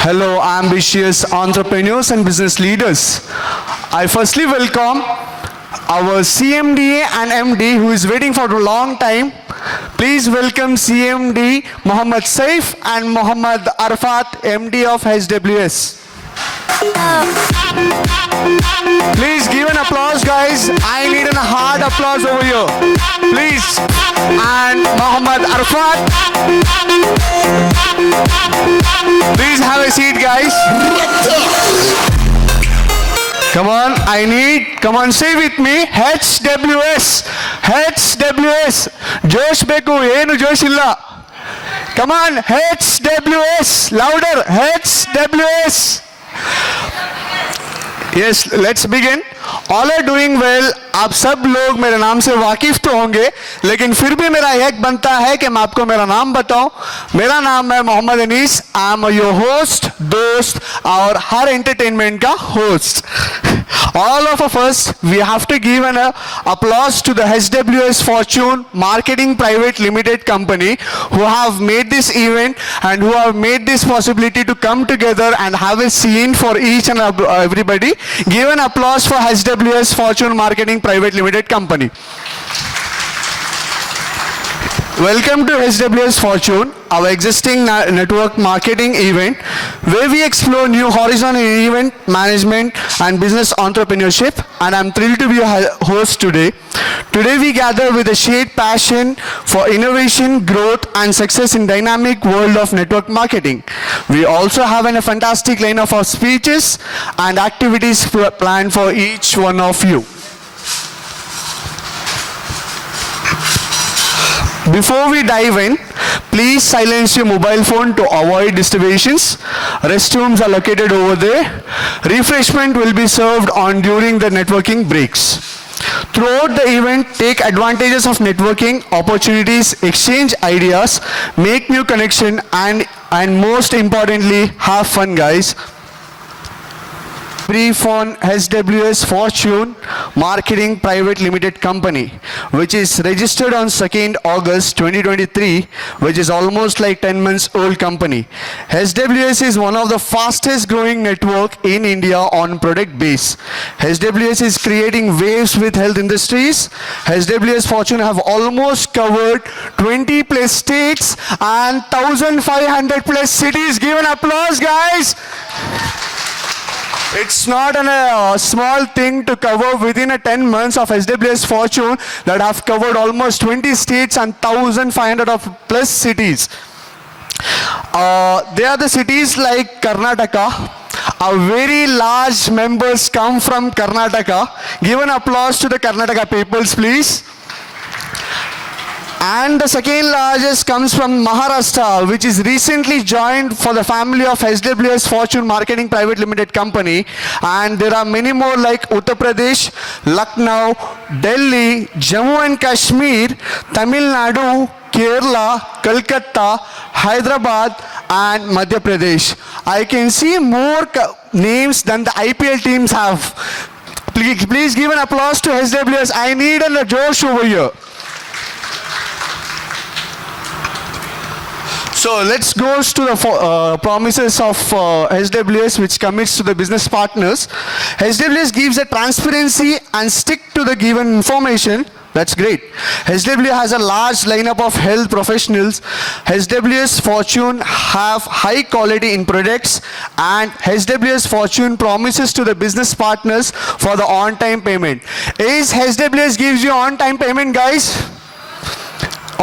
Hello, ambitious entrepreneurs and business leaders. I firstly welcome our CMDA and MD who is waiting for a long time. Please welcome CMD Mohammad Saif and Mohammad Arfat, MD of HWS. Please give an applause, guys. I need a hard applause over here. Please. And Mohammad Arfat. Please have a seat, guys. Come on, come on, say with me, HWS. HWS. Josh Beku, Enu Josh Illa. Come on, HWS. Louder, HWS. Yes, let's begin. All are doing well. आप सब लोग मेरे नाम से वाकिफ तो होंगे, लेकिन फिर भी मेरा एक बनता है कि मैं आपको मेरा नाम बताऊं. मेरा नाम है Mohammed Anees. I am your host, दोस्त और हर एंटरटेनमेंट का host. All of us, we have to give an applause to the HWS Fortune Marketing Private Limited Company who have made this event and who have made this possibility to come together and have a scene for each and everybody. Give an applause for HWS Fortune Marketing Private Limited Company. Welcome to HWS Fortune, our existing network marketing event where we explore new horizons in event management and business entrepreneurship, and I'm thrilled to be your host today. Today we gather with a shared passion for innovation, growth and success in dynamic world of network marketing. We also have a fantastic lineup of speeches and activities planned for each one of you. Before we dive in, please silence your mobile phone to avoid disturbances. Restrooms are located over there. Refreshment will be served on during the networking breaks. Throughout the event, take advantages of networking opportunities, exchange ideas, make new connection, and most importantly, have fun, guys. Brief on HWS Fortune Marketing Private Limited Company, which is registered on 2nd August 2023, which is almost like 10 months old company. HWS is one of the fastest growing network in India on product base. HWS is creating waves with health industries. HWS Fortune have almost covered 20 plus states and 1,500 plus cities. Give an applause, guys. It's not a small thing to cover within 10 months of HWS Fortune that have covered almost 20 states and 1,500 of plus cities. They are the cities like Karnataka. A very large members come from Karnataka. Give an applause to the Karnataka peoples, please. And the second largest comes from Maharashtra, which is recently joined for the family of HWS Fortune Marketing Private Limited Company. And there are many more like Uttar Pradesh, Lucknow, Delhi, Jammu and Kashmir, Tamil Nadu, Kerala, Kolkata, Hyderabad and Madhya Pradesh. I can see more names than the IPL teams have. Please give an applause to HWS. I need a Josh over here. So let's go to the promises of HWS, which commits to the business partners. HWS gives a transparency and stick to the given information. That's great. SW has a large lineup of health professionals. SWS Fortune have high quality in products, and SWS Fortune promises to the business partners for the on-time payment. Is SWS gives you on-time payment, guys?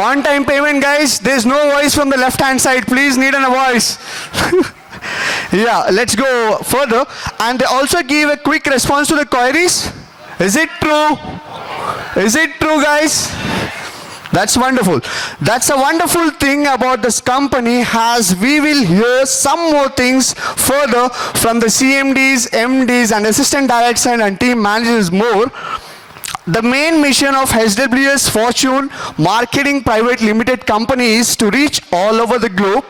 On-time payment, guys. There's no voice from the left-hand side. Please need a voice. Yeah, let's go further. And they also give a quick response to the queries. Is it true? Is it true, guys? That's wonderful. That's a wonderful thing about this company, as we will hear some more things further from the CMDs, MDs and assistant directors and team managers more. The main mission of SWS Fortune Marketing Private Limited Company is to reach all over the globe,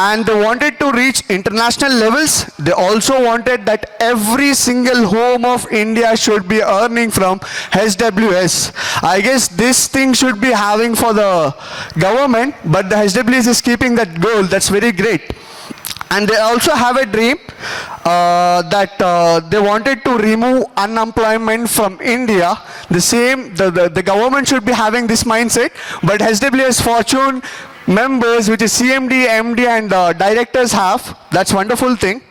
and they wanted to reach international levels. They also wanted that every single home of India should be earning from SWS. I guess this thing should be having for the government, but the SWS is keeping that goal. That's very great. And they also have a dream that they wanted to remove unemployment from India. The government should be having this mindset, but SWS Fortune members, which is CMD, MD and directors have. That's wonderful thing.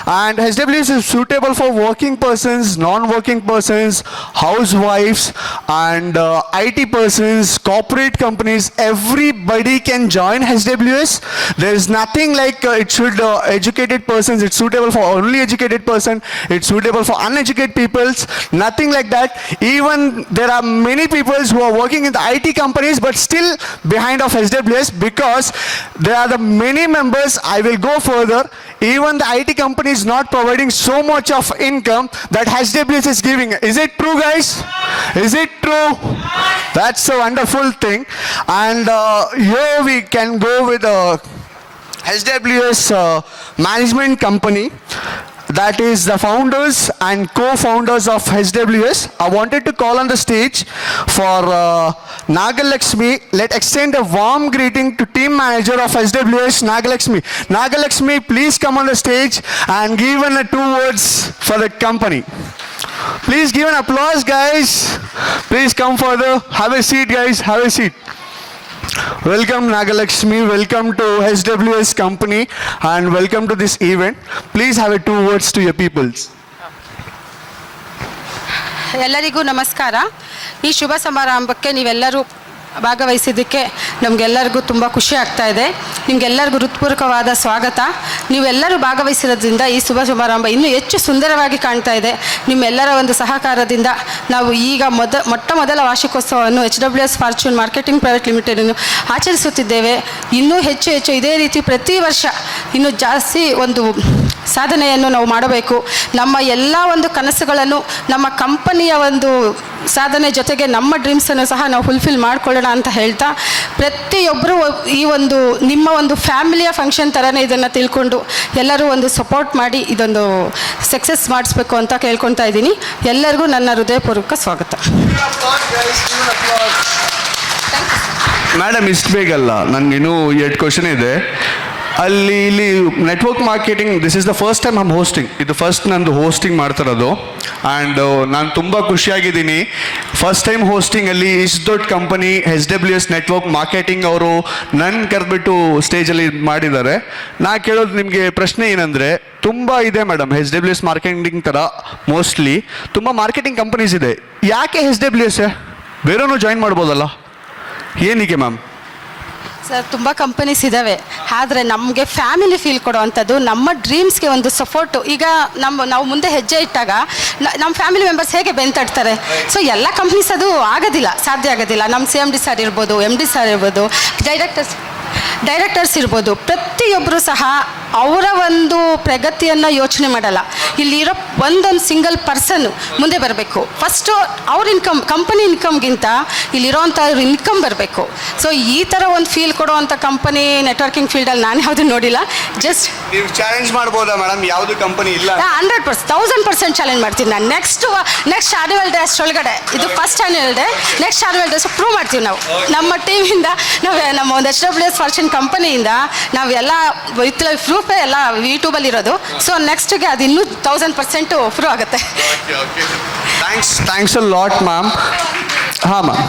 And SWS is suitable for working persons, non-working persons, housewives and IT persons, corporate companies. Everybody can join SWS. There is nothing like it should educated persons. It's suitable for only educated person. It's suitable for uneducated peoples. Nothing like that. Even there are many people who are working in the IT companies but still behind of SWS, because there are the many members. I will go further. Even the IT company is not providing so much of income that SWS is giving. Is it true, guys? Is it true? That's a wonderful thing. And here we can go with SWS management company. That is the founders and co-founders of SWS. I wanted to call on the stage for Nagalakshmi. Let's extend a warm greeting to team manager of SWS, Nagalakshmi. Nagalakshmi, please come on the stage and give an 2 words for the company. Please give an applause, guys. Please come further. Have a seat, guys. Have a seat. Welcome Nagalakshmi, welcome to SWS company and welcome to this event. Please have a 2 words to your peoples. ಎಲ್ಲರಿಗೂ ನಮಸ್ಕಾರ. ಈ ಶುಭ ಸಮಾರಂಭಕ್ಕೆ ನೀವೆಲ್ಲರೂ ಭಾಗವಹಿಸಿದ್ದಕ್ಕೆ ನಮಗೆಲ್ಲರಿಗೂ ತುಂಬ ಖುಷಿ ಆಗ್ತಾ ಇದೆ. ನಿಮಗೆಲ್ಲರಿಗೂ ಹೃತ್ಪೂರ್ವಕವಾದ ಸ್ವಾಗತ. ನೀವೆಲ್ಲರೂ ಭಾಗವಹಿಸಿರೋದ್ರಿಂದ ಈ ಶುಭ ಸಮಾರಂಭ ಇನ್ನೂ ಹೆಚ್ಚು ಸುಂದರವಾಗಿ ಕಾಣ್ತಾ ಇದೆ. ನಿಮ್ಮೆಲ್ಲರ ಒಂದು ಸಹಕಾರದಿಂದ ನಾವು ಈಗ ಮೊಟ್ಟ ಮೊದಲ ವಾರ್ಷಿಕೋತ್ಸವವನ್ನು SWS ಫಾರ್ಚೂನ್ ಮಾರ್ಕೆಟಿಂಗ್ ಪ್ರೈವೇಟ್ ಲಿಮಿಟೆಡನ್ನು ಆಚರಿಸುತ್ತಿದ್ದೇವೆ. ಇನ್ನೂ ಹೆಚ್ಚು ಹೆಚ್ಚು ಇದೇ ರೀತಿ ಪ್ರತಿ ವರ್ಷ ಇನ್ನೂ ಜಾಸ್ತಿ ಒಂದು ಸಾಧನೆಯನ್ನು ನಾವು ಮಾಡಬೇಕು. ನಮ್ಮ ಎಲ್ಲ ಒಂದು ಕನಸುಗಳನ್ನು ನಮ್ಮ ಕಂಪನಿಯ ಒಂದು ಸಾಧನೆ ಜೊತೆಗೆ ನಮ್ಮ ಡ್ರೀಮ್ಸನ್ನು ಸಹ ನಾವು ಫುಲ್ಫಿಲ್ ಮಾಡಿಕೊಳ್ಳೋಣ ಅಂತ ಹೇಳ್ತಾ, ಪ್ರತಿಯೊಬ್ಬರು ಈ ಒಂದು ನಿಮ್ಮ ಒಂದು ಫ್ಯಾಮಿಲಿಯ ಫಂಕ್ಷನ್ ಥರನೇ ಇದನ್ನು ತಿಳ್ಕೊಂಡು ಎಲ್ಲರೂ ಒಂದು ಸಪೋರ್ಟ್ ಮಾಡಿ ಇದೊಂದು ಸಕ್ಸಸ್ ಮಾಡಿಸ್ಬೇಕು ಅಂತ ಕೇಳ್ಕೊತಾ ಇದ್ದೀನಿ. ಎಲ್ಲರಿಗೂ ನನ್ನ ಹೃದಯಪೂರ್ವಕ ಸ್ವಾಗತ. ಮೇಡಮ್ ಇಷ್ಟು ಬೇಗಲ್ಲ, ನನಗಿನ್ನೂ 2 ಕ್ವಶನ್ ಇದೆ. ಅಲ್ಲಿ ಇಲ್ಲಿ network marketing, this is the first time I'm hosting. ಇದು ಫಸ್ಟ್ ನಂದು ಹೋಸ್ಟಿಂಗ್ ಮಾಡ್ತಿರೋದು. ಆ್ಯಂಡ್ ನಾನು ತುಂಬ ಖುಷಿಯಾಗಿದ್ದೀನಿ. ಫಸ್ಟ್ ಟೈಮ್ ಹೋಸ್ಟಿಂಗಲ್ಲಿ ಇಷ್ಟು ದೊಡ್ಡ ಕಂಪನಿ SWS ನೆಟ್ವರ್ಕ್ ಮಾರ್ಕೆಟಿಂಗ್ ಅವರು ನನ್ನ ಕರೆದ್ಬಿಟ್ಟು ಸ್ಟೇಜಲ್ಲಿ ಮಾಡಿದ್ದಾರೆ. ನಾ ಕೇಳೋದು ನಿಮಗೆ ಪ್ರಶ್ನೆ ಏನಂದರೆ, ತುಂಬ ಇದೆ ಮೇಡಮ್ SWS ಮಾರ್ಕೆಟಿಂಗ್ ಥರ ಮೋಸ್ಟ್ಲಿ ತುಂಬ ಮಾರ್ಕೆಟಿಂಗ್ ಕಂಪನೀಸ್ ಇದೆ. ಯಾಕೆ SWS? ಬೇರೆನೂ ಜಾಯಿನ್ ಮಾಡ್ಬೋದಲ್ಲ, ಏನಕ್ಕೆ ಮ್ಯಾಮ್? ಸರ್, ತುಂಬ ಕಂಪನೀಸ್ ಇದ್ದಾವೆ, ಆದರೆ ನಮಗೆ ಫ್ಯಾಮಿಲಿ ಫೀಲ್ ಕೊಡುವಂಥದ್ದು, ನಮ್ಮ ಡ್ರೀಮ್ಸ್ಗೆ ಒಂದು ಸಪೋರ್ಟು. ಈಗ ನಾವು ಮುಂದೆ ಹೆಜ್ಜೆ ಇಟ್ಟಾಗ ನಮ್ಮ ಫ್ಯಾಮಿಲಿ ಮೆಂಬರ್ಸ್ ಹೇಗೆ ಬೆಂತಡ್ತಾರೆ. ಸೊ ಎಲ್ಲ ಕಂಪ್ನೀಸ್ ಅದು ಆಗೋದಿಲ್ಲ, ಸಾಧ್ಯ ಆಗೋದಿಲ್ಲ. ನಮ್ಮ CMD ಸರ್ ಇರ್ಬೋದು, MD ಸರ್ ಇರ್ಬೋದು, ಡೈರೆಕ್ಟರ್ಸ್ ಇರ್ಬೋದು, ಪ್ರತಿಯೊಬ್ಬರು ಸಹ ಅವರ ಒಂದು ಪ್ರಗತಿಯನ್ನು ಯೋಚನೆ ಮಾಡಲ್ಲ. ಇಲ್ಲಿರೋ ಒಂದೊಂದು ಸಿಂಗಲ್ ಪರ್ಸನ್ನು ಮುಂದೆ ಬರಬೇಕು. ಫಸ್ಟು ಅವ್ರ ಇನ್ಕಮ್, ಕಂಪನಿ ಇನ್ಕಮ್ಗಿಂತ ಇಲ್ಲಿರೋವಂಥ ಇನ್ಕಮ್ ಬರಬೇಕು. ಸೊ ಈ ಥರ ಒಂದು ಫೀಲ್ ಕೊಡುವಂಥ ಕಂಪನಿ ನೆಟ್ವರ್ಕಿಂಗ್ ಫೀಲ್ಡಲ್ಲಿ ನಾನು ಯಾವುದು ನೋಡಿಲ್ಲ. ಜಸ್ಟ್ ನೀವು ಚಾಲೆಂಜ್ ಮಾಡ್ಬೋದಾ ಮೇಡಮ್? ಯಾವುದು ಕಂಪನಿ ಇಲ್ಲ? 100%, 1000% ಚಾಲೆಂಜ್ ಮಾಡ್ತೀನಿ ನಾನು. ನೆಕ್ಸ್ಟ್ ಆನ್ಯುವಲ್ ಡೇ ಅಷ್ಟೊಳಗಡೆ, ಇದು first annual day, next annual day prove ಮಾಡ್ತೀವಿ ನಾವು. ನಮ್ಮ ಟೀಮಿಂದ, ನಮ್ಮ ಒಂದು SWS ಫಾರ್ಚೂನ್ ಕಂಪನಿಯಿಂದ ನಾವೆಲ್ಲ ವಿತ್ ಪ್ರೂಫೇ ಎಲ್ಲ ಯೂಟ್ಯೂಬಲ್ಲಿ ಇರೋದು. ಸೊ ನೆಕ್ಸ್ಟ್ಗೆ ಅದು ಇನ್ನೂ 1000% ಪ್ರೂವ್ ಆಗುತ್ತೆ. Thanks a lot ma'am. हाँ मैम.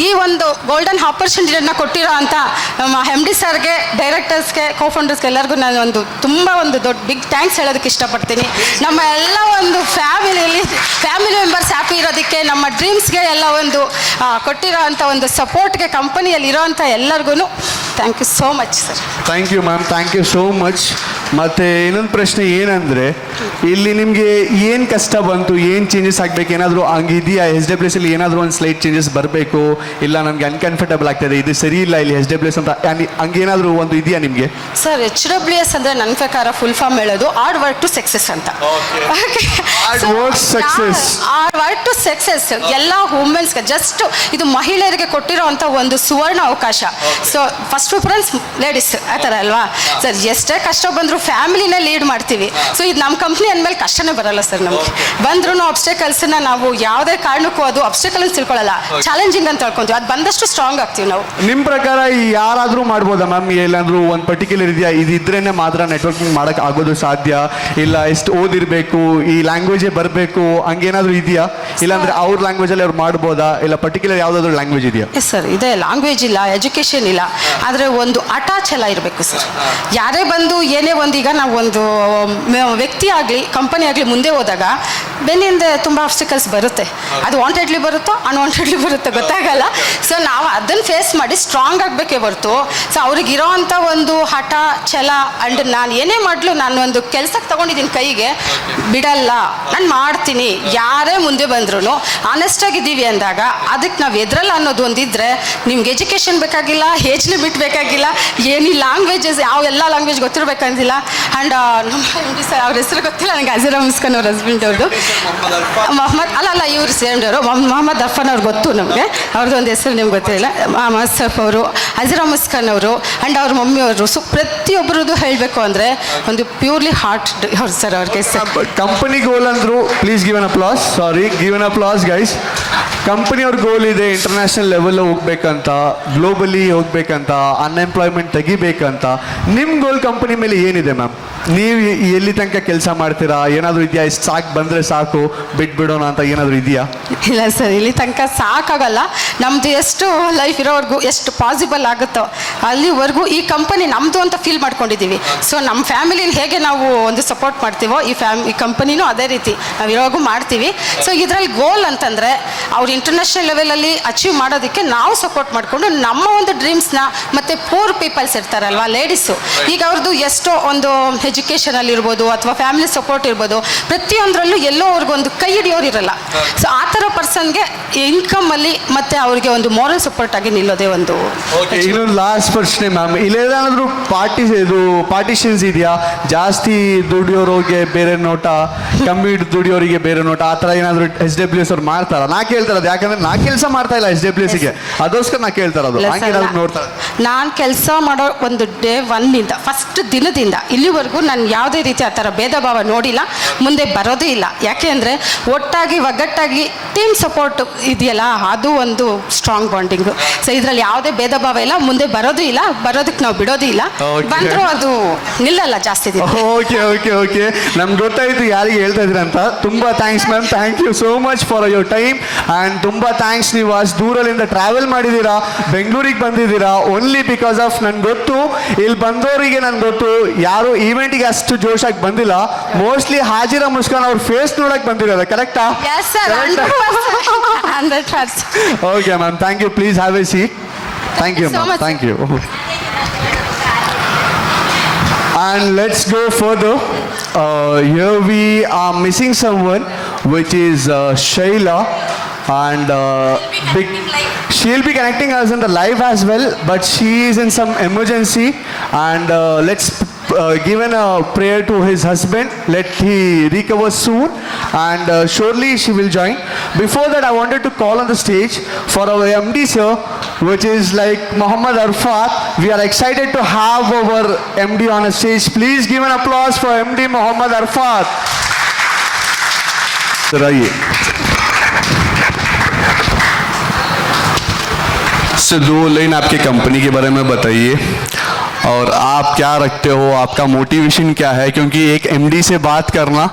ಈ ಒಂದು ಗೋಲ್ಡನ್ ಆಪರ್ಚುನಿಟಿಯನ್ನು ಕೊಟ್ಟಿರೋ ಅಂತ ನಮ್ಮ ಎಮ್ ಡಿ ಸರ್ಗೆ, ಡೈರೆಕ್ಟರ್ಸ್ಗೆ, ಕೋಫೌಂಡರ್ಸ್ಗೆ ಎಲ್ಲರಿಗೂ ನಾನು ಒಂದು ದೊಡ್ಡ ಬಿಗ್ ಥ್ಯಾಂಕ್ಸ್ ಹೇಳೋದಕ್ಕೆ ಇಷ್ಟಪಡ್ತೀನಿ. ನಮ್ಮ ಎಲ್ಲ ಒಂದು ಫ್ಯಾಮಿಲಿ ಮೆಂಬರ್ಸ್ ಹ್ಯಾಪಿ ಇರೋದಕ್ಕೆ, ನಮ್ಮ ಡ್ರೀಮ್ಸ್ಗೆ ಎಲ್ಲ ಒಂದು ಕೊಟ್ಟಿರೋ ಅಂಥ ಒಂದು ಸಪೋರ್ಟ್ಗೆ ಕಂಪನಿಯಲ್ಲಿ ಇರೋವಂಥ ಎಲ್ಲರಿಗೂ thank you so much sir. Thank you ma'am, thank you so much. ಮತ್ತು ಇನ್ನೊಂದು ಪ್ರಶ್ನೆ ಏನಂದರೆ, ಇಲ್ಲಿ ನಿಮಗೆ ಏನು ಕಷ್ಟ ಬಂತು, ಏನು ಚೇಂಜಸ್ ಆಗಬೇಕು, ಏನಾದರೂ ಹಂಗಿದೆಯಾ SWSಲ್ಲಿ ಏನಾದರೂ ಒಂದು ಸ್ಲೈಟ್ ಚೇಂಜಸ್ ಬರಬೇಕು, ಇಲ್ಲ ನನಗೆ ಅನ್ಕಂಫರ್ಟಬಲ್ ಆಗ್ತದೆ, ಇದು ಸರಿ ಇಲ್ಲ ಇಲ್ಲಿ SWS ಅಂತ ಹಂಗೇನಾದರೂ ಒಂದು ಇದೆಯಾ ನಿಮಗೆ? ಸರ್ HWS ಅಂದರೆ ನನ್ನ ಪ್ರಕಾರ ಫುಲ್ ಫಾರ್ಮ್ ಹೇಳೋದು ಹಾರ್ಡ್ ವರ್ಕ್ ಟು ಸಕ್ಸಸ್ ಅಂತ. Hard work success. Hard work to success ಎಲ್ಲ ವುಮೆನ್ಸ್ಗೆ ಜಸ್ಟ್ ಇದು ಮಹಿಳೆಯರಿಗೆ ಕೊಟ್ಟಿರೋ ಅಂಥ ಒಂದು ಸುವರ್ಣ ಅವಕಾಶ. ಸೊ ಫಸ್ಟ್ ಪ್ರಿಫರೆನ್ಸ್ ಲೇಡೀಸ್ ಆ ಥರ ಅಲ್ವಾ ಸರ್. ಎಷ್ಟೇ ಕಷ್ಟ ಬಂದರೂ ಫ್ಯಾಮಿಲಿನೇ ಲೀಡ್ ಮಾಡ್ತೀವಿ. ಸೊ ಇದು ನಮ್ಮ ಕಂಪ್ನಿ ಅಂದಮೇಲೆ ಕಷ್ಟನೇ ಬರಲ್ಲ ಸರ್. ನಮಗೆ ಬಂದ್ರೂ ಅಬ್ಸ್ಟೆಕಲ್ಸ್ನ ನಾವು ಯಾವುದೇ ಕಾರಣಕ್ಕೂ ಅದು ಅಬ್ಸ್ಟೆಕಲ್ ಅಂತ ತಿಳ್ಕೊಳ್ಳಲ್ಲ, ಚಾಲೆಂಜಿಂಗ್ ಅಂತ ತಿಳ್ಕೊಂತೀವಿ. ಅದು ಬಂದಷ್ಟು ಸ್ಟ್ರಾಂಗ್ ಆಗ್ತೀವಿ ನಾವು. ನಿಮ್ಮ ಪ್ರಕಾರ ಯಾರಾದರೂ ಮಾಡ್ಬೋದಾ ಮ್ಯಾಮ್? ಎಲ್ಲಾದರೂ ಒಂದು ಪರ್ಟಿಕ್ಯುಲರ್ ಇದೆಯಾ, ಇದಿದ್ರೇ ಮಾತ್ರ ನೆಟ್ವರ್ಕಿಂಗ್ ಮಾಡೋಕ್ಕೆ ಆಗೋದು ಸಾಧ್ಯ, ಇಲ್ಲ ಎಷ್ಟು ಓದಿರಬೇಕು, ಈ ಲ್ಯಾಂಗ್ವೇಜೇ ಬರಬೇಕು, ಹಂಗೇನಾದರೂ ಇದೆಯಾ? ಇಲ್ಲಾಂದರೆ ಅವ್ರ ಲ್ಯಾಂಗ್ವೇಜಲ್ಲಿ ಅವ್ರು ಮಾಡ್ಬೋದಾ, ಇಲ್ಲ ಪರ್ಟಿಕ್ಯುಲರ್ ಯಾವುದಾದ್ರೂ ಲ್ಯಾಂಗ್ವೇಜ್ ಇದೆಯಾ? ಎಸ್ ಸರ್, ಇದೆ. ಲ್ಯಾಂಗ್ವೇಜ್ ಇಲ್ಲ, ಎಜುಕೇಷನ್ ಇಲ್ಲ, ಆದರೆ ಒಂದು ಅಟ್ಯಾಚ್ ಎಲ್ಲ ಇರಬೇಕು ಸರ್. ಯಾರೇ ಬಂದು ಏನೇ ಒಂದು, ಈಗ ನಾವು ಒಂದು ವ್ಯಕ್ತಿ ಆಗಲಿ ಕಂಪನಿ ಆಗಲಿ ಮುಂದೆ ಹೋದಾಗ ಬೆನ್ನಿಂದ ತುಂಬ ಆಬ್ಸ್ಟಿಕಲ್ಸ್ ಬರುತ್ತೆ. ಅದು ವಾಂಟೆಡ್ಲಿ ಬರುತ್ತೋ ಅನ್ವಾಂಟೆಡ್ಲಿ ಬರುತ್ತೋ ಗೊತ್ತಾಗಲ್ಲ. ಸೊ ನಾವು ಅದನ್ನು ಫೇಸ್ ಮಾಡಿ ಸ್ಟ್ರಾಂಗ್ ಆಗಬೇಕೇ ಹೊರತು, ಸೊ ಅವ್ರಿಗಿರೋ ಅಂಥ ಒಂದು ಹಠ ಛಲ ಅಂಡ್ ನಾನು ಏನೇ ಮಾಡಲು ನಾನು ಒಂದು ಕೆಲಸಕ್ಕೆ ತೊಗೊಂಡಿದ್ದೀನಿ ಕೈಗೆ, ಬಿಡಲ್ಲ, ನಾನು ಮಾಡ್ತೀನಿ. ಯಾರೇ ಮುಂದೆ ಬಂದ್ರೂ ಆನೆಸ್ಟಾಗಿದ್ದೀವಿ ಅಂದಾಗ ಅದಕ್ಕೆ ನಾವು ಎದ್ರಲ್ಲ ಅನ್ನೋದು ಒಂದಿದ್ರೆ ನಿಮ್ಗೆ ಎಜುಕೇಷನ್ ಬೇಕಾಗಿಲ್ಲ, ಏಜ್ ಲಿಮಿಟ್ ಬೇಕಾಗಿಲ್ಲ, ಏನು ಲ್ಯಾಂಗ್ವೇಜಸ್ ಯಾವ ಎಲ್ಲ ಲ್ಯಾಂಗ್ವೇಜ್ ಗೊತ್ತಿರಬೇಕಂತಿಲ್ಲ. ಆ್ಯಂಡ್ ನಮ್ಮ ಎಮ್ ಡಿ ಸರ್, ಅವ್ರ ಹೆಸರು ಗೊತ್ತಿಲ್ಲ ನನಗೆ, ಅಜೀರಾ ಮುಸ್ಕಾನ್ ಅವ್ರ ಹಸ್ಬೆಂಡ್ ಅವ್ರದ್ದು ಮೊಹಮ್ಮದ್ ಅಲ್ಲ ಇವರು ಸೇಮ್ ಅವರು ಮೊಹಮ್ಮದ್ ಅರ್ಫಾನ್ ಅವ್ರು ಗೊತ್ತು ನಮಗೆ. ಅವ್ರದ್ದು ಒಂದು ಹೆಸರು ನಿಮ್ಗೆ ಗೊತ್ತಿಲ್ಲ. ಮೊಹಮ್ಮದ್ ಸಫ್ ಅವರು, ಅಜೀರಾ ಮುಸ್ಕಾನ್ ಅವರು ಆ್ಯಂಡ್ ಅವ್ರ ಮಮ್ಮಿ ಅವರು. ಸೊ ಪ್ರತಿಯೊಬ್ಬರದ್ದು ಹೇಳಬೇಕು ಅಂದರೆ ಒಂದು ಪ್ಯೂರ್ಲಿ ಹಾರ್ಟ್ ಅವ್ರು ಸರ್. ಅವ್ರಿಗೆ ಕಂಪನಿ ಗೋಲ್ ಅಂದರು, please give an applause. Sorry, give an applause guys. ಕಂಪನಿಯವ್ರ ಗೋಲ್ ಇದೆ ಇಂಟರ್ನ್ಯಾಷನಲ್ ಲೆವೆಲ್ ಹೋಗ್ಬೇಕಂತ, ಗ್ಲೋಬಲಿ ಹೋಗ್ಬೇಕಂತ, ಅನ್ಎಂಪ್ಲಾಯ್ಮೆಂಟ್ ತೆಗಿಬೇಕಂತ. ನಿಮ್ಮ ಗೋಲ್ ಕಂಪನಿ ಮೇಲೆ ಏನಿದೆ ಮ್ಯಾಮ್? ನೀವು ಎಲ್ಲಿ ತನಕ ಕೆಲಸ ಮಾಡ್ತೀರಾ? ಏನಾದರೂ ಇದೆಯಾ? ಇಷ್ಟು ಸಾಕು ಬಂದರೆ ಸಾಕು ಬಿಟ್ಬಿಡೋಣ ಅಂತ ಏನಾದರೂ ಇದೆಯಾ? ಇಲ್ಲ ಸರ್, ಇಲ್ಲಿ ತನಕ ಸಾಕಾಗಲ್ಲ. ನಮ್ಮದು ಎಷ್ಟು ಲೈಫ್ ಇರೋವರೆಗೂ ಎಷ್ಟು ಪಾಸಿಬಲ್ ಆಗುತ್ತೋ ಅಲ್ಲಿವರೆಗೂ ಈ ಕಂಪನಿ ನಮ್ಮದು ಅಂತ ಫೀಲ್ ಮಾಡ್ಕೊಂಡಿದ್ದೀವಿ. ಸೊ ನಮ್ಮ ಫ್ಯಾಮಿಲಿನ ಹೇಗೆ ನಾವು ಒಂದು ಸಪೋರ್ಟ್ ಮಾಡ್ತೀವೋ ಈ ಕಂಪನಿನೂ ಅದೇ ರೀತಿ ನಾವು ಇರೋವಾಗೂ ಮಾಡ್ತೀವಿ. ಸೊ ಇದರಲ್ಲಿ ಗೋಲ್ ಅಂತಂದರೆ ಅವ್ರು ಇಂಟರ್ನ್ಯಾಷನಲ್ ಲೆವೆಲಲ್ಲಿ ಅಚೀವ್ ಮಾಡೋದಕ್ಕೆ ನಾವು ಸಪೋರ್ಟ್ ಮಾಡಿಕೊಂಡು ನಮ್ಮ ಒಂದು ಡ್ರೀಮ್ಸ್ನ, ಮತ್ತು ಪೂರ್ ಪೀಪಲ್ಸ್ ಇರ್ತಾರಲ್ವ ಲೇಡೀಸು, ಈಗ ಅವ್ರದ್ದು ಎಷ್ಟೋ ಒಂದು ಎಜುಕೇಷನಲ್ಲಿ ಇರ್ಬೋದು ಅಥವಾ ಫ್ಯಾಮಿಲಿ ಸಪೋರ್ಟ್ ಇರ್ಬೋದು, ಪ್ರತಿಯೊಂದರಲ್ಲೂ ಎಲ್ಲೋ ಅವ್ರಿಗೊಂದು ಕೈ ಹಿಡಿಯೋರು ಇರಲ್ಲ. ಸೊ ಆ ಥರ ಪರ್ಸನ್ಗೆ ಇನ್ಕಮಲ್ಲಿ ಮತ್ತು ಅವ್ರಿಗೆ ಒಂದು ಮಾರಲ್ ಸಪೋರ್ಟ್ ಆಗಿ ನಿಲ್ಲೋದೇ ಒಂದು. ಇನ್ನೊಂದು ಲಾಸ್ಟ್ ಪ್ರಶ್ನೆ ಮ್ಯಾಮ್, ಇಲ್ಲೇನಾದರೂ ಪಾರ್ಟಿಷನ್ಸ್ ಇದೆಯಾ? ಜಾಸ್ತಿ ದುಡಿಯೋರಿಗೆ ಬೇರೆ ನೋಟ, ಕಮ್ಮಿ ದುಡಿಯೋರಿಗೆ ಬೇರೆ ನೋಟ, ಆ ಥರ ಏನಾದರೂ SWS ಅವ್ರು ಮಾಡ್ತಾರ? ನಾ ಕೇಳ್ತಾರದು, ಯಾಕಂದ್ರೆ ನಾ ಕೆಲಸ ಮಾಡ್ತಾ ಇಲ್ಲ SWSಗೆ, ಅದೋಸ್ಕರ ನಾ ಕೇಳ್ತಾರದು. ನೋಡ್ತಾರೆ, ನಾನು ಕೆಲಸ ಮಾಡೋ ಒಂದು ಡೇ ಒನ್ನಿಂದ ಫಸ್ಟ್ ದಿನದಿಂದ ಇಲ್ಲಿವರೆಗೂ ನಾನು ಯಾವುದೇ ರೀತಿ ಆ ಥರ ಭೇದ ಭಾವ ನೋಡಿಲ್ಲ, ಮುಂದೆ ಬರೋದೇ ಇಲ್ಲ. ಯಾಕೆ ಅಂದರೆ ಒಟ್ಟಾಗಿ ಒಗ್ಗಟ್ಟಾಗಿ ಟೀಮ್ ಸಪೋರ್ಟ್ ಇದೆಯಲ್ಲ, ಅದು ಒಂದು ಸ್ಟ್ರಾಂಗ್ ಬಾಂಡಿಂಗು. ಸೊ ಇದರಲ್ಲಿ ಯಾವುದೇ ಭೇದ ಭಾವ ಇಲ್ಲ, ಮುಂದೆ ಬರೋದು ಇಲ್ಲ, ಬರೋದಕ್ಕೆ ನಾವು ಬಿಡೋದು ಇಲ್ಲ. ಬಂದರೂ ಅದು ನಿಲ್ಲಲ್ಲ ಜಾಸ್ತಿ ದಿನ. ಓಕೆ ಓಕೆ ಓಕೆ, ನಮ್ಗೆ ಗೊತ್ತಾಯಿತು ಯಾರಿಗೆ ಹೇಳ್ತಾ ಇದ್ದೀರ ಅಂತ. ತುಂಬ thanks ma'am, thank you so much for your time. And ತುಂಬ ಥ್ಯಾಂಕ್ಸ್, ನೀವು ಅಷ್ಟು ದೂರದಿಂದ ಟ್ರಾವೆಲ್ ಮಾಡಿದ್ದೀರಾ, ಬೆಂಗಳೂರಿಗೆ ಬಂದಿದ್ದೀರಾ ಓನ್ಲಿ ಬಿಕಾಸ್ ಆಫ್ ನನ್ಗೆ ಗೊತ್ತು ಇಲ್ಲಿ ಬಂದವರಿಗೆ ನನಗೆ ಗೊತ್ತು ಯಾರು ಈವೆಂಟಿಗೆ ಅಷ್ಟು ಜೋಶಾಗಿ ಬಂದಿಲ್ಲ. ಮೋಸ್ಟ್ಲಿ ಹಾಜಿರಾ ಮುಸ್ಕಾನ್ ಅವ್ರ ಫೇಸ್ ನೋಡಕ್ಕೆ ಬಂದಿರೋದ, ಕರೆಕ್ಟಾ? Okay ma'am, thank you. Please have a seat. Thank you ma'am, thank you. And let's go further. Here we are missing someone, which is Shayla, and she'll be connecting us in the live as well, but she is in some emergency, and let's given a prayer to his husband, let he recover soon, and surely she will join. Before that, I wanted to call on the stage for our MD sir, which is like Mohammad Arfat. We are excited to have our MD on a stage. Please give an applause for MD Mohammad Arfat. Sir, आइए. Sir, 2 line आपके company के बारे में बताइए, और आप क्या रखते हो, आपका मोटिवेशन क्या है? क्योंकि एक एमडी से बात करना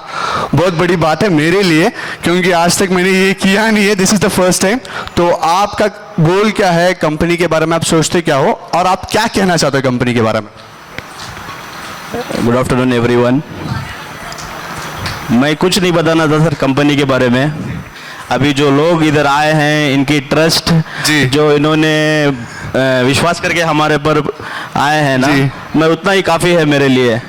बहुत बड़ी बात है मेरे लिए, क्योंकि आज तक मैंने ये किया नहीं है, this is the first time. तो आपका गोल क्या है कंपनी के बारे में, आप सोचते क्या हो और आप क्या कहना चाहते हो कंपनी के बारे में? Good afternoon everyone. मैं कुछ नहीं बताना था सर कंपनी के बारे में। अभी जो लोग इधर आए हैं, इनकी ट्रस्ट जी। जो इन्होंने विश्वास करके हमारे पर आए हैं ना, जी। मैं उतना ही काफ़ी है मेरे लिए।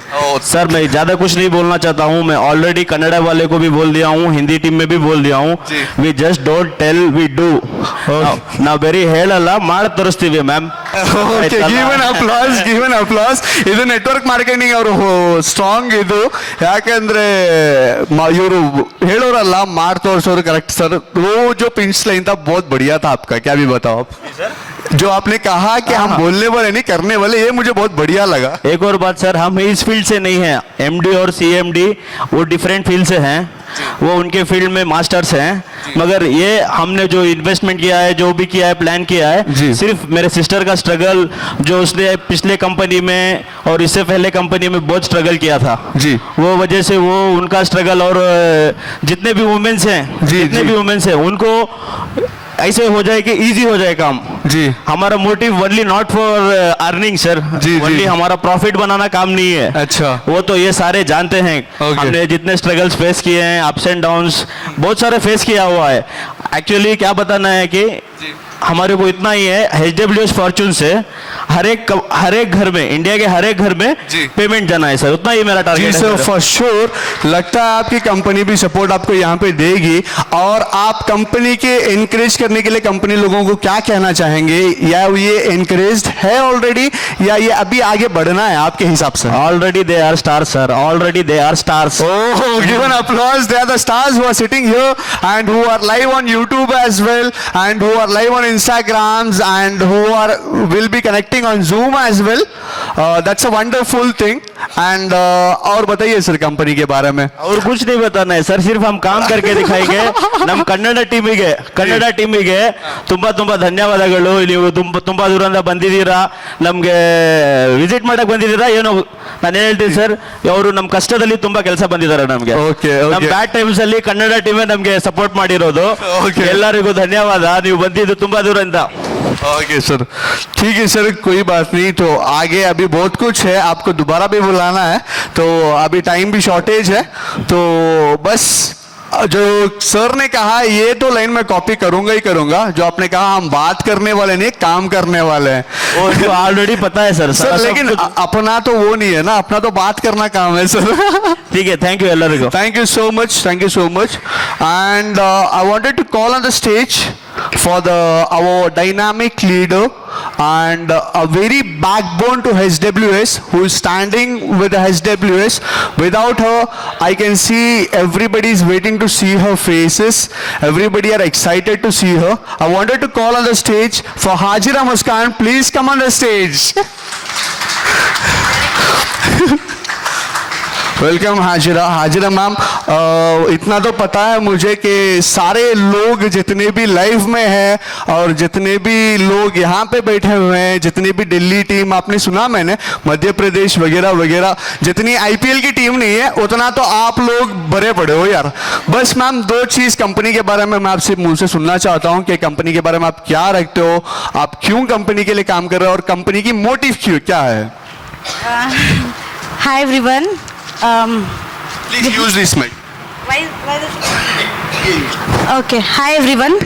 सर मैं ज़्यादा कुछ नहीं बोलना चाहता हूँ। मैं ऑलरेडी कन्नड़ा वाले को भी बोल दिया हूँ, हिंदी टीम में भी बोल दिया हूँ। We just don't tell, we do. ನಾವು ಬರೀ ಹೇಳಲ್ಲ, ಮಾಡಿ ತೋರಿಸ್ತೀವಿ ma'am. Okay, give an applause, give an applause. ಇದು ನೆಟ್ವರ್ಕ್ ಮಾರ್ಕೆಟಿಂಗ್ ಅವರು ಸ್ಟ್ರಾಂಗ್ ಇದು, ಯಾಕಂದ್ರೆ ಇವರು ಹೇಳೋರಲ್ಲ, ಮಾಡಿ ತೋರಿಸೋರು ಕರೆಕ್ಟ್ ಸರ್. वो जो पिंच लाइन था बहुत बढ़िया था आपका, क्या भी बताओ आप? जो आपने कहा कि हम बोलने वाले नहीं करने वाले, ये मुझे बहुत बढ़िया लगा. एक और बात सर, हम इस फील्ड से नहीं हैं। एमडी और सीएमडी वो डिफरेंट फील्ड से हैं, वो उनके फील्ड में मास्टर्स हैं। मगर ये हमने जो इन्वेस्टमेंट किया है, जो भी किया है, प्लान किया जी। है, सिर्फ मेरे सिस्टर का स्ट्रगल, जो उसने पिछले कंपनी में और इससे पहले कंपनी में बहुत स्ट्रगल किया था जी। वो वजह से वो उनका स्ट्रगल, और जितने भी वुमेन्स हैं, जी, जितने जी। भी वुमेन्स हैं, उनको ऐसे हो जाए कि इजी हो जाए काम। जी। हमारा motive only not for earning sir, जी, जी। ओनली हमारा प्रॉफिट बनाना काम नहीं है। अच्छा। वो तो ये सारे जानते हैं। Okay. हमने जितने स्ट्रगल्स फेस किए हैं, अप्स एंड डाउन्स बहुत सारे फेस किया हुआ है। एक्चुअली क्या बताना है कि हमारे को इतना ही है, HWS फॉर्चून से हर एक घर में, इंडिया के हर एक घर में जी। पेमेंट जाना है सर, उतना ही मेरा जी टारगेट है सर, सर। फॉर श्योर लगता है आपकी कंपनी भी सपोर्ट आपको यहाँ पे देगी। और आप कंपनी के इनकरेज करने के लिए कंपनी लोगों को क्या कहना चाहेंगे, या ये इनकरेज्ड है ऑलरेडी, या ये अभी आगे बढ़ना है आपके हिसाब से? Already they are stars sir, already they are stars. Oh, give an applause. They are the stars who are sitting here and who are live on YouTube as well, and who are live on Instagrams, and who will be connecting on Zoom as well. That's a wonderful thing. And और बताइए sir company के बारे में. और कुछ नहीं बताना है सर, सिर्फ हम काम करके दिखाएंगे. ನಮ್ಮ ಕನ್ನಡ ಟೀಮಿಗೆ ತುಂಬಾ ಧನ್ಯವಾದಗಳು. ನೀವು ತುಂಬಾ ದೂರದಿಂದ ಬಂದಿದ್ದೀರಾ, ನಮ್ಗೆ ವಿಸಿಟ್ ಮಾಡಕ್ ಬಂದಿದ್ದೀರಾ ಏನೋ. ನಾನು ಹೇಳ್ತೀನಿ ಸರ್, ಅವರು ನಮ್ಮ ಕಷ್ಟದಲ್ಲಿ ತುಂಬಾ ಕೆಲಸ ಬಂದಿದ್ದಾರೆ ನಮ್ಗೆ. Okay, ನಮ್ಮ okay. ಬ್ಯಾಡ್ ಟೈಮ್ಸ್ ಅಲ್ಲಿ ಕನ್ನಡ ಟೀಮೇ ನಮ್ಗೆ ಸಪೋರ್ಟ್ ಮಾಡಿರೋದು. Okay. ಎಲ್ಲರಿಗೂ ಧನ್ಯವಾದ, ನೀವು ಬಂದಿದ್ದು ತುಂಬಾ ದೂರದಿಂದ. ओके सर, ठीक है सर, कोई बात नहीं. तो आगे अभी बहुत कुछ है, आपको दोबारा भी बुलाना है, तो अभी टाइम भी शॉर्टेज है. तो बस जो सर ने कहा ये तो लाइन में कॉपी करूंगा ही करूंगा. जो आपने कहा हम बात करने वाले नहीं, काम करने वाले हैं. वो ऑलरेडी पता है सर. सर लेकिन अपना तो वो नहीं है ना, अपना तो बात करना काम है सर. ठीक है, थैंक यू ಎಲ್ಲರಿಗೂ. Thank you so much, thank you so much. And I wanted to call on the stage for our dynamic leader and a very backbone to HWS, who is standing with the HWS. Without her, I can see everybody is waiting to see her faces. Everybody are excited to see her. I wanted to call on the stage for Hajira Muskan. Please come on the stage. Welcome Hajira ma'am. इतना तो पता है मुझे कि सारे लोग जितने भी लाइव में हैं और जितने भी लोग यहाँ पे बैठे हुए हैं, जितनी भी दिल्ली टीम आपने सुना, मैंने मध्य प्रदेश वगैरह वगैरह, जितनी IPL की टीम नहीं है उतना तो आप लोग भरे पड़े हो यार. बस मैम दो चीज़ कंपनी के बारे में मैं आपसे मुंह से सुनना चाहता हूँ कि कंपनी के बारे में आप क्या रखते हो, आप क्यों कंपनी के लिए काम कर रहे हो, और कंपनी की मोटिव क्यों क्या है. Hi everyone. Please use this mic. Why okay. Hi everyone.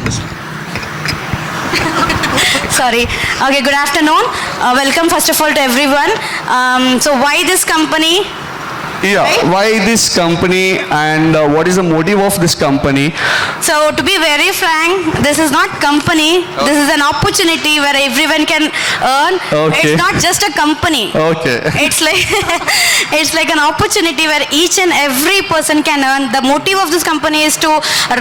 Sorry. Okay. Good afternoon. Welcome first of all to everyone. So why this company? Yeah. Right? Why this company, and what is the motive of this company? So to be very frank, this is not company. This is an opportunity where everyone can earn. Okay. It's not just a company. Okay. It's like it's like an opportunity where each and every person can earn. The motive of this company is to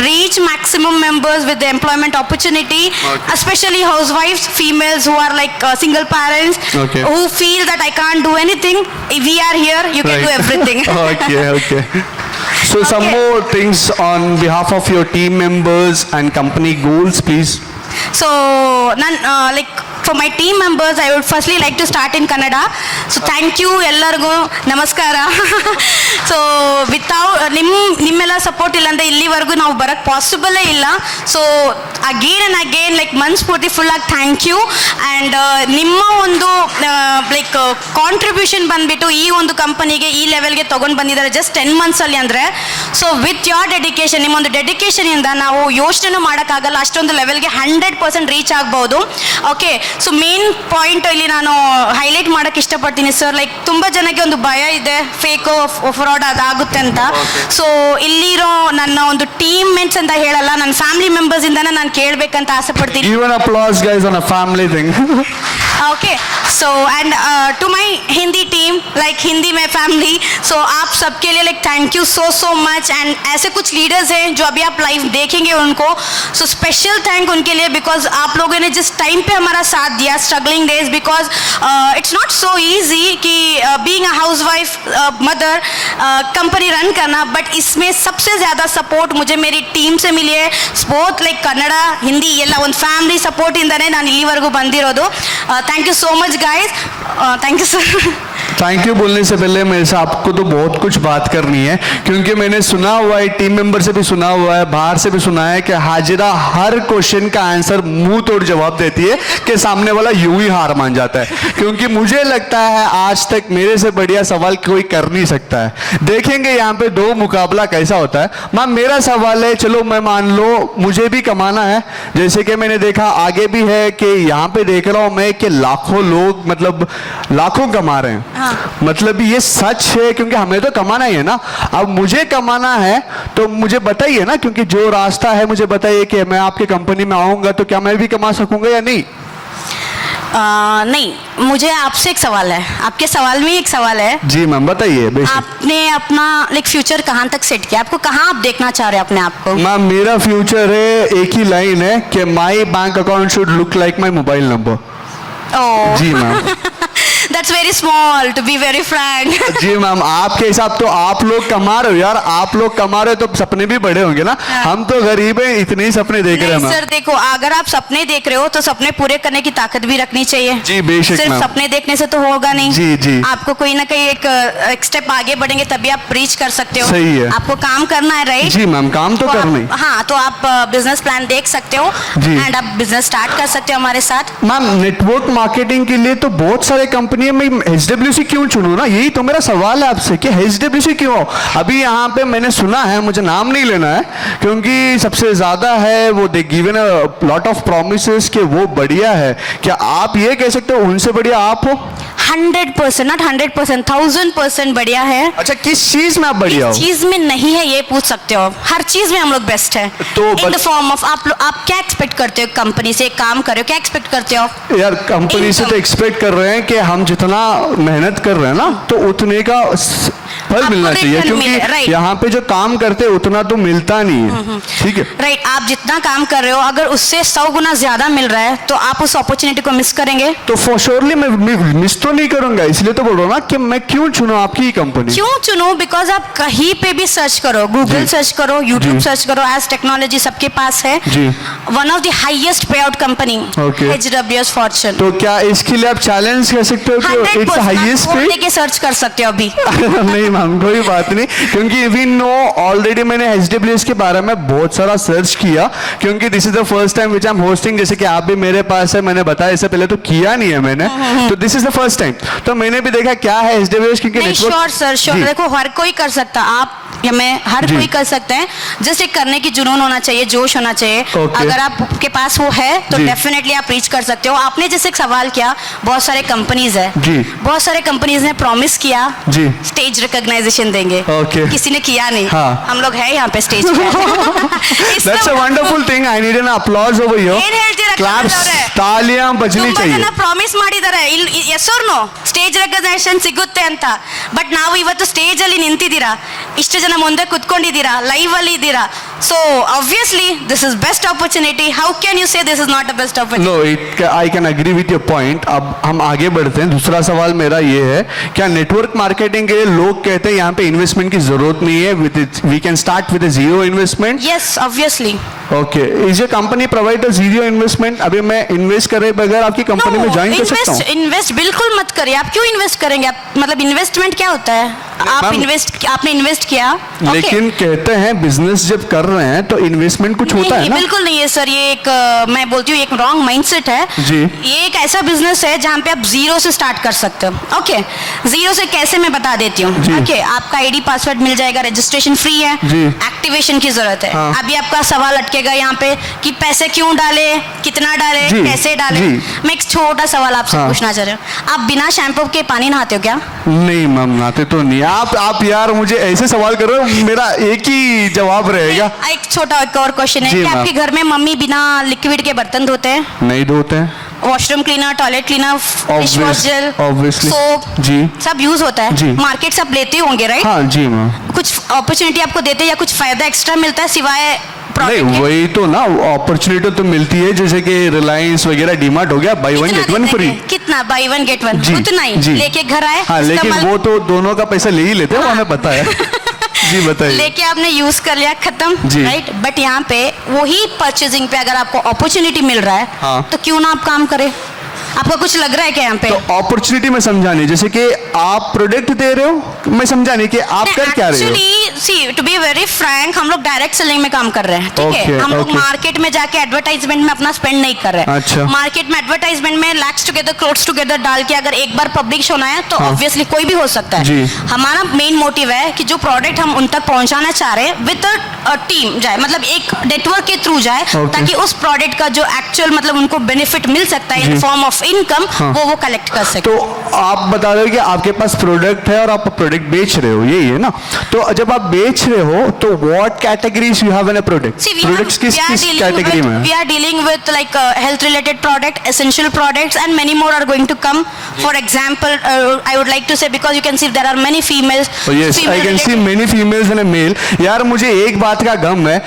reach maximum members with the employment opportunity, Okay. especially housewives, females who are like single parents, Okay. who feel that I can't do anything. If we are here, you can do everything. Okay. So some more things on behalf of your team members and company goals, please. So, like for my team members, I would firstly like to start in Kannada. So thank you ಎಲ್ಲರಿಗೂ ನಮಸ್ಕಾರ. So ನಿಮ್ಮೆಲ್ಲ support ಇಲ್ಲಾಂದ್ರೆ ಇಲ್ಲಿವರೆಗೂ ನಾವು ಬರೋಕ್ಕೆ ಪಾಸಿಬಲೇ ಇಲ್ಲ. So again and again like ಮನಸ್ಫೂರ್ತಿ ಫುಲ್ ಆಗಿ ಥ್ಯಾಂಕ್ ಯು. ಆ್ಯಂಡ್ ನಿಮ್ಮ ಒಂದು ಲೈಕ್ ಕಾಂಟ್ರಿಬ್ಯೂಷನ್ ಬಂದ್ಬಿಟ್ಟು ಈ ಒಂದು ಕಂಪನಿಗೆ ಈ ಲೆವೆಲ್ಗೆ ತೊಗೊಂಡು ಬಂದಿದ್ದಾರೆ ಜಸ್ಟ್ 10 ಮಂತ್ಸಲ್ಲಿ ಅಂದರೆ. ಸೊ ವಿತ್ ಯೋರ್ ಡೆಡಿಕೇಶನ್, ನಿಮ್ಮೊಂದು ಡೆಡಿಕೇಶನಿಂದ ನಾವು ಯೋಚನೆ ಮಾಡೋಕ್ಕಾಗಲ್ಲ, ಅಷ್ಟೊಂದು ಲೆವೆಲ್ಗೆ 100% ರೀಚ್ ಆಗ್ಬೋದು. ಓಕೆ, ಸೊ ಮೇನ್ ಪಾಯಿಂಟ್ ಇಲ್ಲಿ ನಾನು ಹೈಲೈಟ್ ಮಾಡೋಕ್ಕೆ ಇಷ್ಟಪಡ್ತೀನಿ ಸರ್. ಲೈಕ್ ತುಂಬ ಜನಕ್ಕೆ ಒಂದು ಭಯ ಇದೆ ಫೇಕೋ ಫ್ರಾಡ್ ಅದಾಗುತ್ತೆ ಅಂತ. ಸೊ ಇಲ್ಲಿರೋ ನನ್ನ ಒಂದು ಟೀಮ್ ಮೇಟ್ಸ್ ಅಂತ ಹೇಳಲ್ಲ, ನನ್ನ ಫ್ಯಾಮಿಲಿ ಮೆಂಬರ್ಸಿಂದನೇ ನಾನು ಕೇಳಬೇಕಂತ ಆಸೆ ಪಡ್ತೀನಿ. Give an applause guys on a family thing. Okay, so and to my Hindi team like Hindi में फैमिली, सो आप सबके लिए like thank you so much. And ऐसे कुछ लीडर्स हैं जो अभी आप लाइव देखेंगे उनको, सो स्पेशल थैंक उनके लिए बिकॉज आप लोगों ने जिस टाइम पे हमारा साथ दिया struggling days, because it's not so easy कि being a house wife mother company run करना, बट इसमें सबसे ज़्यादा सपोर्ट मुझे मेरी टीम से मिली है. बोथ लाइक कन्नड़ हिंदी ಎಲ್ಲ ಒಂದು ಫ್ಯಾಮಿಲಿ ಸಪೋರ್ಟಿಂದನೇ ನಾನು ಇಲ್ಲಿವರೆಗೂ ಬಂದಿರೋದು. Thank you so much guys, thank you sir. Thank you बोलने से पहले मेरे से आपको तो बहुत कुछ बात करनी है, क्योंकि मैंने सुना हुआ है, टीम मेंबर से भी सुना हुआ है, बाहर से भी सुना है कि हाजिरा हर क्वेश्चन का आंसर मुंह तोड़ जवाब देती है कि सामने वाला यूं ही हार मान जाता है. क्योंकि मुझे लगता है आज तक मेरे से बढ़िया सवाल कोई कर नहीं सकता है. देखेंगे यहाँ पे दो मुकाबला कैसा होता है. मैम मेरा सवाल है, चलो मैं मान लो मुझे भी कमाना है, जैसे कि मैंने देखा आगे भी है कि यहाँ पे देख रहा हूँ मैं कि लाखों लोग मतलब लाखों कमा रहे हैं. मतलब ये सच है, क्योंकि हमें तो कमाना ही है ना. अब मुझे कमाना है तो मुझे बताइए ना, क्योंकि जो रास्ता है मुझे बताइए कि मैं आपकी कंपनी में आऊंगा तो क्या मैं भी कमा सकूंगा या नहीं. नहीं, मुझे आपसे एक सवाल है, आपके सवाल में एक सवाल है. जी मैम बताइए. बेशक आपने अपना लाइक फ्यूचर कहाँ तक सेट किया, आपको कहाँ आप देखना चाह रहे हैं अपने आप को? मैम मेरा फ्यूचर है, एक ही लाइन है कि my bank account should look like my mobile number. जी ma'am. That's very small to be very frank. जी मैम, आपके हिसाब तो आप लोग कमा रहे हो यार, आप लोग कमा रहे हो तो सपने भी बड़े होंगे ना. हम तो गरीब हैं, इतने ही सपने देख रहे हैं नहीं मैम. सर देखो, अगर आप सपने देख रहे हो तो सपने पूरे करने की ताकत भी रखनी चाहिए. जी बेशक सिर्फ मैम. सपने देखने से तो होगा नहीं. जी जी. आपको कोई ना कोई एक स्टेप आगे बढ़ेंगे तभी आप रीच कर सकते हो. सही है. आपको काम करना है, राइट? जी मैम, काम तो करना ही. हाँ, तो आप बिजनेस प्लान देख सकते हो जी. एंड आप बिजनेस स्टार्ट कर सकते हो हमारे साथ. मैम नेटवर्क मार्केटिंग के लिए तो बहुत सारे कंपनी है, मैं HWC क्यों चुनूं ना, यही तो मेरा सवाल है आपसे कि HWC क्यों. अभी यहाँ पे मैंने सुना है, मुझे नाम नहीं लेना है क्योंकि सबसे ज्यादा है वो they given a lot of promises कि वो बढ़िया है. क्या आप ये कह सकते हो उनसे बढ़िया आप हो? 100%, नॉट 100%, 1000% बढ़िया है. अच्छा, किस चीज में आप बढ़िया हो? किस चीज में नहीं है ये पूछ सकते हो. हर चीज में हम लोग बेस्ट है. तो इन द फॉर्म ऑफ आप क्या एक्सपेक्ट करते हो कंपनी से, काम कर रहे हो, क्या एक्सपेक्ट करते हो? यार कंपनी से तो एक्सपेक्ट कर रहे हैं कि हम जितना मेहनत कर रहे हैं ना तो उतने का फल आपको मिलना चाहिए, return क्योंकि मिले, right. यहाँ पे जो काम करते हैं उतना तो मिलता नहीं है. ठीक है. राइट, आप जितना काम कर रहे हो अगर उससे 100 गुना ज्यादा मिल रहा है तो आप उस अपॉर्चुनिटी को मिस करेंगे. तो फॉर श्योरली मैं मिस तो नहीं करूंगा, इसलिए तो बोल रहा हूँ ना कि मैं क्यों चुनूं आपकी ही कंपनी. क्यों चुनो? बिकॉज आप कहीं पे भी सर्च करो, गूगल जी. सर्च करो, यूट्यूब जी. सर्च करो, एज टेक्नोलॉजी सबके पास है. जी. वन ऑफ द हाईएस्ट पे out company Okay. HWS Fortune. तो क्या इसके लिए आप चैलेंज कर सकते हो कि इट्स हाईएस्ट पे? लेके सर्च कर सकते हो अभी. नहीं मैम, कोई बात नहीं, क्योंकि वी नो ऑलरेडी मैंने HWS के बारे में बहुत सारा सर्च किया, क्योंकि this is the first time which I am hosting. जैसे कि आप भी मेरे पास है, मैंने बताया इससे पहले तो किया नहीं है मैंने, तो this is the first time. तो मैंने भी देखा क्या है HWS, क्योंकि नहीं, श्योर सर, श्योर. देखो हर कोई कर सकता, आप या मैं, हर जी. कोई कर सकते हैं. जस्ट एक करने की जुनून होना चाहिए, जोश होना चाहिए. Okay. अगर आपके पास वो है तो जी. डेफिनेटली आप रीच कर सकते हो. आपने जैसे एक सवाल किया, बहुत सारे कंपनीज है, जी. बहुत सारे कंपनीज ने प्रॉमिस किया जी. स्टेज रिकॉग्नाइजेशन देंगे. Okay. किसी ने किया नहीं. हाँ. हम लोग है यहाँ पे स्टेज पे. That's a wonderful thing. I need an applause over here. ಏನ್ ಹೇಳ್ತೀರಾ Claps, ಕನ್ನಡ ಅವ್ರೆ? ತಾಲಿಯಾಂ ಬಜನಿ ತುಂಬಾ चाहिए. ಜನ ಪ್ರಾಮಿಸ್ ಮಾಡಿದ್ದಾರೆ, ಎಸ್ ಆರ್ ನೋ ಸ್ಟೇಜ್ ರೆಕಗ್ನೈಸೇಷನ್ ಸಿಗುತ್ತೆ ಅಂತ. ಬಟ್ ನಾವು ಇವತ್ತು ಸ್ಟೇಜ್ ಅಲ್ಲಿ ನಿಂತಿದ್ದೀರಾ, ಇಷ್ಟು ಜನ ಮುಂದೆ ಕುತ್ಕೊಂಡಿದ್ದೀರಾ, ಲೈವ್ ಅಲ್ಲಿ ಇದ್ದೀರಾ. So obviously this is best opportunity. How can you say this is not a best opportunity? No, I can agree with your point. अब हम आगे बढ़ते हैं. दूसरा सवाल मेरा ये है, क्या नेटवर्क मार्केटिंग के लिए लोग कहते हैं यहाँ पे इन्वेस्टमेंट की जरूरत नहीं है, we can start with zero investment? Yes, obviously. Okay, is your company provide a zero investment? Investment? अभी मैं इन्वेस्ट करे बगैर आपकी कंपनी में ज्वाइन कर सकता हूँ? इन्वेस्ट बिल्कुल मत करिए। आप क्यों इन्वेस्ट करेंगे? आप मतलब इन्वेस्टमेंट क्या होता है? आपने इन्वेस्ट किया, लेकिन कहते हैं बिजनेस जब कर रहे हैं तो इन्वेस्टमेंट कुछ होता है ना? बिल्कुल नहीं है सर, ये एक मैं बोलती हूँ एक रॉन्ग माइंडसेट है जी। ये एक ऐसा बिजनेस है जहाँ पे आप जीरो से स्टार्ट कर सकते हो। ओके, जीरो से कैसे मैं बता देती हूँ। ओके, आपका आईडी पासवर्ड मिल जाएगा, रजिस्ट्रेशन फ्री है, एक्टिवेशन की जरूरत है। हाँ। अभी आपका सवाल अटकेगा यहाँ पे कि पैसे क्यों डाले, कितना डाले, कैसे डाले। मैं एक छोटा सवाल आपसे पूछना चाह रही हूँ, आप बिना शैम्पू के पानी नहाते हो क्या? नहीं मैम, नहाते तो नहीं। आप यार मुझे ऐसे सवाल कर रहे हो, मेरा एक ही जवाब रहेगा। एक छोटा एक और क्वेश्चन है जी, कि मैम। आपके घर में मम्मी बिना लिक्विड के बर्तन धोते हैं? नहीं धोते हैं। Washroom cleaner, toilet cleaner, dish wash gel, Obviously. Soap जी। सब यूज होता है। जी। मार्केट से आप लेते होंगे, राइट? हाँ जी मैम। कुछ अपॉर्चुनिटी आपको देते हैं या कुछ फायदा एक्स्ट्रा मिलता है सिवाय नहीं, product के? वही तो ना, अपॉर्चुनिटी तो मिलती है, जैसे कि रिलायंस वगैरह, डीमार्ट हो गया, बाई वन कितना गेट वन देते फ्री। हैं? कितना बाई वन गेट वन? जी, उतना ही जी। लेके घर आए, हाँ, लेकिन इस्तेमाल- वो तो दोनों का पैसा ले ही लेते हैं, वो हमें पता है। जी बताइए। लेके आपने यूज कर लिया, खत्म, जी। राइट? बट यहाँ पे वही परचेजिंग पे अगर आपको अपॉर्चुनिटी मिल रहा है हाँ। तो क्यों ना आप काम करें? आपको कुछ लग रहा है क्या यहाँ पे? तो अपॉर्चुनिटी में समझा नहीं, जैसे कि आप प्रोडक्ट दे रहे हो, मैं समझा नहीं कि आप कर क्या रहे हो। Actually see to be very frank, हम लोग डायरेक्ट सेलिंग में काम कर रहे हैं, ठीक है? Okay, हम लोग okay. मार्केट में जाके एडवर्टाइजमेंट में अपना स्पेंड नहीं कर रहे हैं। अच्छा। मार्केट में एडवर्टाइजमेंट में लैक्स टुगेदर क्रोड्स टुगेदर डाल के अगर एक बार पब्लिश होना है तो हाँ। ऑब्वियसली कोई भी हो सकता जी। है। हमारा मेन मोटिव है कि जो प्रोडक्ट हम उन तक पहुंचाना चाह रहे हैं विद अ टीम जाए, मतलब एक नेटवर्क के थ्रू जाए, Okay. ताकि उस प्रोडक्ट का जो एक्चुअल मतलब उनको बेनिफिट मिल सकता है इन फॉर्म ऑफ इनकम, वो कलेक्ट कर सके। तो आप बता रहे हो कि आपके पास प्रोडक्ट है और आप प्रोडक्ट बेच रहे हो, यही है ना? तो जब आप बेच रहे हो तो what categories you have in a product? Products किस कैटेगरी में? We are dealing with like health related product, essential products and many more are going to come. For example, I would like to say, because you can see there are many females. Oh, yes, I can see many females and a male. यार मुझे एक बात का गम है,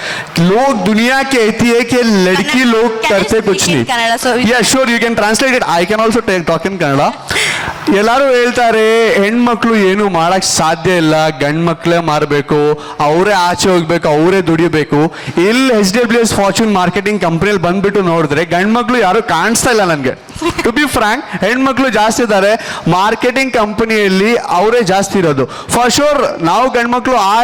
लोग दुनिया कहती है कि लड़की लोग करते कुछ नहीं। Yeah, sure, you can translate it. I can also talk in Kannada. ಎಲ್ಲರೂ ಹೇಳ್ತಾರೆ ಹೆಣ್ಮಕ್ಳು ಏನು ಮಾಡಕ್ ಸಾಧ್ಯ ಇಲ್ಲ, ಗಂಡ್ ಮಕ್ಳೇ ಮಾರಬೇಕು, ಅವರೇ ಆಚೆ ಹೋಗ್ಬೇಕು, ಅವರೇ ದುಡಿಬೇಕು. ಇಲ್ಲಿ HWS ಫಾರ್ಚೂನ್ ಮಾರ್ಕೆಟಿಂಗ್ ಕಂಪನಿಯಲ್ಲಿ ಬಂದ್ಬಿಟ್ಟು ನೋಡಿದ್ರೆ ಗಂಡ್ ಮಕ್ಳು ಯಾರು ಕಾಣಿಸ್ತಾ ಇಲ್ಲ ನನಗೆ. ಟು ಬಿ ಫ್ರಾಂಕ್, ಹೆಣ್ಮಕ್ಳು ಜಾಸ್ತಿ ಇದ್ದಾರೆ ಮಾರ್ಕೆಟಿಂಗ್ ಕಂಪನಿಯಲ್ಲಿ, ಅವರೇ ಜಾಸ್ತಿ ಇರೋದು. ಫಾರ್ ಶೋರ್ ನಾವು ಗಂಡ್ ಮಕ್ಳು ಆ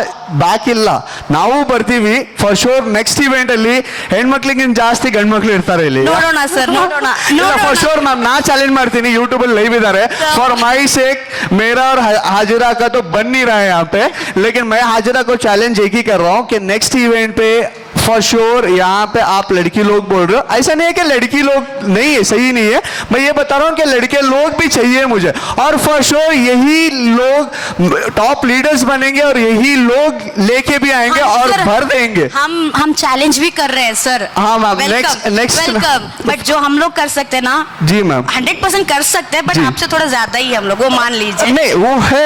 ಬ್ಯಾಕ್ ಇಲ್ಲ, ನಾವು ಬರ್ತೀವಿ ಫಾರ್ ಶೋರ್. ನೆಕ್ಸ್ಟ್ ಇವೆಂಟ್ ಅಲ್ಲಿ ಹೆಣ್ಮಕ್ಳಿಗಿಂತ ಜಾಸ್ತಿ ಗಂಡ್ ಮಕ್ಳು ಇರ್ತಾರೆ ಇಲ್ಲಿ. ನೋಡೋಣ ಸರ್, ನೋಡೋಣ. ಫಾರ್ ಶೋರ್ ಮ್ಯಾಮ್, ನಾ ಚಾಲೆಂಜ್ ಮಾಡ್ತೀನಿ, ಯೂಟ್ಯೂಬ್ ಅಲ್ಲಿ ಲೈವ್ ಇದ್ದಾರೆ. फॉर माई सेक मेरा और हाजिरा का तो बन नहीं रहा है यहाँ पे, लेकिन मैं हाजिरा को चैलेंज एक ही कर रहा हूँ कि नेक्स्ट इवेंट पे फॉर श्योर यहाँ पे आप लड़की लोग बोल रहे हो, ऐसा नहीं है कि लड़की लोग नहीं है, सही नहीं है, मैं ये बता रहा हूँ कि लड़के लोग भी चाहिए मुझे, और फॉर श्योर यही लोग टॉप लीडर्स बनेंगे और यही लोग लेके भी आएंगे और भर देंगे. हम चैलेंज भी कर रहे हैं सर. हाँ मैम, नेक्स्ट वेलकम. बट जो हम लोग कर सकते हैं ना, जी मैम, 100% कर सकते हैं, बट जी. आपसे थोड़ा ज्यादा ही हम लोग, वो मान लीजिए. नहीं वो है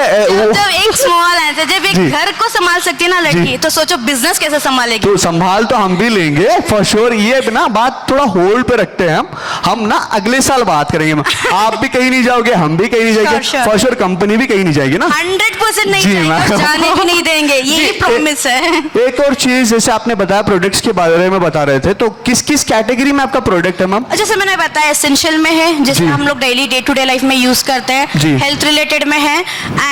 जब एक स्मॉल है, जब एक जी. घर को संभाल सकती है ना लड़की, तो सोचो बिजनेस कैसे संभालेगी. तो संभाल तो हम भी लेंगे फॉर श्योर. ये ना बात थोड़ा होल्ड पे रखते हैं हम ना अगले साल बात करेंगे. आप भी कहीं नहीं जाओगे, हम भी कहीं नहीं जाएंगे, Sure. फॉर श्योर कंपनी भी कहीं नहीं जाएगी ना. 100% नहीं जी, जाएंगे, मैम. और जाने भी नहीं देंगे, जी, यही प्रॉमिस है. एक और चीज, जैसे आपने बताया प्रोडक्ट्स के बारे में बता रहे थे, तो किस किस कैटेगरी में आपका प्रोडक्ट है मैम? जैसे मैंने बताया एसेंशियल में है, जिसे जी. हम लोग daily day to day life में यूज करते जी. हैं. हेल्थ रिलेटेड में है,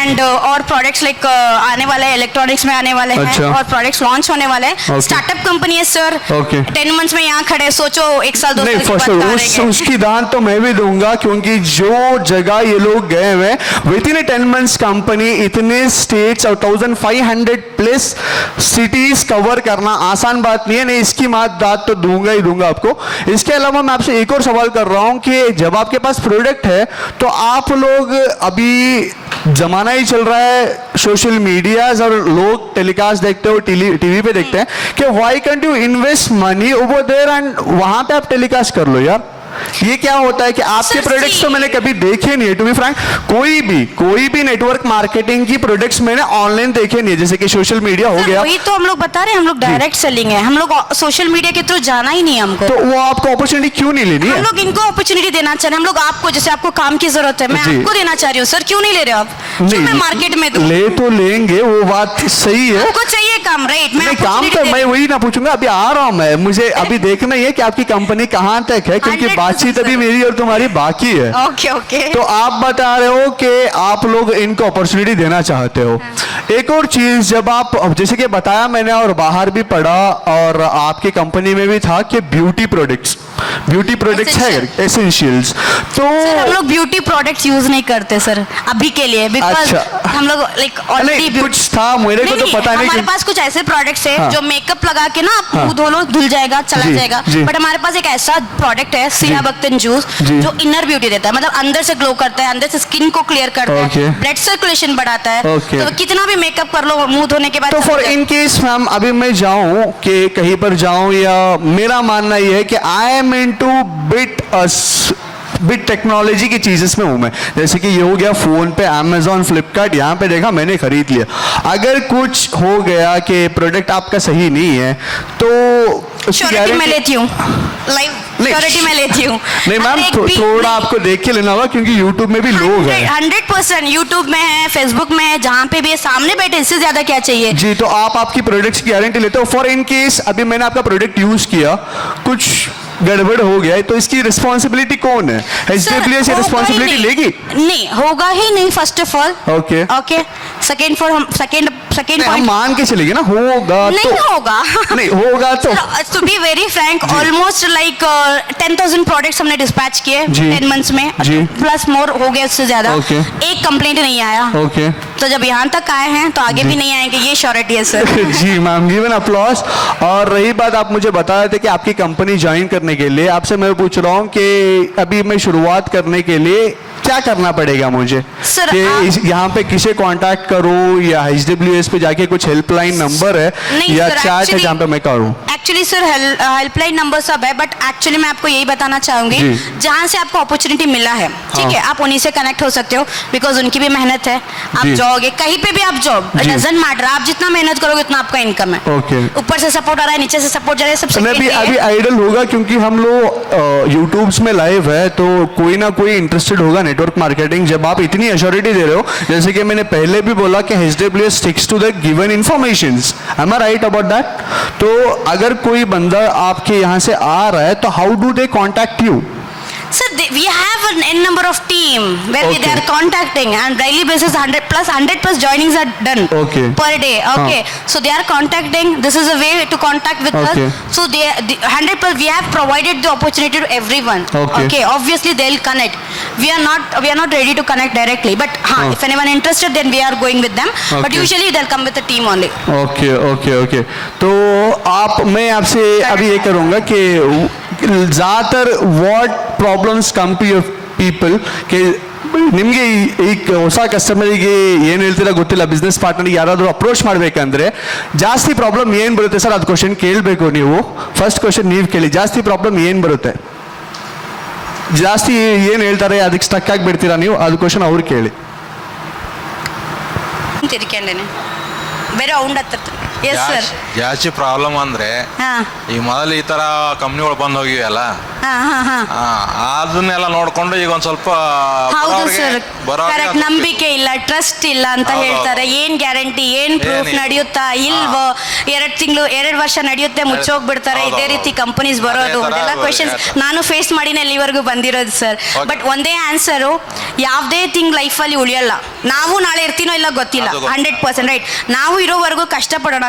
एंड और प्रोडक्ट्स लाइक आने वाले इलेक्ट्रॉनिक्स में आने वाले अच्छा. हैं, और प्रोडक्ट्स लॉन्च होने वाले हैं. Okay. स्टार्टअप कंपनी है सर. Okay. 10 मंथ्स में यहाँ खड़े, सोचो 1 साल 2 नहीं साल के फॉर बाद श्योर कहाँ रहेंगे. उसकी दान तो मैं भी दूंगा, क्योंकि जो जगह ये लोग गए हुए विद इन 10 मंथ्स कंपनी, इतने स्टेट्स और 1500 प्लस सिटीज कवर करना आसान बात नहीं है. नहीं, इसकी दाद तो दूंगा ही दूंगा आपको. इसके अलावा मैं आपसे एक और सवाल कर रहा हूं कि जब आपके पास प्रोडक्ट है तो आप लोग, अभी जमाना ही चल रहा है सोशल मीडियाज और लोग टेलीकास्ट देखते हो, टीवी पे देखते हैं कि why can't you invest money over there and वहां पे आप टेलीकास्ट कर लो यार. ये क्या होता है कि आपके Sir, प्रोडक्ट्स see. तो मैंने कभी देखे नहीं है, टू बी फ्रैंक. कोई भी नेटवर्क मार्केटिंग की प्रोडक्ट्स मैंने ऑनलाइन देखे नहीं है, जैसे कि सोशल मीडिया हो सर, गया. वही तो हम लोग बता रहे हैं, हम लोग डायरेक्ट सेलिंग है, हम लोग सोशल मीडिया के थ्रू जाना ही नहीं है हमको. तो वो आपको अपॉर्चुनिटी क्यों नहीं लेनी हम है? लोग इनको अपॉर्चुनिटी देना चाह रहे हैं. हम लोग आपको, जैसे आपको काम की जरूरत है, मैं जी. आपको देना चाह रही हूँ. सर क्यों नहीं ले रहे हो आप? क्यों मैं मार्केट में दूं? ले तो लेंगे, वो बात सही है. आपको चाहिए काम, राइट? मैं नहीं काम opportunity तो दे मैं रही हूँ। वही ना पूछूंगा, अभी आ रहा हूं मैं, मुझे अभी देखना ही है कि आपकी कंपनी कहाँ तक है, क्योंकि 100% बातचीत अभी सर। मेरी और तुम्हारी बाकी है। Okay okay. तो आप बता रहे हो कि आप लोग इनको अपॉर्चुनिटी देना चाहते हो। एक और चीज, जब आप, जैसे कि बताया मैंने और बाहर भी पढ़ा और आपकी कंपनी में भी था कि ब्यूटी प्रोडक्ट्स है, एसेंशियल्स, तो सर हम लोग ब्यूटी प्रोडक्ट्स यूज नहीं करते सर अभी के लिए, बिकॉज अच्छा। हम लोग लाइक ऑलरेडी नहीं, कुछ था मेरे को तो पता नहीं हमारे कि- पास कुछ ऐसे प्रोडक्ट्स है हाँ। जो मेकअप लगा के ना आप हाँ। मुंह धो लो, धुल जाएगा, चला जी, जाएगा, जी। बट हमारे पास एक ऐसा प्रोडक्ट है सियाबक्तन जूस, जी। जो इनर ब्यूटी देता है, मतलब अंदर से ग्लो करता है, अंदर से स्किन को क्लियर करता ओके। है, ब्लड सर्कुलेशन बढ़ाता है, ओके। तो कितना भी मेकअप कर लो मुंह धोने के बाद तो चला फॉर जाएगा। इन केस मैम, अभी मैं जाऊं कि कहीं पर जाऊं, या मेरा मानना ये है कि I am into bit technology की चीजेस में हूं मैं, जैसे कि ये हो गया फोन पे Amazon फ्लिपकार्ट, यहाँ पे देखा मैंने खरीद लिया, अगर कुछ हो गया कि प्रोडक्ट आपका सही नहीं है तो उसकी श्योरिटी मैं guarantee- लेती हूँ, लाइव नहीं। श्योरिटी मैं लेती हूँ। नहीं मैम, थोड़ा आपको देख के लेना होगा, क्योंकि यूट्यूब में भी लोग हैं। 100% यूट्यूब में है, फेसबुक में है, जहाँ पे भी है, सामने बैठे, इससे ज्यादा क्या चाहिए? जी, तो आप आपकी प्रोडक्ट्स की गारंटी लेते हो। फॉर इन केस अभी मैंने आपका प्रोडक्ट यूज किया, कुछ गड़बड़ हो गया है, तो इसकी रिस्पॉन्सिबिलिटी कौन है? HWS ये रिस्पॉन्सिबिलिटी लेगी? नहीं, होगा ही नहीं, first of all. Okay. Okay, second second नहीं, हम पॉइंट, मान के चलेंगे ना, होगा नहीं तो होगा। नहीं होगा तो to be very frank, almost like 10,000 products हमने डिस्पैच किए जी। 10 मंथ्स में, जी। प्लस मोर हो गया उससे ज्यादा, ओके। एक कंप्लेंट नहीं आया। ओके। तो जब यहाँ तक आए हैं तो आगे भी नहीं आएंगे, ये श्योरिटी है सर। जी मैम, गिवन अपलॉज। और रही बात, आप मुझे बता रहे थे कि आपकी कंपनी ज्वाइन करने के लिए, आपसे मैं पूछ रहा हूँ कि अभी मैं शुरुआत करने के लिए क्या करना पड़ेगा मुझे? सर, कि आप- यहाँ पे किसे कांटेक्ट करूँ, या HWS पे जाके कुछ हेल्पलाइन नंबर है, नहीं या सर, चैट है actually- जहाँ पे मैं करूँ? एक्चुअली सर हेल्पलाइन नंबर सब है, बट एक्चुअली मैं आपको यही बताना चाहूंगी, जी। जहाँ से आपको अपॉर्चुनिटी मिला है, ठीक हाँ। है, आप उन्हीं से कनेक्ट हो सकते हो, बिकॉज उनकी भी मेहनत है। आप जी। जाओगे कहीं पे भी, आप जाओ, जी। डजंट मैटर, आप जितना मेहनत करोगे उतना आपका इनकम है। ओके। ऊपर से सपोर्ट आ रहा है, नीचे से सपोर्ट जा रहा है, सब मैं भी secondary अभी है। आइडल होगा, क्योंकि हम लोग यूट्यूब्स में लाइव है, तो कोई ना कोई इंटरेस्टेड होगा नेटवर्क मार्केटिंग। जब आप इतनी अश्योरिटी दे रहे हो, जैसे कि मैंने पहले भी बोला कि HWS sticks to the given informations, am I right about that? तो अगर कोई बंदा आपके यहाँ से आ रहा है, तो how do they contact you? Sir, we have an n number of team where Okay. they are contacting, and daily basis 100 plus joinings are done Okay. per day. Okay, so they are contacting. This is a way to contact with Okay. us. So they 100 plus we have provided the opportunity to everyone. Okay. Obviously they'll connect. We are not ready to connect directly, but if anyone interested, then we are going with them. But Okay. usually they'll come with the team only. Okay okay okay. तो मैं आपसे अभी ये करूँगा कि ज़्यादातर what problems come to your people ಕೆ ನಿಮಗೆ ಈಗ ಹೊಸ ಕಸ್ಟಮರಿಗೆ ಏನು ಹೇಳ್ತೀರಾ ಗೊತ್ತಿಲ್ಲ, ಬಿಸ್ನೆಸ್ ಪಾರ್ಟ್ನರ್ಗೆ ಯಾರಾದರೂ ಅಪ್ರೋಚ್ ಮಾಡಬೇಕಂದ್ರೆ ಜಾಸ್ತಿ ಪ್ರಾಬ್ಲಮ್ ಏನು ಬರುತ್ತೆ ಸರ್? ಅದು ಕ್ವಶನ್ ಕೇಳಬೇಕು ನೀವು. ಫಸ್ಟ್ ಕ್ವಶನ್ ನೀವು ಕೇಳಿ, ಜಾಸ್ತಿ ಪ್ರಾಬ್ಲಮ್ ಏನು ಬರುತ್ತೆ, ಜಾಸ್ತಿ ಏನು ಹೇಳ್ತಾರೆ ಅದಕ್ಕೆ ಸ್ಟಕ್ ಆಗಿಬಿಡ್ತೀರಾ ನೀವು? ಅದು ಕ್ವಶನ್ ಅವ್ರು ಕೇಳಿ. ತಿರ್ಕೊಂಡೇನೆ ಬೇರೆ ಔಂಡ್ ಹತ್ತಿರ. Yes sir. ಜಾಸ್ತಿ ಪ್ರಾಬ್ಲಮ್ ಅಂದ್ರೆ ಹಾಂ ಈಗ ಮೊದಲು ಈ ತರ ಕಂಪ್ನಿಗಳು ಬಂದ್ ಹೋಗಿವಲ್ಲ, ಹಾಂ ಹಾಂ ಹಾಂ ಅದನ್ನೆಲ್ಲ ನೋಡ್ಕೊಂಡು ಈಗ ಒಂದ್ ಸ್ವಲ್ಪ ಹೌದು ಸರ್, ಬರೋರಿಗೆ ಕರೆಕ್ಟ್. ಅದು ನಂಬಿಕೆ ಇಲ್ಲ, ಟ್ರಸ್ಟ್ ಇಲ್ಲ ಅಂತ ಹೌದು, ಹೇಳ್ತಾರೆ. ಹೌದು. ಏನ್ ಗ್ಯಾರಂಟಿ, ಏನ್ ಪ್ರೂಫ್, ಏನಿಲ್ಲ. ನಡೆಯುತ್ತಾ ಇಲ್ವೋ, 2 ತಿಂಗಳು 2 ವರ್ಷ ನಡೆಯುತ್ತೆ, ಮುಚ್ಚೋಗ್ಬಿಡ್ತಾರೆ. ಹೌದು, ಇದೇ ಹೌದು. ರೀತಿ ಕಂಪನೀಸ್ ಅದೇ ಬರೋದು, ಥರ ಅದೆಲ್ಲ ಆಗೋದು, ಕ್ವೆಶನ್ಸ್ ಹೇಳ್ತಾರೆ. ನಾನು ಫೇಸ್ ಮಾಡಿನೇ ಇಲ್ಲಿವರೆಗೂ ಬಂದಿರೋದು ಸರ್. Okay. ಬಟ್ ಒಂದೇ ಆನ್ಸರು, ಯಾವುದೇ ಥಿಂಗ್ ಲೈಫಲ್ಲಿ ಉಳಿಯಲ್ಲ. ನಾವು ನಾಳೆ ಇರ್ತೀನೋ ಇಲ್ಲ ಗೊತ್ತಿಲ್ಲ, ಅದು ಗೊತ್ತು. 100% ರೈಟ್. ನಾವು ಇರೋವರೆಗೂ ಕಷ್ಟಪಡೋಣ,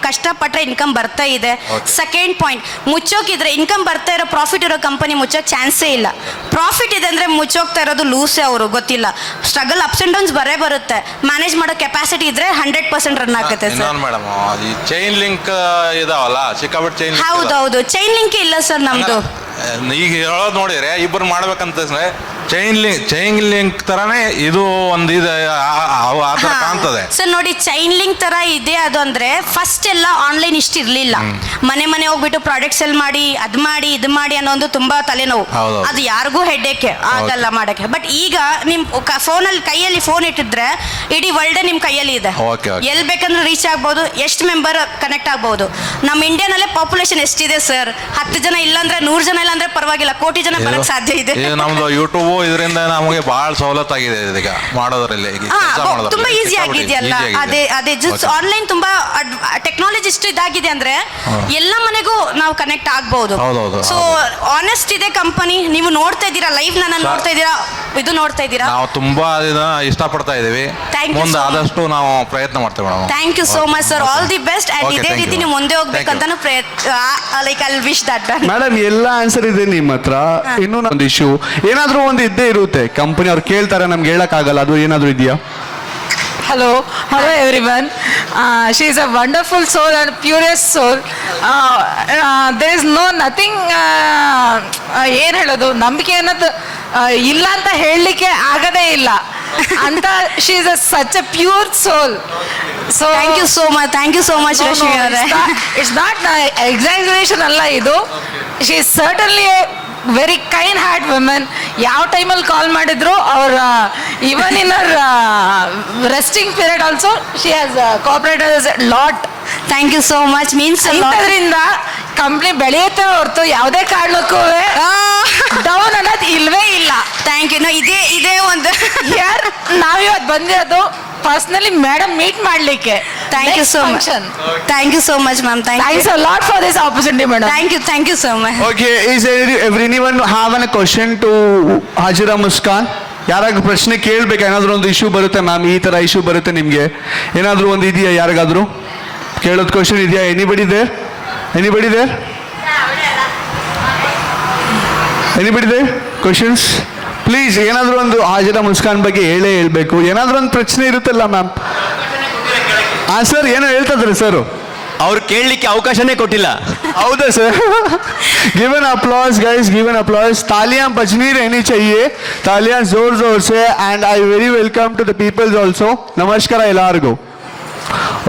ಕಷ್ಟಪಟ್ಟರೆ ಇನ್ಕಮ್ ಬರ್ತಾ ಇದೆ. Okay. ಸೆಕೆಂಡ್ ಪಾಯಿಂಟ್, ಮುಚ್ಚೋಕಿದ್ರೆ ಇನ್ಕಮ್ ಬರ್ತಾ ಇರೋ ಪ್ರಾಫಿಟ್ ಇರೋ ಕಂಪನಿ ಮುಚ್ಚೋಕ್ ಚಾನ್ಸೇ ಇಲ್ಲ. ಪ್ರಾಫಿಟ್ ಇದೆ ಅಂದ್ರೆ ಮುಚ್ಚೋಗ್ತಾ ಇರೋದು ಲೂಸೇ, ಅವರು ಗೊತ್ತಿಲ್ಲ. ಸ್ಟ್ರಗಲ್ ಅಪ್ಸ್ ಅಂಡ್ ಡೌನ್ಸ್ ಬರುತ್ತೆ. ಮ್ಯಾನೇಜ್ ಮಾಡೋ ಕೆಪಾಸಿಟಿ ಇದ್ರೆ 100% ರನ್ ಆಗುತ್ತೆ ಸರ್. ಇನ್ನೊಂದು ಮೇಡಮ್, ಈ ಚೈನ್ ಲಿಂಕ್ ಇದಾವಲ್ಲ, ಸಿಕ್ಕಾಬಿಟ್ಟು ಚೈನ್ ಹೌದೌದು, ಚೈನ್ ಲಿಂಕ್ ಇಲ್ಲ ಸರ್ ನಮ್ದು. ಈಗ ಹೇಳೋದು ನೋಡಿದ್ರೆ ಇಬ್ಬರು ಮಾಡ್ಬೇಕಂತ ಚೈನ್ ಲಿಂಕ್ ತರಾನೇ ಇದು ಒಂದು ಇದು ಆ ಥರ ಕಾಣ್ತದೆ ಸರ್ ನೋಡಿ, ಚೈನ್ ಲಿಂಕ್ ತರ ಇದೆ ಅದು. ಅಂದ್ರೆ ಫಸ್ಟ್ ಎಲ್ಲ ಆನ್ಲೈನ್ ಇಷ್ಟ ಇರ್ಲಿಲ್ಲ. ಮನೆ ಹೋಗ್ಬಿಟ್ಟು ಪ್ರಾಡಕ್ಟ್ ಸೆಲ್ ಮಾಡಿ, ಅದ್ ಮಾಡಿ ಇದು ಮಾಡಿ ಅನ್ನೋ ಒಂದು ತುಂಬಾ ತಲೆನೋವು. ಹೌದು. ಅದು ಯಾರಿಗೂ ಹೆಡ್ಡೇಕ್ ಆಗಲ್ಲ ಮಾಡಕ್ಕೆ. ಬಟ್ ಈಗ ನಿಮ್ ಫೋನಲ್ಲಿ ಕೈಯಲ್ಲಿ ಫೋನ್ ಇಟ್ಟಿದ್ರೆ ಇಡೀ ವರ್ಲ್ಡ್ ನಿಮ್ ಕೈಯಲ್ಲಿ ಇದೆ. Okay, okay. ಎಲ್ಲಿ ಬೇಕಂದ್ರೆ ರೀಚ್ ಆಗ್ಬಹುದು, ಎಷ್ಟು ಮೆಂಬರ್ ಕನೆಕ್ಟ್ ಆಗ್ಬಹುದು. ನಮ್ಮ ಇಂಡಿಯಾನಲ್ಲೇ ಪಾಪ್ಯುಲೇಷನ್ ಎಷ್ಟಿದೆ ಸರ್? 10 ಜನ ಇಲ್ಲಾಂದ್ರೆ 100 ಜನ ಇಲ್ಲ ಅಂದ್ರೆ ಪರವಾಗಿಲ್ಲ, ಕೋಟಿ ಜನ ಬರಕ್ ಸಾಧ್ಯ ಇದೆ. ಇದು ನಮ್ದು ಯೂಟ್ಯೂಬ್ ಇದರಿಂದ ನಮಗೆ ಬಹಳ ಸವಲತ್ತಾಗಿದೆ ಈಗ ಮಾಡೋದ್ರಲ್ಲಿ ತುಂಬಾ ಈಸಿ ಆಗಿದೆಯಲ್ಲ. ಅದೇ ಜಸ್ಟ್ ಆನ್ಲೈನ್ ತುಂಬಾ ಟೆಕ್ನಾಲಜಿ ಇಷ್ಟು ಇದಾಗಿದೆ ಅಂದ್ರೆ ಎಲ್ಲ ಮನೆಗೂ ನಾವು ಕನೆಕ್ಟ್ ಆಗ್ಬಹುದು. ಸೊ ಆನೆಸ್ಟ್ ಇದೆ ಕಂಪನಿ. ನೀವು ನೋಡ್ತಾ ಇದ್ದೀರಾ, ಲೈವ್ ನನ್ನ ನೋಡ್ತಾ ಇದ್ದೀರಾ, ಇದು ನೋಡ್ತಾ ಇದ್ದೀರಾ. ನಾವು ತುಂಬಾ ಇಷ್ಟಪಡ್ತಾ ಇದೀವಿ. ಮುಂದೆ ಆದಷ್ಟು ನಾವು ಪ್ರಯತ್ನ ಮಾಡ್ತೇವೆ madam. Thank you so much sir. All the best. And ಇದೇ ರೀತಿ ನೀವು ಮುಂದೆ ಹೋಗ್ಬೇಕಂತಾನು like I wish that. Madam ಎಲ್ಲ ಆನ್ಸರ್ ಇದೆ ನಿಮ್ಮ ಹತ್ರ. ಇನ್ನೂ ಒಂದು ಇಶ್ಯೂ ಏನಾದ್ರೂ ಒಂದು ಇದ್ದೇ ಇರುತ್ತೆ. ಕಂಪನಿ ಅವ್ರು ಕೇಳ್ತಾರೆ, ನಮ್ಗೆ ಹೇಳಕ್ ಆಗಲ್ಲ, ಅದು ಏನಾದ್ರೂ ಇದೆಯಾ? Hello everyone. She is a wonderful soul and purest soul. There is nothing. ಏನು ಹೇಳೋದು, ನಂಬಿಕೆ ಅನ್ನೋದು ಇಲ್ಲ ಅಂತ ಹೇಳಲಿಕ್ಕೆ ಆಗದೇ ಇಲ್ಲ ಅಂತ. She is such a pure soul. So thank you so much. Thank you so much Rashmi ಅವರೇ. ಇಟ್ಸ್ ನಾಟ್ ಎಕ್ಸಾಜರೇಷನ್ ಅಲ್ಲ ಇದು. She is certainly very kind heart women. ಯಾವ ಟೈಮಲ್ಲಿ ಕಾಲ್ ಮಾಡಿದ್ರು ಅವ್ರ even in our resting period also she has cooperated lot. Thank you so much. Means ಇಂಥದ್ರಿಂದ company ಬೆಳೆಯುತ್ತೆ ಹೊರತು ಯಾವುದೇ ಕಾರಣಕ್ಕೂ ಡೌನ್ ಅನ್ನೋದು ಇಲ್ವೇ ಇಲ್ಲ. Thank you. ಇದೇ ಒಂದು ಯಾರ್ ನಾವಿವತ್ತು ಬಂದಿರೋದು ಪರ್ಸನಲಿ ಮೇಡಮ್ ಮೀಟ್ ಮಾಡ್ಲಿಕ್ಕೆ. Thank you so much. Thank you so much ma'am. Thanks a lot for this opportunity madam. Thank you so much. Okay, is everyone have an question to Hajira Muskan? ಯಾರಾಗ ಪ್ರಶ್ನೆ ಕೇಳ್ಬೇಕು? ಏನಾದರೂ ಒಂದು ಇಶ್ಯೂ ಬರುತ್ತೆ ma'am, ಈ ಥರ issue ಬರುತ್ತೆ ನಿಮಗೆ, ಏನಾದರೂ ಒಂದು ಇದೆಯಾ? ಯಾರಿಗಾದರೂ ಕೇಳೋದು ಕ್ವಶನ್ ಇದೆಯಾ? Anybody there? Questions please. ಏನಾದರೂ ಒಂದು ಹಾಜಿರಾ ಮುಸ್ಕಾನ್ ಬಗ್ಗೆ ಹೇಳ್ಬೇಕು. ಏನಾದರೂ ಒಂದು ಪ್ರಶ್ನೆ ಇರುತ್ತಲ್ಲ ಮ್ಯಾಮ್. ಸರ್ ಏನೋ ಹೇಳ್ತಾ ಇದ್ದಾರೆ ಸರ್. ಅವ್ರು ಕೇಳಲಿಕ್ಕೆ ಅವಕಾಶನೇ ಕೊಟ್ಟಿಲ್ಲ. ಹೌದಾ ಸರ್? Give an applause guys, give an applause. तालियां बजनी रहनी चाहिए, तालियां जोर जोर से. And I very welcome to the peoples also. नमस्कार ಎಲ್ಲರಿಗೂ.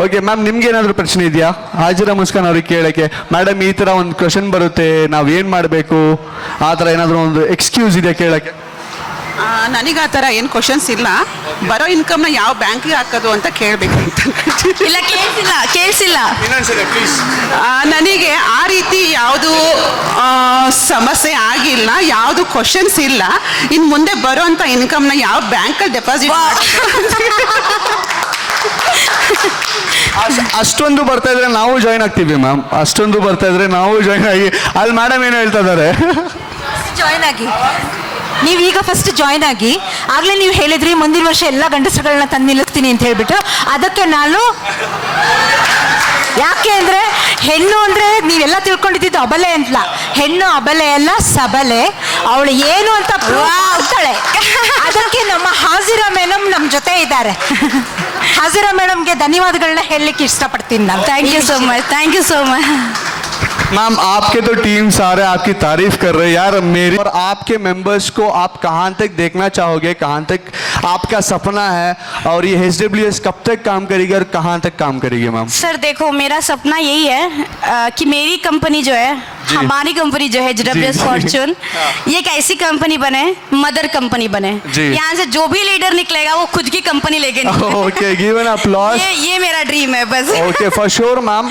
ಓಕೆ ಮ್ಯಾಮ್, ನಿಮ್ಗೆ ಏನಾದರೂ ಪ್ರಶ್ನೆ ಇದೆಯಾ ಹಾಜಿರಾ ಮುಸ್ಕಾನ್ ಅವ್ರಿಗೆ ಕೇಳಕ್ಕೆ? ಮೇಡಮ್ ಈ ಥರ ಒಂದು ಕ್ವಶನ್ ಬರುತ್ತೆ, ನಾವು ಏನು ಮಾಡಬೇಕು, ಆ ಥರ ಏನಾದರೂ ಒಂದು ಎಕ್ಸ್ಕ್ಯೂಸ್ ಇದೆಯಾ ಕೇಳಕ್ಕೆ? ನನಗೆ ಆ ಥರ ಏನು ಕ್ವಶನ್ಸ್ ಇಲ್ಲ. ಬರೋ ಇನ್ಕಮ್ನ ಯಾವ ಬ್ಯಾಂಕಿಗೆ ಹಾಕೋದು ಅಂತ ಕೇಳಬೇಕು ಅಂತ. ಇಲ್ಲ, ಕೇಳಿಸಿಲ್ಲ. ನನಗೆ ಆ ರೀತಿ ಯಾವುದು ಸಮಸ್ಯೆ ಆಗಿಲ್ಲ, ಯಾವುದು ಕ್ವಶನ್ಸ್ ಇಲ್ಲ. ಇನ್ನು ಮುಂದೆ ಬರೋ ಅಂಥ ಇನ್ಕಮ್ನ ಯಾವ ಬ್ಯಾಂಕಲ್ಲಿ ಡೆಪಾಸಿಟ್ ಅಷ್ಟೊಂದು ಬರ್ತಾ ಇದ್ರೆ ನಾವು ಜಾಯ್ನ್ ಆಗ್ತೀವಿ ಮ್ಯಾಮ್. ಅಷ್ಟೊಂದು ಬರ್ತಾ ಇದ್ರೆ ನಾವು ಜಾಯ್ನ್ ಆಗಿ. ಅಲ್ಲಿ ಮೇಡಮ್ ಏನು ಹೇಳ್ತಾ ಇದ್ದಾರೆ? ಜಾಯ್ನ್ ಆಗಿ ನೀವೀಗ ಫಸ್ಟ್ ಜಾಯ್ನ್ ಆಗಿ. ಆಗಲೇ ನೀವು ಹೇಳಿದ್ರಿ ಮುಂದಿನ ವರ್ಷ ಎಲ್ಲ ಗಂಡಸರುಗಳನ್ನ ತಂದು ನಿಲ್ಲಿಸ್ತೀನಿ ಅಂತ ಹೇಳ್ಬಿಟ್ಟು. ಅದಕ್ಕೆ ನಾನು ಯಾಕೆ ಅಂದರೆ ಹೆಣ್ಣು ಅಂದರೆ ನೀವೆಲ್ಲ ತಿಳ್ಕೊಂಡಿದ್ದು ಅಬಲೆ ಅಂತಲ್ಲ. ಹೆಣ್ಣು ಅಬಲೆ ಎಲ್ಲ ಸಬಲೆ. ಅವಳು ಏನು ಅಂತ ಆಗ್ತಾಳೆ. ಅದಕ್ಕೆ ನಮ್ಮ ಹಾಜಿರಾ ಮೇಡಮ್ ನಮ್ಮ ಜೊತೆ ಇದ್ದಾರೆ. ಹಾಜಿರಾ ಮೇಡಮ್ಗೆ ಧನ್ಯವಾದಗಳನ್ನ ಹೇಳಲಿಕ್ಕೆ ಇಷ್ಟಪಡ್ತೀನಿ ನಾನು. Thank you so much. Thank you so much. Ma'am आपके तो टीम सारे आपकी तारीफ कर रहे हैं यार. मेरी और आपके मेंबर्स को आप कहाँ तक देखना चाहोगे, कहाँ तक आपका सपना है, और ये HWS कब तक काम करेगी और कहाँ तक काम करेगी मैम? सर देखो, मेरा सपना यही है कि मेरी कंपनी जो है, हमारी कंपनी जो है HWS फॉर्च्यून, ये एक ऐसी कंपनी बने, मदर कंपनी बने. यहाँ से जो भी लीडर निकलेगा वो खुद की कंपनी लेके निकलेगा. Okay, give an applause. ये मेरा ड्रीम है बस. ओके, फॉर श्योर मैम,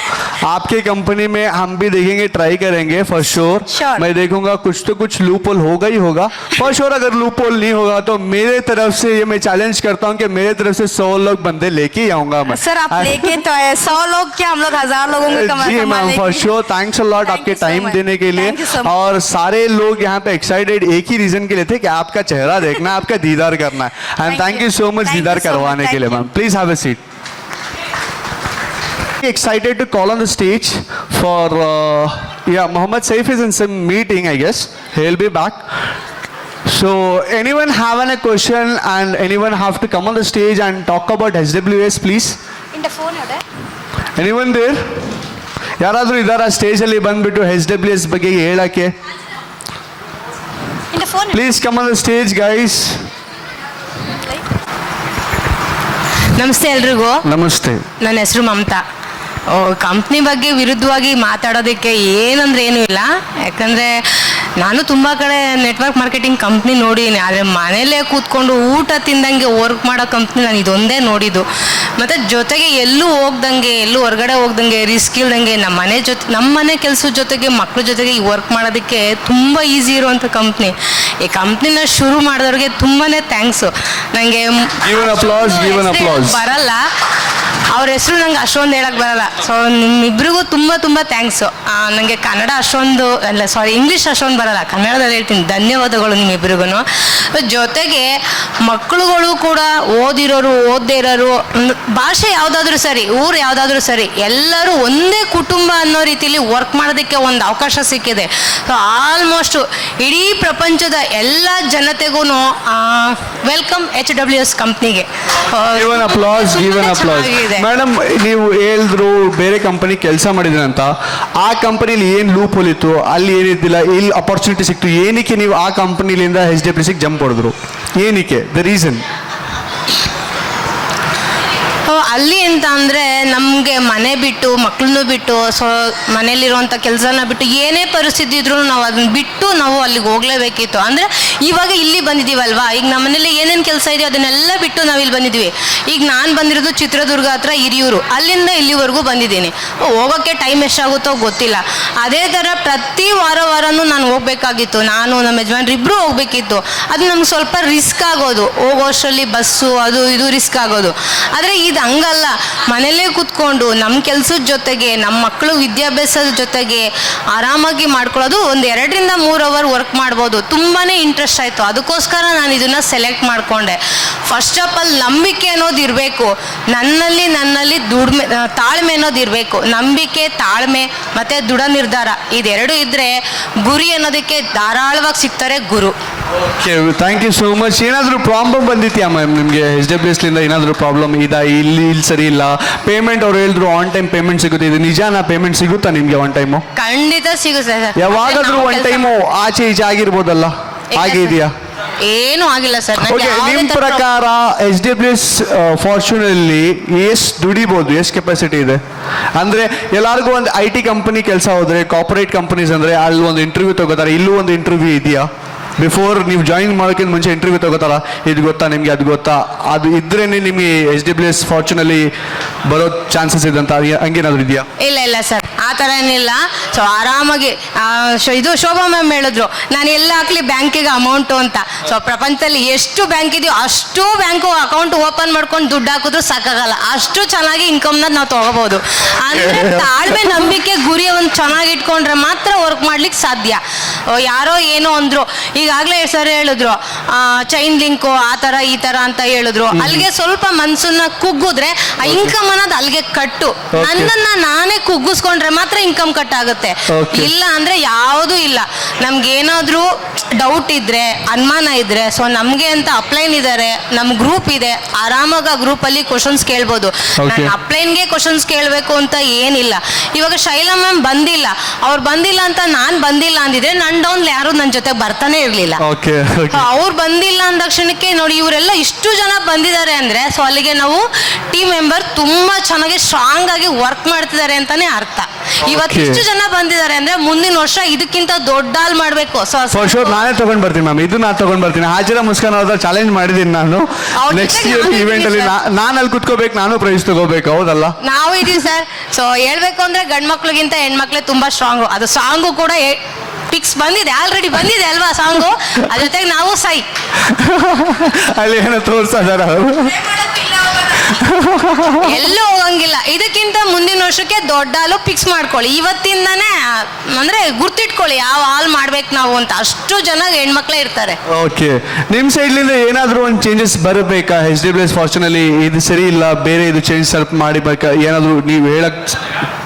आपके कंपनी में हम भी देखेंगे, ट्राई करेंगे फॉर श्योर. मैं देखूंगा कुछ तो कुछ लूप होल होगा ही होगा फॉर श्योर. अगर लूप होल नहीं होगा तो मेरे तरफ से ये मैं चैलेंज करता हूँ कि मेरे तरफ से 100 लोग बंदे लेके ही आऊंगा मैं. सर आप लेके तो आए 100 लोग क्या, हम लोग 1000 लोगों को जी ma'am, for sure. Thanks a lot आपके टाइम देने के लिए. और सारे लोग यहाँ पे एक्साइटेड एक ही रीजन के लिए थे कि आपका चेहरा देखना है, आपका दीदार करना है. And thank you so much दीदार करवाने के लिए ma'am. Please have a seat. Excited to call on the stage for Mohammed Saif is in some meeting, I guess. He'll be back. So anyone have a question and anyone have to come on the stage and talk about HWS, please? In the phone order. Anyone there? ಯಾರಾದರೂ ಇದ್ದಾರಾ ಸ್ಟೇಜಲ್ಲಿ ಬಂದ್ಬಿಟ್ಟು HWS ಬಗ್ಗೆ ಹೇಳಕ್ಕೆ? In the phone. Please come on the stage, guys. ನಮಸ್ತೆ ಎಲ್ರಿಗೂ. ನಮಸ್ತೆ. ನನ್ನ ಹೆಸರು ಮಮತಾ. ಕಂಪ್ನಿ ಬಗ್ಗೆ ವಿರುದ್ಧವಾಗಿ ಮಾತಾಡೋದಕ್ಕೆ ಏನಂದ್ರೆ ಏನೂ ಇಲ್ಲ. ಯಾಕಂದರೆ ನಾನು ತುಂಬ ಕಡೆ ನೆಟ್ವರ್ಕ್ ಮಾರ್ಕೆಟಿಂಗ್ ಕಂಪ್ನಿ ನೋಡಿದ್ದೀನಿ, ಆದರೆ ಮನೇಲೇ ಕೂತ್ಕೊಂಡು ಊಟ ತಿಂದಂಗೆ ವರ್ಕ್ ಮಾಡೋ ಕಂಪ್ನಿ ನಾನು ಇದೊಂದೇ ನೋಡಿದ್ದು. ಮತ್ತು ಜೊತೆಗೆ ಎಲ್ಲೂ ಹೋಗ್ದಂಗೆ, ಎಲ್ಲೂ ಹೊರಗಡೆ ಹೋಗ್ದಂಗೆ, ರಿಸ್ಕ್ ಇಲ್ದಂಗೆ ನಮ್ಮ ಮನೆ ಕೆಲಸದ ಜೊತೆಗೆ ಮಕ್ಳ ಜೊತೆಗೆ ಈ ವರ್ಕ್ ಮಾಡೋದಕ್ಕೆ ತುಂಬ ಈಸಿ ಇರುವಂಥ ಕಂಪ್ನಿ. ಈ ಕಂಪ್ನಿನ ಶುರು ಮಾಡಿದವ್ರಿಗೆ ತುಂಬಾ ಥ್ಯಾಂಕ್ಸು. ನನಗೆ ಬರಲ್ಲ, ಅವ್ರ ಹೆಸರು ನಂಗೆ ಅಷ್ಟೊಂದು ಹೇಳಕ್ಕೆ ಬರಲ್ಲ. ಸೊ ನಿಮ್ಮಿಬ್ರಿಗೂ ತುಂಬ ತುಂಬ ಥ್ಯಾಂಕ್ಸು. ನನಗೆ ಕನ್ನಡ ಅಷ್ಟೊಂದು ಇಂಗ್ಲೀಷ್ ಅಷ್ಟೊಂದು ಬರಲ್ಲ, ಕನ್ನಡದಲ್ಲಿ ಹೇಳ್ತೀನಿ. ಧನ್ಯವಾದಗಳು ನಿಮ್ಮಿಬ್ರಿಗೂ. ಜೊತೆಗೆ ಮಕ್ಕಳುಗಳು ಕೂಡ ಓದಿರೋರು ಓದದೇ ಇರೋರು, ಭಾಷೆ ಯಾವುದಾದ್ರೂ ಸರಿ, ಊರು ಯಾವುದಾದ್ರೂ ಸರಿ, ಎಲ್ಲರೂ ಒಂದೇ ಕುಟುಂಬ ಅನ್ನೋ ರೀತಿಯಲ್ಲಿ ವರ್ಕ್ ಮಾಡೋದಕ್ಕೆ ಒಂದು ಅವಕಾಶ ಸಿಕ್ಕಿದೆ. ಸೊ ಆಲ್ಮೋಸ್ಟ್ ಇಡೀ ಪ್ರಪಂಚದ ಎಲ್ಲ ಜನತೆಗೂ ವೆಲ್ಕಮ್ HWS ಕಂಪ್ನಿಗೆ. ಮೇಡಮ್, ನೀವು ಹೇಳಿದ್ರು ಬೇರೆ ಕಂಪನಿ ಕೆಲಸ ಮಾಡಿದ್ರಿ ಅಂತ. ಆ ಕಂಪನಿಲಿ ಏನು ಲೂಪ್ ಹೋಲ್ ಇತ್ತು, ಅಲ್ಲಿ ಏನಿದ್ದಿಲ್ಲ, ಇಲ್ಲಿ ಅಪರ್ಚುನಿಟಿ ಸಿಕ್ತು, ಏನಕ್ಕೆ ನೀವು ಆ ಕಂಪನಿಲಿಂದ HWSಗೆ ಜಂಪ್ ಹೊಡೆದ್ರು? ಏನಕ್ಕೆ? The reason? ಅಲ್ಲಿ ಅಂತ ಅಂದರೆ ನಮಗೆ ಮನೆ ಬಿಟ್ಟು, ಮಕ್ಕಳನ್ನು ಬಿಟ್ಟು, ಸೊ ಮನೇಲಿರುವಂಥ ಕೆಲಸನ ಬಿಟ್ಟು, ಏನೇ ಪರಿಸ್ಥಿತಿ ಇದ್ರೂ ನಾವು ಅದನ್ನ ಬಿಟ್ಟು ನಾವು ಅಲ್ಲಿಗೆ ಹೋಗಲೇಬೇಕಿತ್ತು. ಅಂದರೆ ಇವಾಗ ಇಲ್ಲಿ ಬಂದಿದ್ದೀವಲ್ವಾ, ಈಗ ನಮ್ಮ ಮನೇಲಿ ಏನೇನು ಕೆಲಸ ಇದೆಯೋ ಅದನ್ನೆಲ್ಲ ಬಿಟ್ಟು ನಾವು ಇಲ್ಲಿ ಬಂದಿದ್ವಿ. ಈಗ ನಾನು ಬಂದಿರೋದು ಚಿತ್ರದುರ್ಗ ಹತ್ರ ಹಿರಿಯೂರು, ಅಲ್ಲಿಂದ ಇಲ್ಲಿವರೆಗೂ ಬಂದಿದ್ದೀನಿ. ಹೋಗೋಕ್ಕೆ ಟೈಮ್ ಎಷ್ಟಾಗುತ್ತೋ ಗೊತ್ತಿಲ್ಲ. ಅದೇ ಥರ ಪ್ರತಿ ವಾರನೂ ನಾನು ಹೋಗಬೇಕಾಗಿತ್ತು. ನಾನು ನಮ್ಮ ಯಜಮಾನ್ರು ಇಬ್ಬರು ಹೋಗಬೇಕಿತ್ತು. ಅದು ನಮ್ಗೆ ಸ್ವಲ್ಪ ರಿಸ್ಕ್ ಆಗೋದು, ಹೋಗೋಷ್ಟರಲ್ಲಿ ಬಸ್ಸು ಅದು ಇದು ರಿಸ್ಕ್ ಆಗೋದು. ಆದರೆ ಇದು ಹಂಗಲ್ಲ, ಮನೇಲೇ ಕೂತ್ಕೊಂಡು ನಮ್ಮ ಕೆಲಸದ ಜೊತೆಗೆ, ನಮ್ಮ ಮಕ್ಕಳು ವಿದ್ಯಾಭ್ಯಾಸದ ಜೊತೆಗೆ ಆರಾಮಾಗಿ ಮಾಡ್ಕೊಳ್ಳೋದು. ಒಂದು 2 ರಿಂದ 3 ಅವರ್ ವರ್ಕ್ ಮಾಡ್ಬೋದು. ತುಂಬಾ ಇಂಟ್ರೆಸ್ಟ್ ಆಯಿತು, ಅದಕ್ಕೋಸ್ಕರ ನಾನು ಇದನ್ನು ಸೆಲೆಕ್ಟ್ ಮಾಡಿಕೊಂಡೆ. ಫಸ್ಟ್ ಆಫ್ ಆಲ್ ನಂಬಿಕೆ ಅನ್ನೋದು ಇರಬೇಕು ನನ್ನಲ್ಲಿ ದುಡಿಮೆ, ತಾಳ್ಮೆ ಅನ್ನೋದು ಇರಬೇಕು. ನಂಬಿಕೆ, ತಾಳ್ಮೆ ಮತ್ತು ದೃಢ ನಿರ್ಧಾರ, ಇದೆರಡು ಇದ್ದರೆ ಗುರಿ ಅನ್ನೋದಕ್ಕೆ ಧಾರಾಳವಾಗಿ ಸಿಗ್ತಾರೆ ಗುರು. Okay, thank you so much. ಏನಾದರೂ ಪ್ರಾಬ್ಲಮ್ ಬಂದಿತ್ಯಾ ಮ್ಯಾಮ್ ನಿಮಗೆ HWSಲಿಂದ? ಏನಾದರೂ ಪ್ರಾಬ್ಲಮ್ ಇದಾ? ಇಲ್ಲಿ ಸರಿ ಇಲ್ಲ, ಪೇಮೆಂಟ್ ಅವ್ರು ಹೇಳಿದ್ರು ಆನ್ ಟೈಮ್ ಪೇಮೆಂಟ್ ಸಿಗುತ್ತೆ, ಇದು ನಿಜಾನ? ಪೇಮೆಂಟ್ ಸಿಗುತ್ತಾ ನಿಮಗೆ ಒನ್ ಟೈಮು? ಖಂಡಿತ ಸಿಗುತ್ತೆ ಸರ್. ಯಾವಾಗಾದ್ರೂ ಒನ್ ಟೈಮು ಆಚೆ ಈಚೆ ಆಗಿರ್ಬೋದಲ್ಲ, ಹಾಗೆ ಇದೆಯಾ? ಏನೂ ಆಗಿಲ್ಲ ಸರ್. ನಿಮ್ಮ ಪ್ರಕಾರ HWS ಫಾರ್ಚೂನಲ್ಲಿ ಎಷ್ಟು ದುಡಿಬೋದು, ಎಷ್ಟು ಕೆಪಾಸಿಟಿ ಇದೆ? ಅಂದರೆ ಎಲ್ಲರಿಗೂ ಒಂದು IT ಕಂಪನಿ ಕೆಲಸ ಹೋದರೆ, ಕಾರ್ಪೊರೇಟ್ ಕಂಪನೀಸ್ ಅಂದರೆ ಅಲ್ಲಿ ಒಂದು ಇಂಟರ್ವ್ಯೂ ತಗೋತಾರೆ, ಇಲ್ಲೂ ಒಂದು ಇಂಟರ್ವ್ಯೂ ಇದೆಯಾ? ಬಿಫೋರ್ ನೀವು ಜಾಯಿನ್ ಮಾಡೋಕ್ಕಿಂತ ಮುಂಚೆ ಇಂಟರ್ವ್ಯೂ ತಗೋತಾರ, ಇದು ಗೊತ್ತಾ ನಿಮಗೆ, ಅದು ಗೊತ್ತಾ? ಅದು ಇದ್ರೇ ನಿಮಗೆ HWS ಫಾರ್ಚೂನಲ್ಲಿ ಬರೋ ಚಾನ್ಸಸ್ ಇದೆ ಅಂತ ಹಂಗೇನಾದ್ರು ಇದೆಯಾ? ಇಲ್ಲ ಸರ್, ಆ ಥರ ಏನಿಲ್ಲ. ಸೊ ಆರಾಮಾಗಿ ಇದು ಶೋಭಾ ಮ್ಯಾಮ್ ಹೇಳಿದ್ರು, ನಾನು ಎಲ್ಲ ಹಾಕ್ಲಿ ಬ್ಯಾಂಕಿಗೆ ಅಮೌಂಟು ಅಂತ. ಸೊ ಪ್ರಪಂಚದಲ್ಲಿ ಎಷ್ಟು ಬ್ಯಾಂಕ್ ಇದೆಯೋ ಅಷ್ಟು ಬ್ಯಾಂಕು ಅಕೌಂಟ್ ಓಪನ್ ಮಾಡ್ಕೊಂಡು ದುಡ್ಡು ಹಾಕಿದ್ರು ಸಾಕಾಗಲ್ಲ, ಅಷ್ಟು ಚೆನ್ನಾಗಿ ಇನ್ಕಮ್ನ ನಾವು ತೊಗೋಬೋದು. ಅಂದರೆ ತಾಳ್ಮೆ, ನಂಬಿಕೆ, ಗುರಿ ಒಂದು ಚೆನ್ನಾಗಿ ಇಟ್ಕೊಂಡ್ರೆ ಮಾತ್ರ ವರ್ಕ್ ಮಾಡ್ಲಿಕ್ಕೆ ಸಾಧ್ಯ. ಯಾರೋ ಏನೋ ಅಂದರು, ಈಗಾಗಲೇ ಸರ್ ಹೇಳಿದ್ರು ಚೈನ್ ಲಿಂಕು ಆ ಥರ ಈ ಥರ ಅಂತ ಹೇಳಿದ್ರು. ಅಲ್ಲಿಗೆ ಸ್ವಲ್ಪ ಮನಸ್ಸನ್ನ ಕುಗ್ಗಿದ್ರೆ ಆ ಇನ್ಕಮ್ ಅನ್ನೋದು ಅಲ್ಲಿಗೆ ಕಟ್ಟು. ನನ್ನನ್ನು ನಾನೇ ಕುಗ್ಗಿಸ್ಕೊಂಡ್ರೆ ಮಾತ್ರ ಇನ್ಕಮ್ ಕಟ್ ಆಗುತ್ತೆ, ಇಲ್ಲ ಅಂದರೆ ಯಾವುದೂ ಇಲ್ಲ. ನಮ್ಗೇನಾದರೂ ಡೌಟ್ ಇದ್ದರೆ, ಅನುಮಾನ ಇದ್ದರೆ, ಸೊ ನಮಗೆ ಅಂತ ಅಪ್ಲೈನ್ ಇದ್ದಾರೆ, ನಮ್ಮ ಗ್ರೂಪ್ ಇದೆ, ಆರಾಮಾಗಿ ಆ ಗ್ರೂಪಲ್ಲಿ ಕ್ವಶನ್ಸ್ ಕೇಳ್ಬೋದು. ನಾನು ಅಪ್ಲೈನ್ಗೆ ಕ್ವಶನ್ಸ್ ಕೇಳಬೇಕು ಅಂತ ಏನಿಲ್ಲ. ಇವಾಗ ಶೈಲಾ ಮ್ಯಾಮ್ ಬಂದಿಲ್ಲ, ಅವ್ರು ಬಂದಿಲ್ಲ ಅಂತ ನಾನು ಬಂದಿಲ್ಲ ಅಂದಿದ್ರೆ ನನ್ನ ಡೌನ್ ಯಾರು ನನ್ನ ಜೊತೆ ಬರ್ತಾನೆ ಇರಲಿಲ್ಲ. ಅವ್ರು ಬಂದಿಲ್ಲ ಅಂದ ತಕ್ಷಣಕ್ಕೆ ನೋಡಿ ಇವರೆಲ್ಲ ಇಷ್ಟು ಜನ ಬಂದಿದ್ದಾರೆ ಅಂದರೆ, ಸೊ ಅಲ್ಲಿಗೆ ನಾವು ಟೀಮ್ ಮೆಂಬರ್ ತುಂಬಾ ಚೆನ್ನಾಗಿ ಸ್ಟ್ರಾಂಗ್ ಆಗಿ ವರ್ಕ್ ಮಾಡ್ತಿದ್ದಾರೆ ಅಂತಾನೆ ಅರ್ಥ. ಇವತ್ತು ಇಷ್ಟು ಜನ ಬಂದಿದ್ದಾರೆ ಅಂದ್ರೆ ಮುಂದಿನ ವರ್ಷ ಇದಕ್ಕಿಂತ ದೊಡ್ಡಾಲ್ ಮಾಡಬೇಕು. ಸೊ ನಾನೇ ತಗೊಂಡ್ ಬರ್ತೀನಿ ಮ್ಯಾಮ್, ಇದು ನಾನು ತಗೊಂಡ್ ಬರ್ತೀನಿ. ಹಾಜಿರಾ ಮುಸ್ಕಾನ್ ಅವ್ರ ಚಾಲೆಂಜ್ ಮಾಡಿದೀನಿ ನಾನು. ನೆಕ್ಸ್ಟ್ ಇಯರ್ ಇವೆಂಟ್ ಅಲ್ಲಿ ನಾನು ಅಲ್ಲಿ ಕುತ್ಕೋಬೇಕು, ನಾನು ಪ್ರೈಸ್ ತಗೋಬೇಕು, ಹೌದಲ್ಲ? ನಾವು ಇದೀವಿ ಸರ್. ಸೊ ಹೇಳ್ಬೇಕು ಅಂದ್ರೆ ಗಂಡ್ ಮಕ್ಳಿಗಿಂತ ಹೆಣ್ಮಕ್ಳೇ ತುಂಬಾ ಸ್ಟ್ರಾಂಗು. ಅದು ಸಾಂಗು ಕೂಡ ಪಿಕ್ಸ್ ಬಂದಿದೆ, ಆಲ್ರೆಡಿ ಬಂದಿದೆ ಅಲ್ವಾ ಸಾಂಗು, ಅದ್ರ ಜೊತೆಗೆ ನಾವು ಸೈ ಅಲ್ಲಿ ಏನೋ ತೋರ್ಸ ಎಲ್ಲೂ ಹೋಗಂಗಿಲ್ಲ. ಇದಕ್ಕಿಂತ ಮುಂದಿನ ವರ್ಷಕ್ಕೆ ದೊಡ್ಡ ಹಾಲು ಫಿಕ್ಸ್ ಮಾಡ್ಕೊಳ್ಳಿ ಇವತ್ತಿಂದಾನೇ, ಅಂದ್ರೆ ಗುರ್ತಿಟ್ಕೊಳ್ಳಿ ಯಾವ ಹಾಲ್ ಮಾಡ್ಬೇಕು ನಾವು ಅಂತ. ಅಷ್ಟು ಜನ ಹೆಣ್ಮಕ್ಳೇ ಇರ್ತಾರೆ. ಓಕೆ, ನಿಮ್ ಸೈಡ್ಲಿಂದ ಏನಾದ್ರೂ ಒಂದು ಚೇಂಜಸ್ ಬರಬೇಕಾ? HWS ಫಾರ್ಚೂನಲ್ಲಿ ಇದು ಸರಿ ಇಲ್ಲ, ಬೇರೆ ಇದು ಚೇಂಜ್ ಸ್ವಲ್ಪ ಮಾಡಿಬೇಕಾ? ಏನಾದ್ರು ನೀವು ಹೇಳಕ್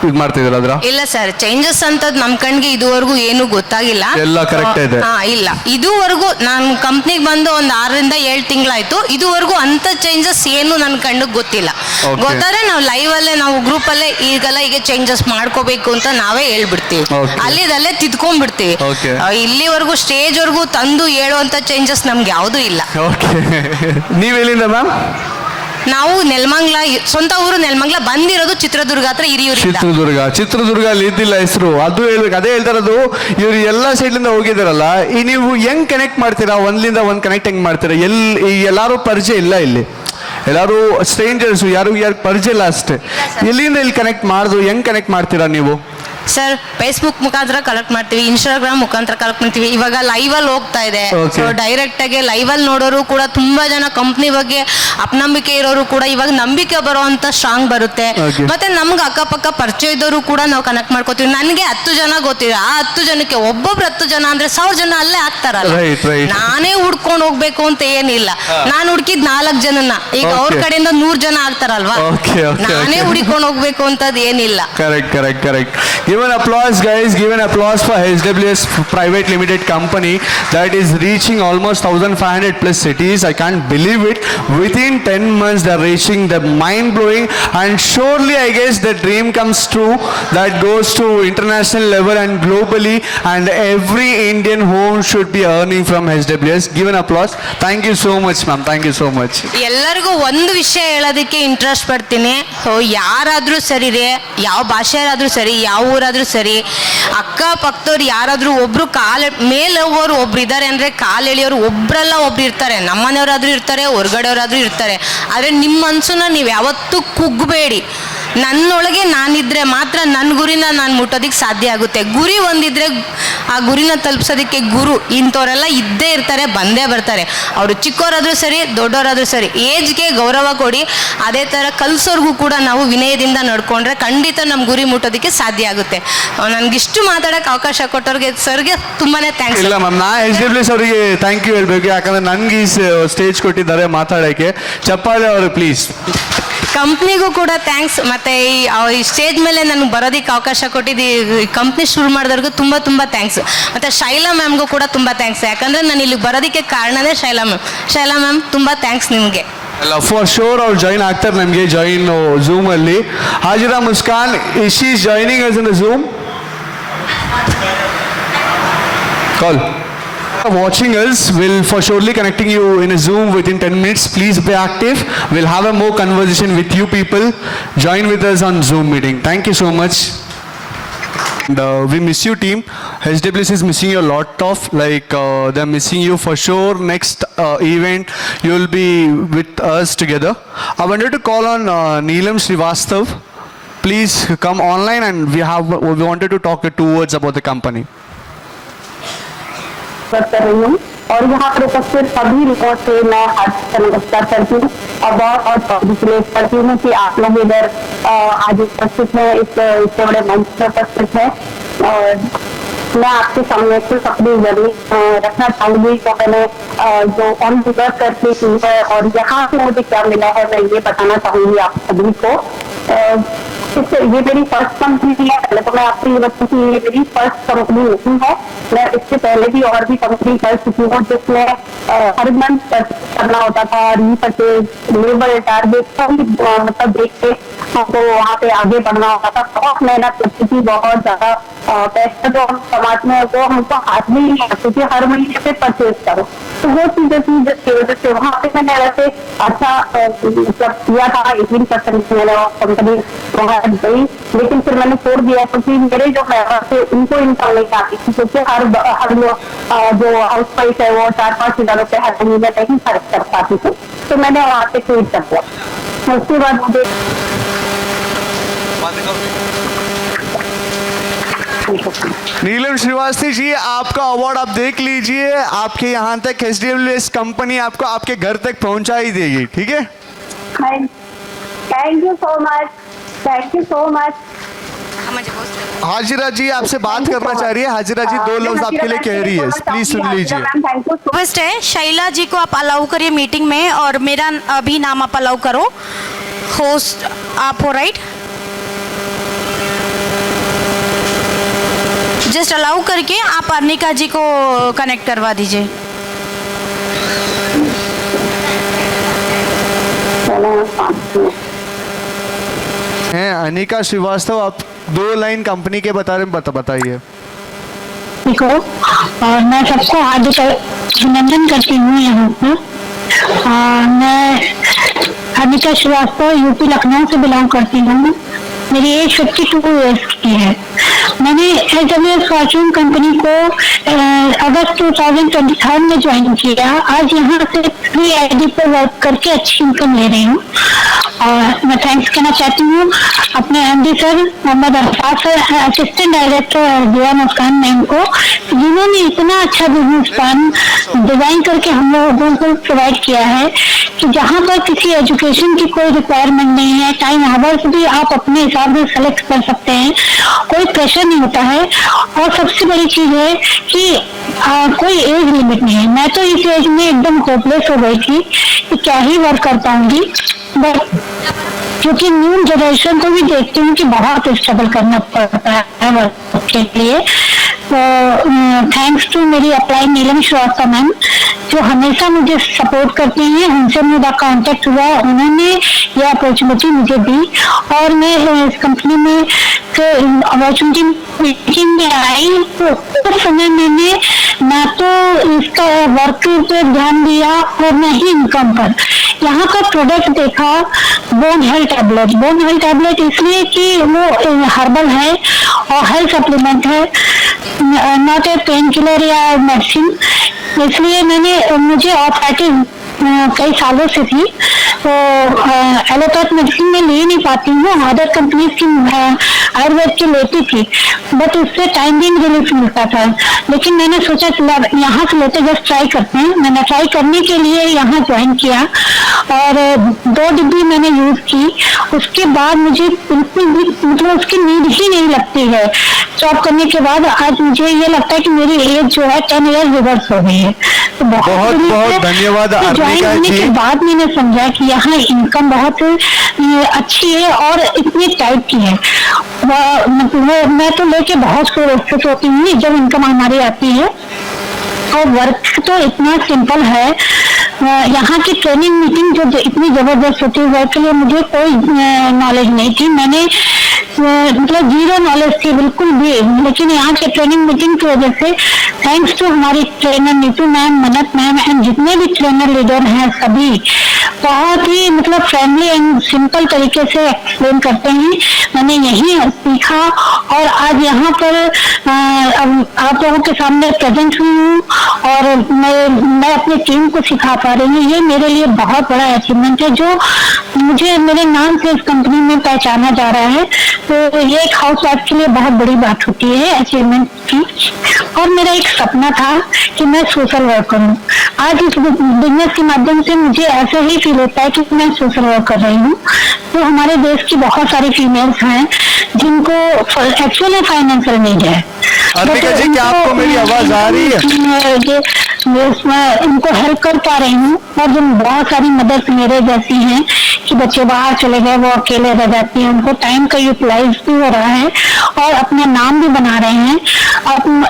ಇದು ಮಾಡ್ತಿದ್ರ ಅದ್ರ? ಇಲ್ಲ ಸರ್, ಚೇಂಜಸ್ ಅಂತದ್ ನಮ್ ಕಣ್ಗೆ ಇದುವರೆಗೂ ಏನು ಗೊತ್ತಾಗಿಲ್ಲ. ಎಲ್ಲ ಕರೆಕ್ಟ್ ಇದೆ. ಇಲ್ಲ, ಇದುವರೆಗೂ ನಾನು ಕಂಪ್ನಿಗೆ ಬಂದು ಒಂದು 6 ರಿಂದ 7 ತಿಂಗಳಾಯ್ತು. ಇದುವರೆಗೂ ಅಂತ ಚೇಂಜಸ್ ಏನು ನನ್ನ ಕಣ್ಣಿಗೆ ಗೊತ್ತಿಲ್ಲ. ಗೊತ್ತಾದ್ರೆ ನಾವು ಲೈವ್ ಅಲ್ಲೇ, ನಾವು ಗ್ರೂಪ್ ಅಲ್ಲೇ ಈಗೆಲ್ಲ ಈಗ ಚೇಂಜಸ್ ಮಾಡ್ಕೋಬೇಕು ಅಂತ ನಾವೇ ಹೇಳ್ಬಿಡ್ತೀವಿ, ಅಲ್ಲಿದಲ್ಲೇ ತಿದ್ಕೊಂಡ್ಬಿಡ್ತೀವಿ. ಇಲ್ಲಿವರೆಗೂ ಸ್ಟೇಜ್ ವರ್ಗೂ ತಂದು ಹೇಳುವಂತ ಚೇಂಜಸ್ ನಮ್ಗೆ ಯಾವ್ದು ಇಲ್ಲ. ನೀವ್ ಎಲ್ಲಿಂದ ಮ್ಯಾಮ್? ನಾವು ನೆಲಮಂಗ್ಲ ಸ್ವಂತ ಊರು ನೆಲಮಂಗ್ಲ, ಬಂದಿರೋದು ಚಿತ್ರದುರ್ಗ ಹತ್ರ ಹಿರಿಯೂರಿಂದ. ಚಿತ್ರದುರ್ಗ ಅಲ್ಲಿ ಇದ್ದಿಲ್ಲ ಹೆಸರು, ಅದು ಹೇಳ್ಬೇಕು. ಅದೇ ಹೇಳ್ತಾ ಇರೋದು, ಇವ್ರು ಎಲ್ಲ ಸೈಡ್ಲಿಂದ ಹೋಗಿದಾರಲ್ಲ, ಈ ನೀವು ಹೆಂಗ್ ಕನೆಕ್ಟ್ ಮಾಡ್ತೀರಾ, ಒಂದ್ಲಿಂದ ಒಂದ್ ಕನೆಕ್ಟ್ ಹೆಂಗ್ ಮಾಡ್ತೀರಾ? ಎಲ್ಲಾರು ಪರಿಚಯ ಇಲ್ಲ ಇಲ್ಲಿ, ಎಲ್ಲಾರು ಸ್ಟ್ರೇಂಜರ್ಸ್, ಯಾರು ಪರಿಚಯ ಇಲ್ಲ ಅಷ್ಟೇ. ಎಲ್ಲಿಂದ ಇಲ್ಲಿ ಕನೆಕ್ಟ್ ಮಾಡುದು, ಹೆಂಗ್ ಕನೆಕ್ಟ್ ಮಾಡ್ತೀರಾ ನೀವು? ಸರ್ ಫೇಸ್ಬುಕ್ ಮುಖಾಂತರ ಕಲೆಕ್ಟ್ ಮಾಡ್ತೀವಿ, ಇನ್ಸ್ಟಾಗ್ರಾಮ್ ಮುಖಾಂತರ ಕಲೆಕ್ಟ್ ಮಾಡ್ತೀವಿ. ಇವಾಗ ಲೈವಲ್ಲಿ ಹೋಗ್ತಾ ಇದೆ, ಸೊ ಡೈರೆಕ್ಟ್ ಆಗಿ ಲೈವಲ್ಲಿ ನೋಡೋರು ಕೂಡ ತುಂಬಾ ಜನ, ಕಂಪ್ನಿ ಬಗ್ಗೆ ಅಪನಂಬಿಕೆ ಇರೋರು ಕೂಡ ಇವಾಗ ನಂಬಿಕೆ ಬರುವಂತ ಸ್ಟ್ರಾಂಗ್ ಬರುತ್ತೆ. ಮತ್ತೆ ನಮ್ಗೆ ಅಕ್ಕಪಕ್ಕ ಪರಿಚಯ ಇದ್ದವರು ಕೂಡ ನಾವು ಕನೆಕ್ಟ್ ಮಾಡ್ಕೋತೀವಿ. ನನಗೆ 10 ಜನ ಗೊತ್ತಿದೆ, ಆ 10 ಜನಕ್ಕೆ ಒಬ್ಬೊಬ್ರು 10 ಜನ ಅಂದ್ರೆ 1000 ಜನ ಅಲ್ಲೇ ಆಗ್ತಾರಲ್ಲ. ನಾನೇ ಹುಡ್ಕೊಂಡು ಹೋಗ್ಬೇಕು ಅಂತ ಏನಿಲ್ಲ, ನಾನು ಹುಡುಕಿದ್ 4 ಜನನ, ಈಗ ಅವ್ರ ಕಡೆಯಿಂದ 100 ಜನ ಆಗ್ತಾರಲ್ವಾ, ನಾನೇ ಹುಡ್ಕೊಂಡು ಹೋಗ್ಬೇಕು ಅಂತದ್ ಏನಿಲ್ಲ. Correct. Give an applause, guys. Give an applause for HWS Private Limited Company that is reaching almost 1500 plus cities. I can't believe it. Within 10 months, they're reaching the mind-blowing, and surely, I guess, the dream comes true that goes to international level and globally, and every Indian home should be earning from HWS. Give an applause. Thank you so much, ma'am. Thank you so much. ಎಲ್ಲರಿಗೂ ಒಂದು ವಿಷಯ ಹೇಳೋದಕ್ಕೆ interest ಪಡ್ತೀನಿ. ಯಾರಾದ್ರೂ ಸರಿ ರೀ, ಯಾವ ಭಾಷೆಯಾದ್ರೂ ಸರಿ, ಯಾವ ಊರಾದ್ರೂ ಸರಿ, ಅಕ್ಕಪಕ್ಕದವ್ರು ಯಾರಾದ್ರೂ ಒಬ್ರು ಮೇಲೆ ಹೋಗೋರು ಒಬ್ರು ಇದ್ದಾರೆ ಅಂದ್ರೆ ಕಾಲು ಎಳೆಯೋರು ಒಬ್ರಲ್ಲ ಒಬ್ರು ಇರ್ತಾರೆ. ನಮ್ಮನೆಯವರಾದ್ರೂ ಇರ್ತಾರೆ, ಹೊರಗಡೆಯವರಾದ್ರೂ ಇರ್ತಾರೆ. ಆದ್ರೆ ನಿಮ್ಮ ಮನ್ಸನ್ನ ನೀವು ಯಾವತ್ತೂ ಕುಗ್ಬೇಡಿ. ನನ್ನೊಳಗೆ ನಾನಿದ್ರೆ ಮಾತ್ರ ನನ್ನ ಗುರಿನ ನಾನು ಮುಟ್ಟೋದಕ್ಕೆ ಸಾಧ್ಯ ಆಗುತ್ತೆ. ಗುರಿ ಒಂದಿದ್ರೆ ಆ ಗುರಿನ ತಲುಪಿಸೋದಕ್ಕೆ ಗುರು ಇಂಥವರೆಲ್ಲ ಇದ್ದೇ ಇರ್ತಾರೆ, ಬಂದೇ ಬರ್ತಾರೆ. ಅವರು ಚಿಕ್ಕವರಾದ್ರೂ ಸರಿ, ದೊಡ್ಡವರಾದ್ರೂ ಸರಿ. ಏಜ್ಗೆ ಗೌರವ ಕೊಡಿ. ಅದೇ ಥರ ಕಲಿಸೋರ್ಗೂ ಕೂಡ ನಾವು ವಿನಯದಿಂದ ನಡ್ಕೊಂಡ್ರೆ ಖಂಡಿತ ನಮ್ಮ ಗುರಿ ಮುಟ್ಟೋದಕ್ಕೆ ಸಾಧ್ಯ ಆಗುತ್ತೆ. ನನಗಿಷ್ಟು ಮಾತಾಡೋಕ್ಕೆ ಅವಕಾಶ ಕೊಟ್ಟವ್ರಿಗೆ ಸರ್ಗೆ ತುಂಬಾನೇ ಥ್ಯಾಂಕ್ಸ್. ಇಲ್ಲ ಮ್ಯಾಮ್, ನಾ HWS ಅವರಿಗೆ ಥ್ಯಾಂಕ್ ಯು ಹೇಳ್ಬೇಕು, ಯಾಕಂದ್ರೆ ನನ್ಗೆ ಈ ಸ್ಟೇಜ್ ಕೊಟ್ಟಿದ್ದಾರೆ ಮಾತಾಡೋಕ್ಕೆ. ಚಪ್ಪಾಳೆ ಅವರು ಪ್ಲೀಸ್. ಕಂಪ್ನಿಗೂ ಕೂಡ ಥ್ಯಾಂಕ್ಸ್. ಮತ್ತು ಈ ಸ್ಟೇಜ್ ಮೇಲೆ ನನಗೆ ಬರೋದಕ್ಕೆ ಅವಕಾಶ ಕೊಟ್ಟಿದ್ದು ಈ ಕಂಪ್ನಿ ಶುರು ಮಾಡಿದವ್ರಿಗೂ ತುಂಬ ಥ್ಯಾಂಕ್ಸ್. ಮತ್ತು ಶೈಲಾ ಮ್ಯಾಮ್ಗೂ ಕೂಡ ತುಂಬ ಥ್ಯಾಂಕ್ಸ್. ಯಾಕಂದರೆ ನಾನು ಇಲ್ಲಿ ಬರೋದಕ್ಕೆ ಕಾರಣನೇ ಶೈಲಾ ಮ್ಯಾಮ್. ತುಂಬ ಥ್ಯಾಂಕ್ಸ್ ನಿಮಗೆ. ಅಲ್ಲ, ಫಾರ್ ಶೋರ್ ಅವ್ರು ಜಾಯಿನ್ ಆಗ್ತಾರೆ ನಮಗೆ ಝೂಮ್ ಅಲ್ಲಿ. Hajira Muskan, she is joining us in zoom call. Watching us, will for surely connecting you in a Zoom within 10 minutes. Please be active. We'll have a more conversation with you people. Join with us on Zoom meeting. Thank you so much. And we miss you, team. HWS is missing you a lot of, they're missing you for sure. Next event, you'll be with us together. I wanted to call on Neelam Srivastav. Please come online, and we wanted to talk 2 words about the company. कर रही हूँ और यहाँ पर उपस्थित सभी लोगों से मैं हार्दिक नमस्कार करती हूँ और बहुत कॉन्ग्रेचुलेट करती हूँ कि आप लोग इधर आज उपस्थित हैं, इतने बड़े मंच पर उपस्थित है। और मैं आपके सामने कुछ अपनी जरूरी रखना चाहूंगी। तो मैंने जो ऑन वर्क करके की है और यहाँ से मुझे क्या मिला है, मैं ये बताना चाहूंगी आप सभी को। ये मेरी फर्स्ट कंपनी है। पहले तो मैं आपको ये बताऊँ कि ये मेरी फर्स्ट कंपनी नहीं है। मैं इससे पहले भी और भी कंपनी कर चुकी हूँ, जिसमें हर मंथ करना होता था, रीपरचेज, लेबर टारगेट सभी मतलब देख के हमको वहाँ पे आगे बढ़ना होता था। बहुत मेहनत करती थी, बहुत ज्यादा पैसा जो हम समाज में वो हमको हाथ में ही नहीं आती थी, हर महीने पे परचेज करो। तो वो चीजें थी जिसकी वजह से वहाँ पे मैंने वैसे अच्छा मतलब किया था। 18% मैंने कंपनी वहाँ गई, लेकिन फिर मैंने छोड़ दिया क्योंकि मेरे जो मेंबर थे उनको इनकम नहीं आती थी, क्योंकि हर जो हाउस वाइफ है वो 4-5 हज़ार रुपये हर महीने नहीं खर्च कर पाती थी। तो मैंने वहाँ से क्विट कर दिया। उसके बाद मुझे नीलम श्रीवास्तव जी, आपका अवार्ड आप देख लीजिए। आपके यहाँ तक HWS कंपनी आपको आपके घर तक पहुँचा ही देगी, ठीक है? Thank you so much, thank you so much. Hajira ji आपसे बात करना चाह रही है। हाजिरा जी 2 लफ्ज आपके लिए कह रही है, प्लीज सुन लीजिए। रिक्वेस्ट है, शैला जी को आप अलाउ करिए मीटिंग में और मेरा अभी नाम आप अलाउ करो। होस्ट आप हो, राइट? जस्ट अलाउ करके आप अर्निका जी को कनेक्ट करवा दीजिए। हैं अनिका श्रीवास्तव, आप 2 लाइन कंपनी के बारे में बताइए। देखो, और मैं सबको हार्दिक अभिनंदन करती हूँ यहाँ पर। मैं अनिका श्रीवास्तव, यूपी लखनऊ से बिलोंग करती हूँ। मेरी एज 52 ईयर्स की है। मैंने AWS फॉर्चून कंपनी को अगस्त 2023 में ज्वाइन किया। आज यहाँ से फ्री आईडी पर वर्क करके अच्छी इनकम ले रही हूँ। और मैं थैंक्स कहना चाहती हूँ अपने MD sir Mohammad Arafat sir, assistant director Diya Muskan ma'am को, जिन्होंने इतना अच्छा बिजनेस प्लान डिजाइन करके हम लोगों को प्रोवाइड किया है कि जहाँ पर किसी एजुकेशन की कोई रिक्वायरमेंट नहीं है, टाइम आवर्स भी आप अपने हिसाब से सेलेक्ट कर सकते हैं, कोई प्रेशर नहीं होता है। और सबसे बड़ी चीज है कि कोई एज लिमिट नहीं है। मैं तो इस एज में एकदम होपलेस हो गई थी कि क्या ही वर्क कर पाऊंगी, बट क्योंकि न्यू जनरेशन को भी देखती हूँ कि बहुत स्ट्रगल करना पड़ता है वर्क के लिए। तो थैंक्स टू मेरी अप्लाई नीलम श्रीवास्तव मैम, जो हमेशा मुझे सपोर्ट करती हैं। उनसे मेरा कांटेक्ट हुआ, उन्होंने ये अपॉर्चुनिटी मुझे दी और मैं इस कंपनी में अपॉर्चुनिटी मीटिंग में आई। तो उस समय मैंने ना तो इसका वर्क पे ध्यान दिया और न ही इनकम पर। यहाँ का प्रोडक्ट देखा, bone health tablet. Bone health tablet इसलिए कि वो हर्बल है और हेल्थ सप्लीमेंट है, नॉट ए पेन किलर या मेडिसिन। इसलिए मुझे ऑर्थराइटिस कई सालों से थी, तो एलोपैथ मेडिसिन में ले नहीं पाती हूँ, अदर कंपनीज की आयुर्वेद की लेती थी, बट उससे टाइम भी रिलीफ मिलता था। लेकिन मैंने सोचा यहाँ से लेते जस्ट ट्राई करते हैं। मैंने ट्राई करने के लिए यहाँ ज्वाइन किया और 2 डिब्बी मैंने यूज की। उसके बाद मुझे बिल्कुल भी मतलब उसकी नीड ही नहीं लगती है। जॉब करने के बाद आज मुझे ये लगता है कि मेरी एज जो है 10 ईयर रिवर्स हो गई है। तो बहुत बहुत धन्यवाद ज्वाइन करने के बाद मैंने समझा कि यहाँ इनकम बहुत अच्छी है और इतनी टाइप की है। मैं तो लेके बहुत सुरक्षित होती हूँ जब इनकम हमारी आती है। और वर्क तो इतना सिंपल है। यहाँ की ट्रेनिंग मीटिंग जो इतनी जबरदस्त होती है, वर्क के लिए मुझे कोई नॉलेज नहीं थी। मैंने मतलब जीरो नॉलेज थी बिल्कुल भी। लेकिन यहाँ के ट्रेनिंग मीटिंग की वजह से थैंक्स टू हमारी trainer Neetu ma'am, Mannat ma'am and जितने भी ट्रेनर लीडर हैं सभी बहुत ही मतलब फ्रेंडली एंड सिंपल तरीके से एक्सप्लेन करते हैं। मैंने यही सीखा और आज यहाँ पर आप लोगों के सामने प्रेजेंट हुई हूँ और मैं अपनी टीम को सिखा पा रही हूँ। ये मेरे लिए बहुत बड़ा अचीवमेंट है जो मुझे मेरे नाम से इस कंपनी में पहचाना जा रहा है। तो ये एक हाउस वाइफ के लिए बहुत बड़ी बात होती है अचीवमेंट की। और मेरा एक सपना था कि मैं सोशल वर्क करूँ। आज इस बिजनेस के माध्यम से मुझे ऐसा ही फील होता है कि मैं सोशल वर्क कर रही हूँ। तो हमारे देश की बहुत सारी फीमेल्स हैं जिनको एक्चुअली फाइनेंशियल नीड है। अर्पिका जी, क्या आपको मेरी आवाज आ रही है? उनको हेल्प कर पा रही हूँ। और जो बहुत सारी मदर्स मेरे जैसी हैं कि बच्चे बाहर चले गए, वो अकेले रह जाती हैं, उनको टाइम का यूटिलाइज भी हो रहा है और अपना नाम भी बना रहे हैं,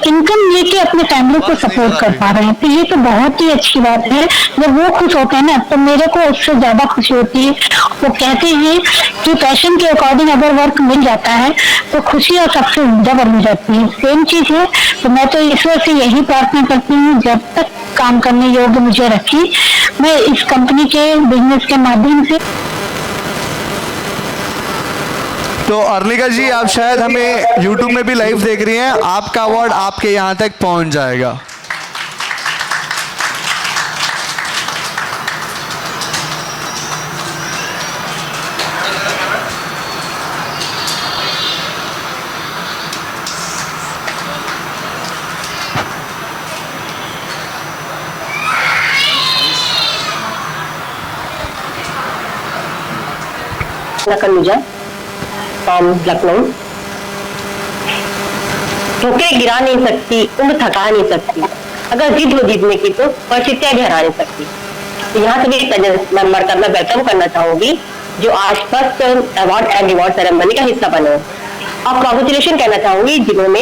इनकम लेके अपने फैमिली को सपोर्ट कर पा रहे हैं। तो ये तो बहुत ही अच्छी बात है। जब वो खुश होते हैं ना तो मेरे को उससे ज्यादा खुशी होती है। वो कहते हैं कि पैशन के अकॉर्डिंग अगर वर्क मिल जाता है तो खुशी और सक्सेस डबल हो जाती है। सेम चीज है। तो मैं तो ईश्वर से यही प्रार्थना करती हूँ जब तक काम करने योग्य मुझे रखी, मैं इस कंपनी के बिजनेस के माध्यम से। तो अर्लिका जी, आप शायद हमें YouTube में भी लाइव देख रही हैं, आपका अवार्ड आपके यहाँ तक पहुँच जाएगा। कनुजा फ्रॉम लखनऊ। ठोकरें गिरा नहीं सकती, उम्र थका नहीं सकती, अगर जिद हो जीतने की तो परिस्थितियां भी हरा नहीं सकती। तो यहाँ से भी मैं वेलकम करना चाहूंगी जो आज first award and reward ceremony का हिस्सा बने और कॉन्ग्रेचुलेशन कहना चाहूंगी जिन्होंने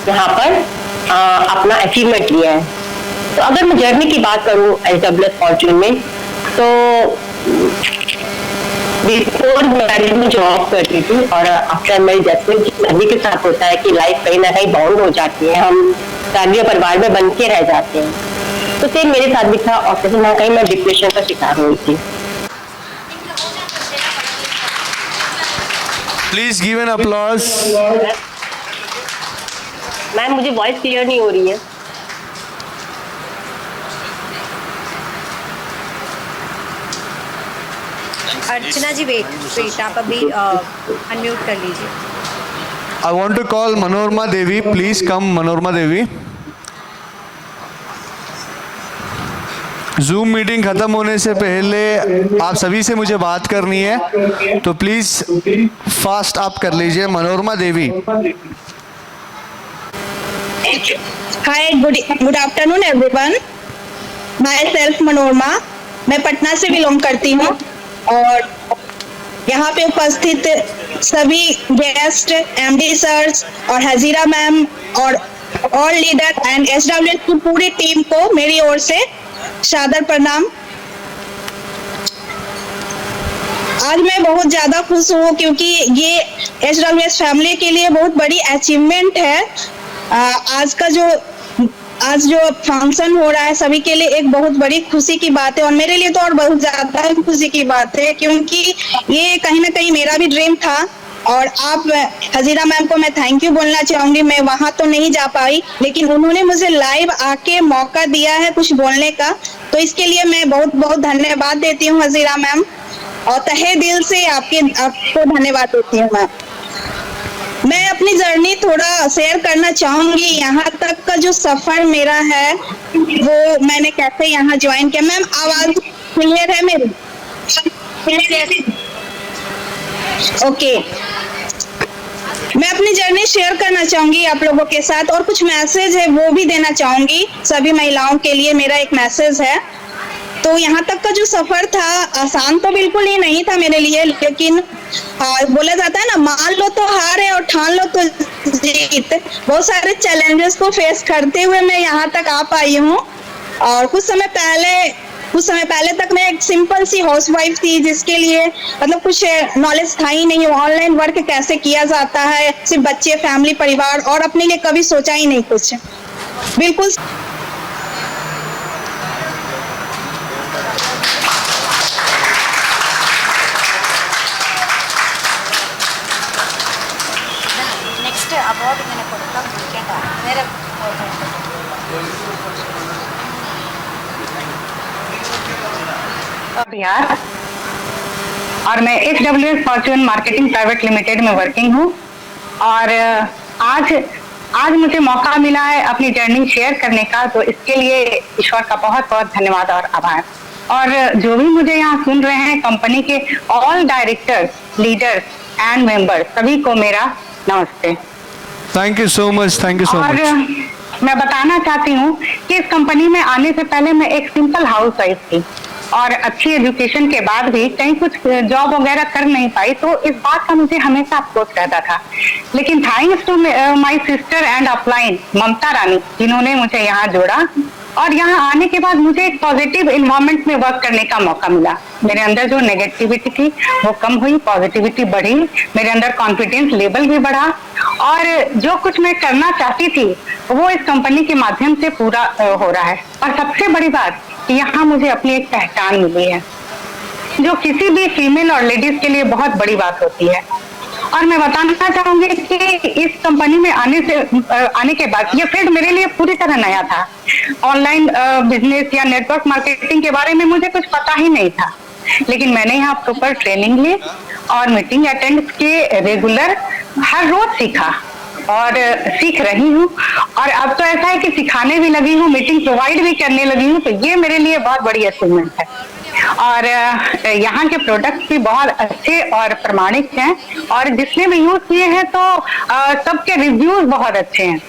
यहाँ पर अपना अचीवमेंट लिया है। तो अगर मैं जर्नी की बात करूँ AWS फॉर्चून में, तो बिफोर मैरिज में जॉब करती थी और आफ्टर मैरिज जैसे सभी के साथ होता है कि लाइफ कहीं ना कहीं बाउंड हो जाती है, हम फैमिली और परिवार में बन के रह जाते हैं। तो सेम मेरे साथ भी था और कहीं ना कहीं मैं डिप्रेशन का शिकार हुई थी। Please give an applause. Ma'am मुझे वॉइस क्लियर नहीं हो रही है। अर्चना जी वेट आप अभी अनम्यूट कर लीजिए। I want to call Manorma Devi. Please come, Manorma Devi. Zoom meeting खत्म होने से पहले आप सभी से मुझे बात करनी है, तो प्लीज फास्ट आप कर लीजिए। Manorama Devi. Hi, good afternoon everyone. Myself Manorama, मैं पटना से बिलोंग करती हूँ और यहाँ पे उपस्थित सभी गेस्ट, एमडी सर्स और हजीरा मैम और ऑल लीडर एंड एसडब्ल्यूएस की पूरी टीम को मेरी ओर से सादर प्रणाम। आज मैं बहुत ज्यादा खुश हूँ क्योंकि ये एसडब्ल्यूएस फैमिली के लिए बहुत बड़ी अचीवमेंट है। आज जो फंक्शन हो रहा है सभी के लिए एक बहुत बड़ी खुशी की बात है और मेरे लिए तो और बहुत ज्यादा खुशी की बात है क्योंकि ये कहीं ना कहीं मेरा भी ड्रीम था। और आप हजीरा मैम को मैं थैंक यू बोलना चाहूंगी। मैं वहां तो नहीं जा पाई लेकिन उन्होंने मुझे लाइव आके मौका दिया है कुछ बोलने का, तो इसके लिए मैं बहुत बहुत धन्यवाद देती हूँ हजीरा मैम और तहे दिल से आपको धन्यवाद देती हूँ मैम। मैं अपनी जर्नी थोड़ा शेयर करना चाहूंगी। यहाँ तक का जो सफर मेरा है वो मैंने कैसे यहाँ ज्वाइन किया। मैम आवाज क्लियर है मेरी? ओके, मैं अपनी जर्नी शेयर करना चाहूंगी आप लोगों के साथ और कुछ मैसेज है वो भी देना चाहूंगी। सभी महिलाओं के लिए मेरा एक मैसेज है। तो यहाँ तक का जो सफर था आसान तो बिल्कुल ही नहीं था मेरे लिए, लेकिन बोला जाता है ना, मान लो तो हार है और ठान लो तो जीत। बहुत सारे चैलेंजेस को फेस करते हुए मैं यहाँ तक आ पाई हूँ। और कुछ समय पहले तक मैं एक सिंपल सी हाउसवाइफ थी जिसके लिए मतलब कुछ नॉलेज था ही नहीं। ऑनलाइन वर्क कैसे किया जाता है, सिर्फ बच्चे, फैमिली, परिवार और अपने लिए कभी सोचा ही नहीं कुछ। बिल्कुल ನೆಕ್ಸ್ಟ್ ಅವಾರ್ಡ್ ಇങ്ങനെ കൊടുക്കാം വിളിക്കേണ്ട നേരെ बिहार और मैं SWS Fortune marketing private limited में वर्किंग हूँ और आज मुझे मौका मिला है अपनी जर्नी शेयर करने का, तो इसके लिए ईश्वर का बहुत बहुत धन्यवाद और आभार। और जो भी मुझे यहाँ सुन रहे हैं, कंपनी के all directors, leaders and members, सभी को मेरा नमस्ते। Thank you so much. Thank you so much. और मैं बताना चाहती हूँ कि इस कंपनी में आने से पहले मैं एक सिंपल हाउसवाइफ थी और अच्छी एजुकेशन के बाद भी कहीं कुछ जॉब वगैरह कर नहीं पाई, तो इस बात का मुझे हमेशा अफसोस रहता था। लेकिन thanks to my sister and upline Mamta Rani, जिन्होंने मुझे यहाँ जोड़ा और यहाँ आने के बाद मुझे एक पॉजिटिव इन्वायरमेंट में वर्क करने का मौका मिला। मेरे अंदर जो नेगेटिविटी थी वो कम हुई, पॉजिटिविटी बढ़ी, मेरे अंदर कॉन्फिडेंस लेवल भी बढ़ा और जो कुछ मैं करना चाहती थी वो इस कंपनी के माध्यम से पूरा हो रहा है। और सबसे बड़ी बात, यहाँ मुझे अपनी एक पहचान मिली है जो किसी भी फीमेल और लेडीज के लिए बहुत बड़ी बात होती है। और मैं बताना चाहूंगी कि इस कंपनी में आने के बाद ये फील्ड मेरे लिए पूरी तरह नया था। ऑनलाइन बिजनेस या नेटवर्क मार्केटिंग के बारे में मुझे कुछ पता ही नहीं था, लेकिन मैंने यहाँ प्रॉपर ट्रेनिंग ली और मीटिंग अटेंड के रेगुलर हर रोज सीखा और सीख रही हूँ। और अब तो ऐसा है कि सिखाने भी लगी हूँ, मीटिंग प्रोवाइड भी करने लगी हूँ, तो ये मेरे लिए बहुत बड़ी अचीवमेंट है। और यहाँ के प्रोडक्ट्स भी बहुत अच्छे और प्रमाणिक हैं और जिसने भी यूज किए हैं तो सबके रिव्यूज बहुत अच्छे हैं,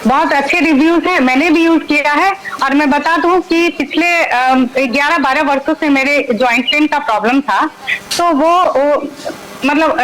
बहुत अच्छे रिव्यूज हैं। मैंने भी यूज किया है और मैं बता दूं कि पिछले 11-12 वर्षों से मेरे जॉइंट पेन का प्रॉब्लम था, तो वो मतलब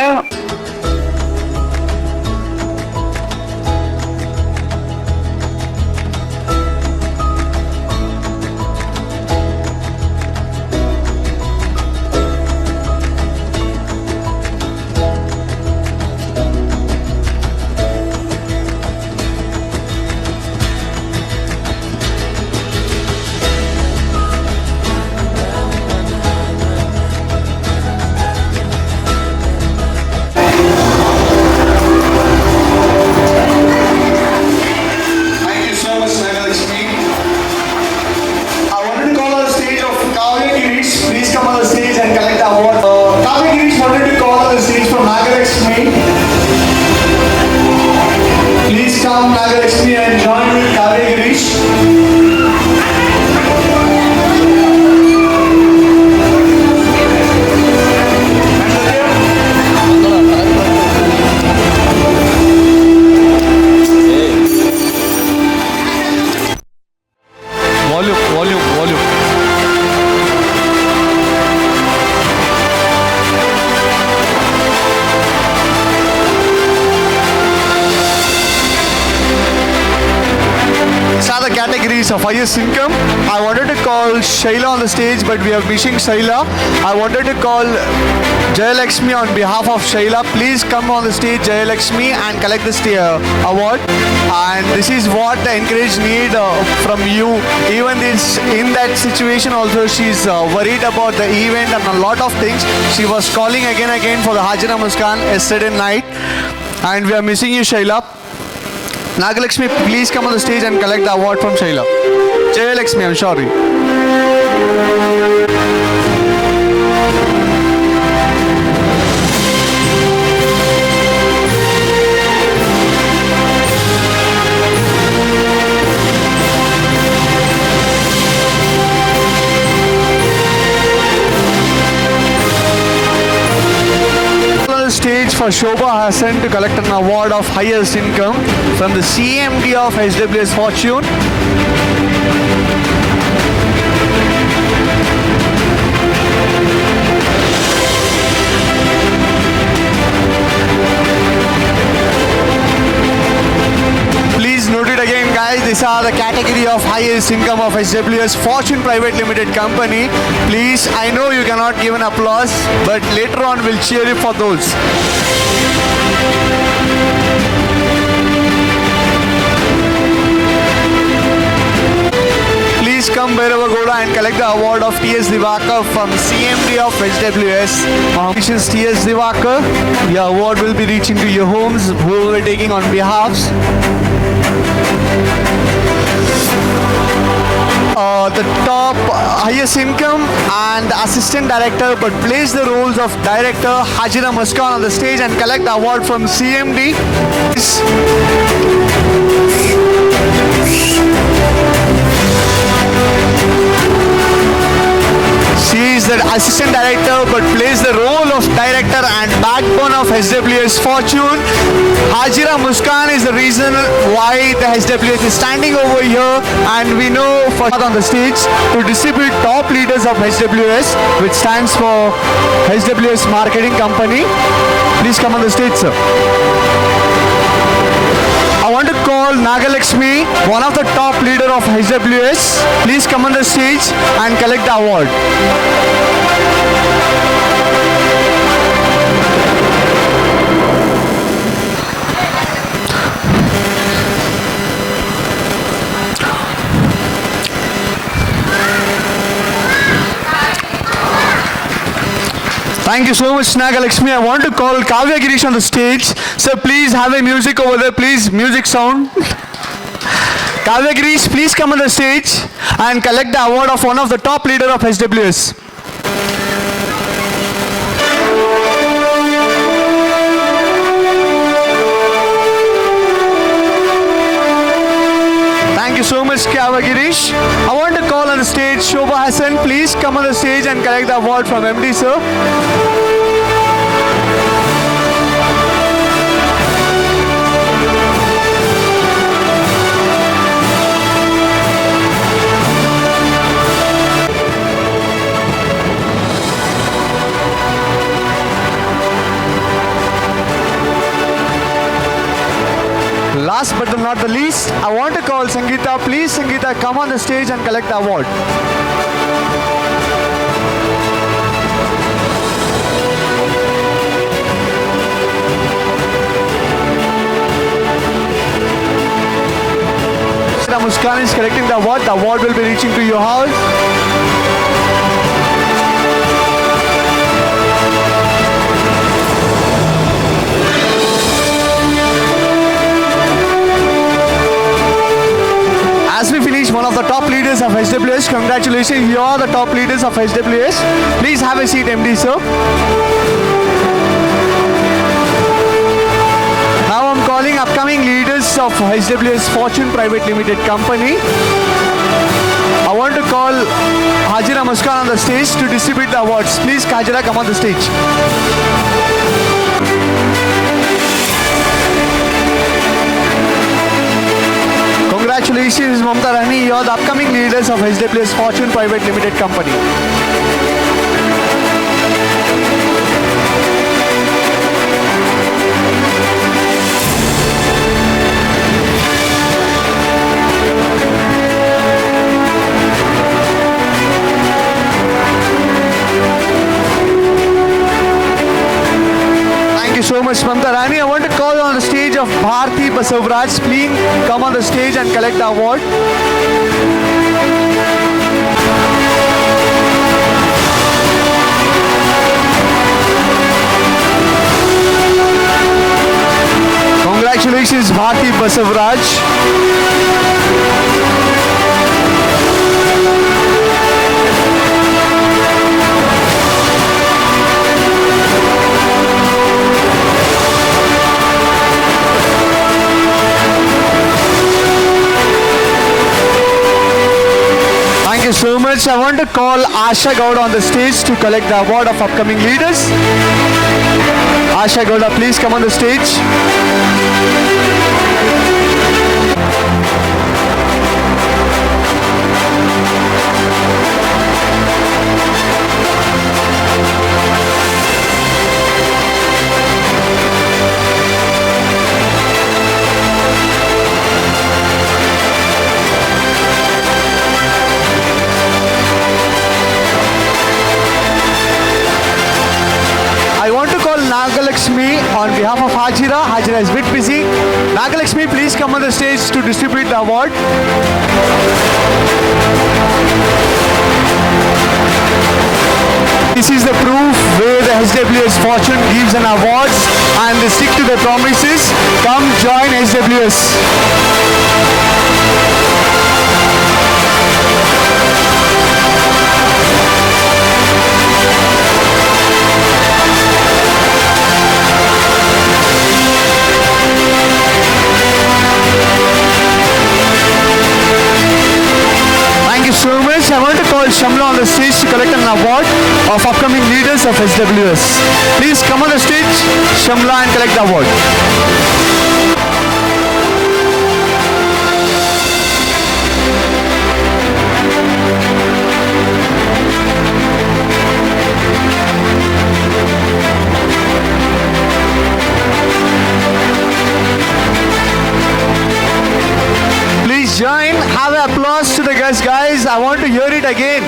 much, Nagalakshmi. I wanted to call on the stage of Kavya Girish. Please come on the stage and collect the award. Kavya Girish wanted to call on the stage from Nagalakshmi. Please come, Nagalakshmi, and join with Kavya Girish. Volume. These are the categories of highest income. I wanted to call Shaila on the stage, but we are missing Shaila. I wanted to call Jayalakshmi on behalf of Shaila. Please come on the stage, Jayalakshmi, and collect this award. And this is what the encourage need from you. Even in that situation also, she's worried about the event and a lot of things. She was calling again for the Hajira Muskan yesterday night. And we are missing you, Shaila. Nagalakshmi, please come on the stage and collect the award from Shaila. Jayalakshmi, I'm sorry. Stage for Shobha Hassan to collect an award of highest income from the CMD of HWS Fortune. Please note it again, guys. These are the category of highest income of HWS Fortune Private Limited Company. Please, I know you cannot give an applause, but later on we'll cheer you for those. Please come Bhairavagoda and collect the award of T.S. Divakar from CMD of HWS. Congratulations, T.S. Divakar. Your award will be reaching to your homes, who will be taking on behalves. The top highest income and assistant director, but plays the roles of director Hajira Muskan on the stage and collect the award from CMD. She is the assistant director but plays the role of director and backbone of HWS Fortune. Hajira Muskan is the reason why the HWS is standing over here, and we know for on the stage to distribute top leaders of HWS, which stands for HWS Marketing Company. Please come on the stage, sir. I want to call Nagalakshmi, one of the top leader of HWS. Please come on the stage and collect the award. Thank you so much, Nagalakshmi. I want to call Kavya Girish on the stage. Sir, please have a music over there, please. Music sound. Kavya Girish, please come on the stage and collect the award of one of the top leader of HWS. Thank you so much, Kavya Girish. I want to call on the stage Shobha Hassan. Please come on the stage and collect the award from MD, sir. Last but not the least, I want to call Sangeeta. Please, Sangeeta, come on the stage and collect the award. Muskan is collecting the award. The award will be reaching to your house. one of the top leaders of SWS. Congratulations, you are the top leaders of SWS. Please have a seat, MD sir. Now I'm calling upcoming leaders of SWS Fortune Private Limited Company. I want to call Hajira Muskan on the stage to distribute the awards. Please, Hajira, come on the stage. Congratulations, Mamta Rani. You are the upcoming leaders of SWS Fortune Private Limited Company. Thank you so much, Mamta Rani. I want to call on the stage of Bharti Basavraj. Please come on the stage and collect the award. Congratulations, Bharti Basavraj. Thank you so much. I want to call Asha Gowda on the stage to collect the award of upcoming leaders. Asha Gowda, please come on the stage. I want to call Nagalakshmi on behalf of Hajira. Hajira is a bit busy. Nagalakshmi, please come on the stage to distribute the award. This is the proof where the SWS Fortune gives an awards and they stick to their promises. Come join SWS. Thank you so much. I want to call Shamla on the stage to collect an award of upcoming leaders of SWS. Please come on the stage, Shamla, and collect the award. Please join. Have an applause to the guests, guys. I want to hear it again.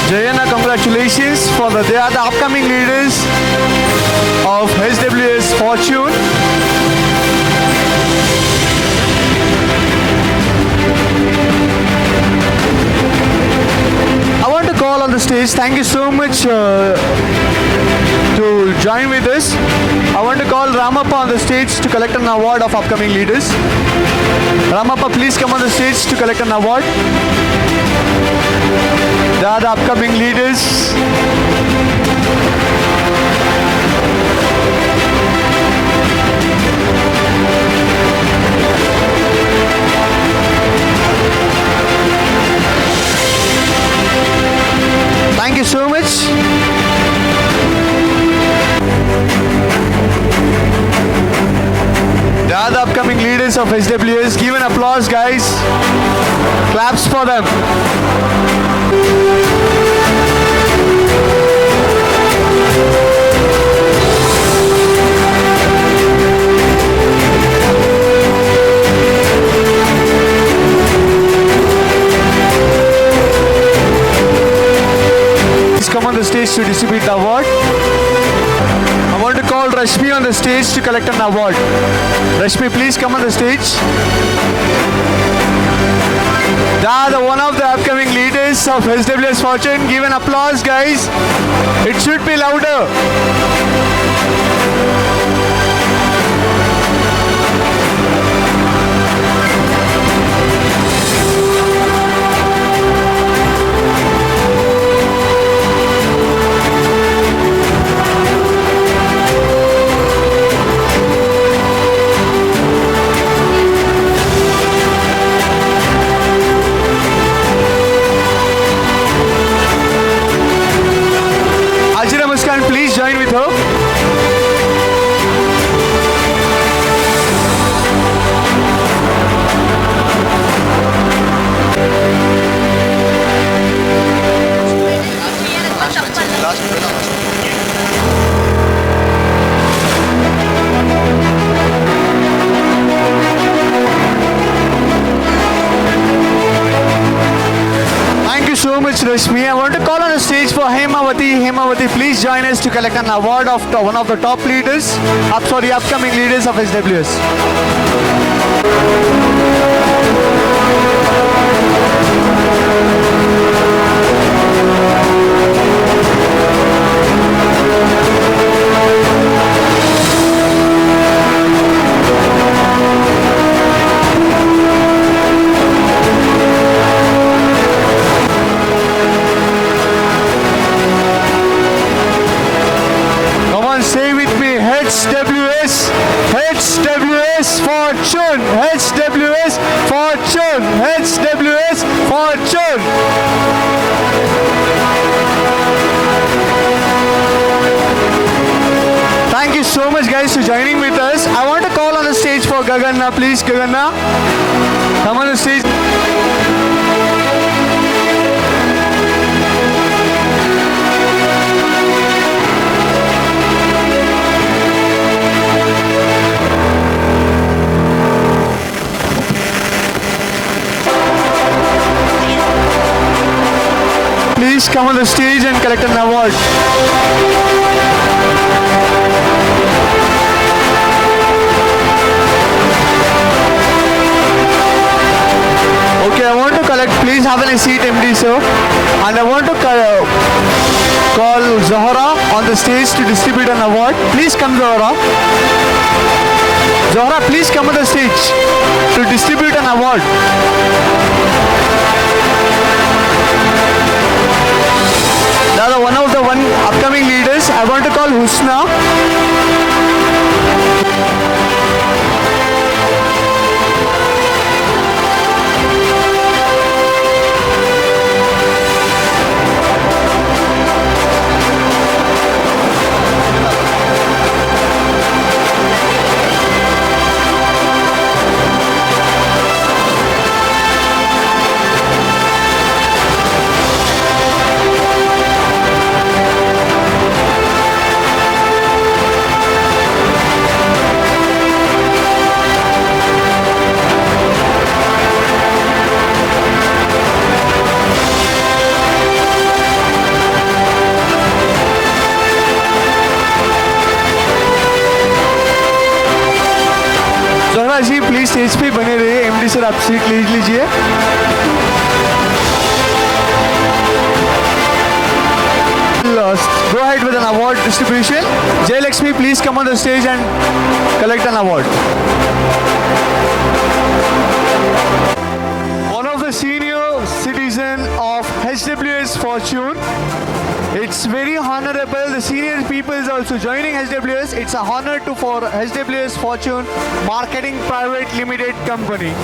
Jayana, congratulations for they are the upcoming leaders of SWS Fortune. I want to call on the stage. Thank you so much to join with us. I want to call Ramappa on the stage to collect an award of upcoming leaders. Ramappa, please come on the stage to collect an award. They are the upcoming leaders. Thank you so much. They are the upcoming leaders of SWS. Give an applause, guys. Claps for them. Please come on the stage to distribute the award. I want to call Rashmi on the stage to collect an award. Rashmi, please come on the stage. They are one of the upcoming leaders of SWS Fortune. Give an applause, guys. It should be louder. Jayalakshmi. I want to call on the stage for Hemavati. Hemavati, please join us to collect an award of one of the top leaders, upcoming leaders of SWS. Come on, say with me, HWS, HWS Fortune, HWS Fortune, HWS Fortune. Thank you so much guys for joining with us. I want to call on the stage for Gaganna, please. Gaganna, come on the stage. Please come on the stage and collect an award. Okay, I want to collect, please have a seat, MD sir. And I want to call Zahra on the stage to distribute an award. Please come, Zahra. Zahra, please come on the stage to distribute an award. Now, one of the upcoming leaders, I want to call Husna. Zohra ji please stage पे बने रहिए. MD sir आप seat ले लीजिए. Go ahead with an award distribution. Jayalakshmi, please come on the stage and collect an award. One of the senior citizen of HWS Fortune. It's very honorable. The senior people is also joining HWS. It's a honor for HWS Fortune Marketing Private Limited Company.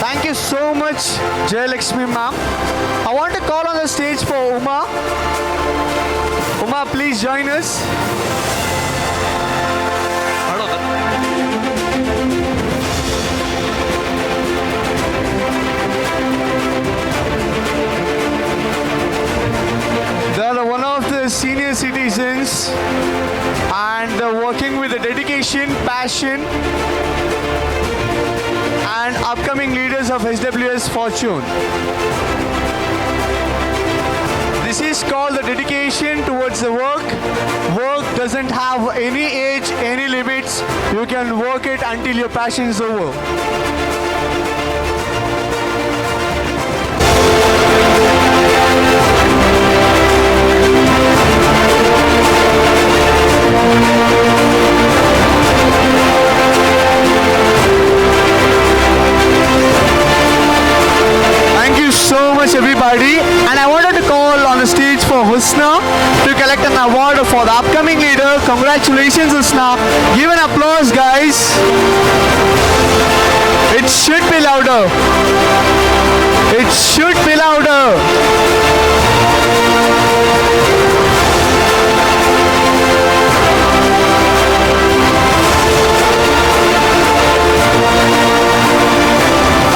Thank you so much, Jayalakshmi ma'am. I want to call on the stage for Uma. Uma, please join us. They are one of the senior citizens and working with the dedication, passion and upcoming leaders of HWS Fortune. This is called the dedication towards the work. Work doesn't have any age, any limits. You can work it until your passion is over. Thank you so much everybody, and I wanted to call on the stage for Husna to collect an award for the upcoming leader. Congratulations Husna. Give an applause guys. It should be louder. It should be louder.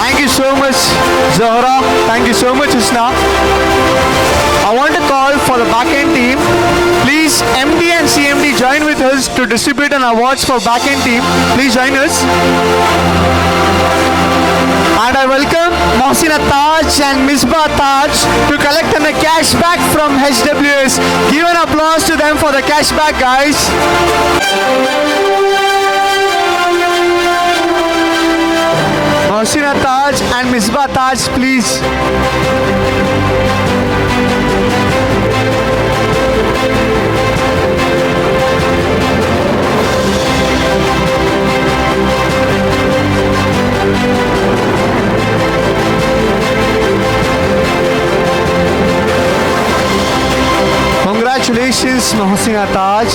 Thank you so much Zahra. Thank you so much Husna. I want to call for the back-end team. Please MD and CMD join with us us to distribute an awards for backend team. Please join us. And I welcome Mohsina Taj and Misbah Taj to collect a cashback from HWS. Give an applause to them for the cashback, guys. Mohsina Taj and Misbah Taj, please. Congratulations, Mohsina Taj,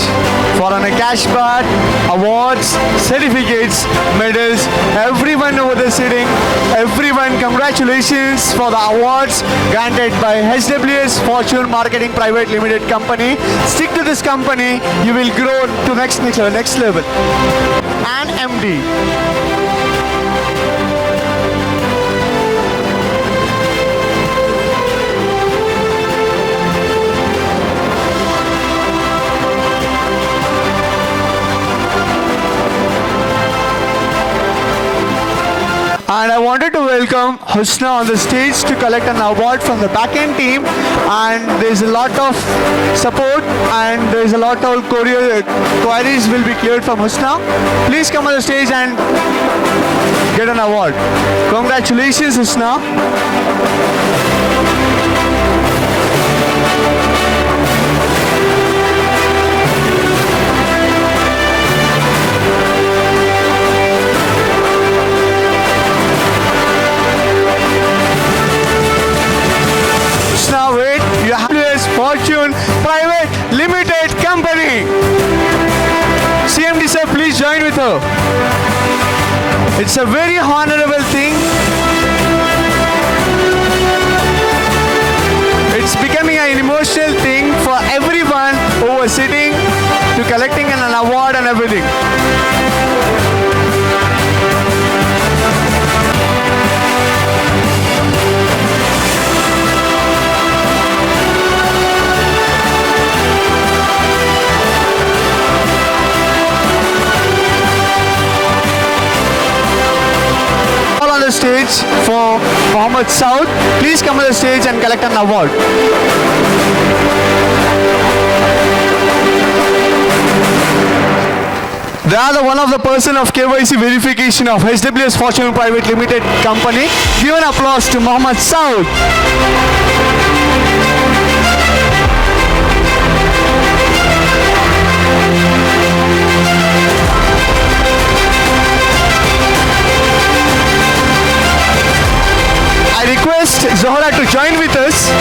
for a cashback, awards, certificates, medals. Everyone over there sitting, everyone, congratulations for the awards granted by HWS Fortune Marketing Private Limited Company. Stick to this company, you will grow to next level. And MD. And I wanted to welcome Husna on the stage to collect an award from the backend team. And there's a lot of support and there's a lot of queries will be cleared from Husna. Please come on the stage and get an award. Congratulations, Husna. Now wait, you have HWS Fortune Private Limited Company. CMD sir, please join with her. It's a very honorable thing. It's becoming an emotional thing for everyone who was sitting to collecting an award and everything. On the stage for Mohammed Saud. Please come on the stage and collect an award. They are one of the person of KYC verification of HWS Fortune Private Limited Company. Give an applause to Mohammed Saud. I request Zohra to join with us.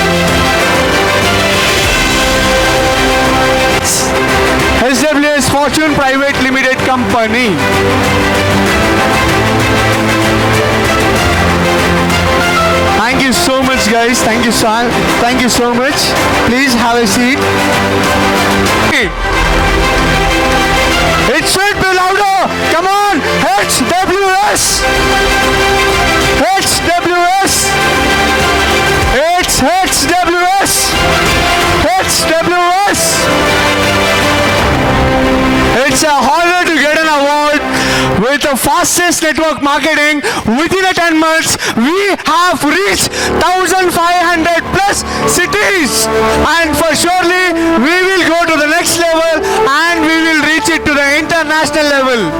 HWS Fortune Private Limited Company. Thank you so much, guys. Thank you, son. Thank you so much. Please have a seat. It should be louder. Come on, HWS. HWS. It's HWS. HWS. It's a honor to get an award with the fastest network marketing. Within 10 months, we have reached 1,500 plus cities. And for surely, we will go to the next level and we will reach it to the international level.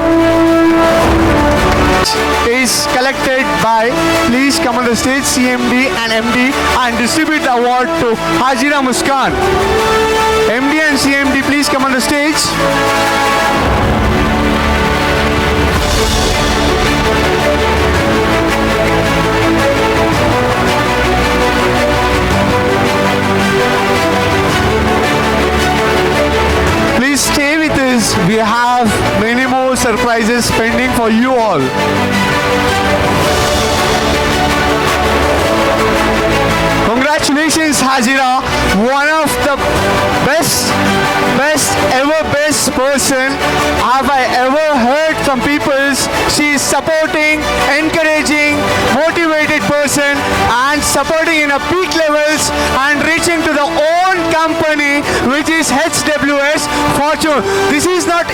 Is collected by, please come on the stage, CMD and MD, and distribute the award to Hajira Muskan. MD and CMD, please come on the stage. Please stay with us. We have many more surprises pending for you all. Congratulations, Hajira. One of the best person have I ever heard from people. She is supporting, encouraging, motivated person and supporting in a peak levels and reaching to the own company which is HWS Fortune. This is not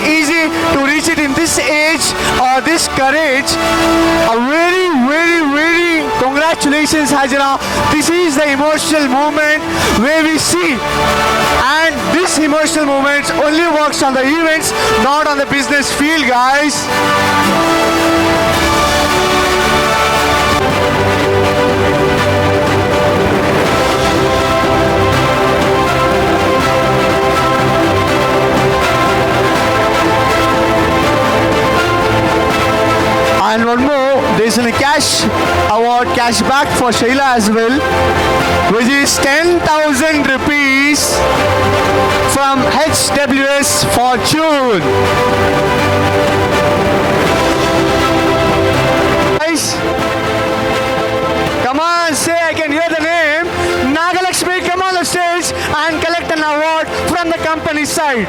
to reach it in this age or this courage, a very, very, very congratulations, Hajra. This is the emotional moment where we see, and this emotional moment only works on the events, not on the business field, guys. And one more, there's a cash award, cash back for Shaila as well, which is 10,000 rupees from HWS Fortune. Guys, come on, say I can hear the name. Nagalakshmi, come on the stage and collect an award from the company side.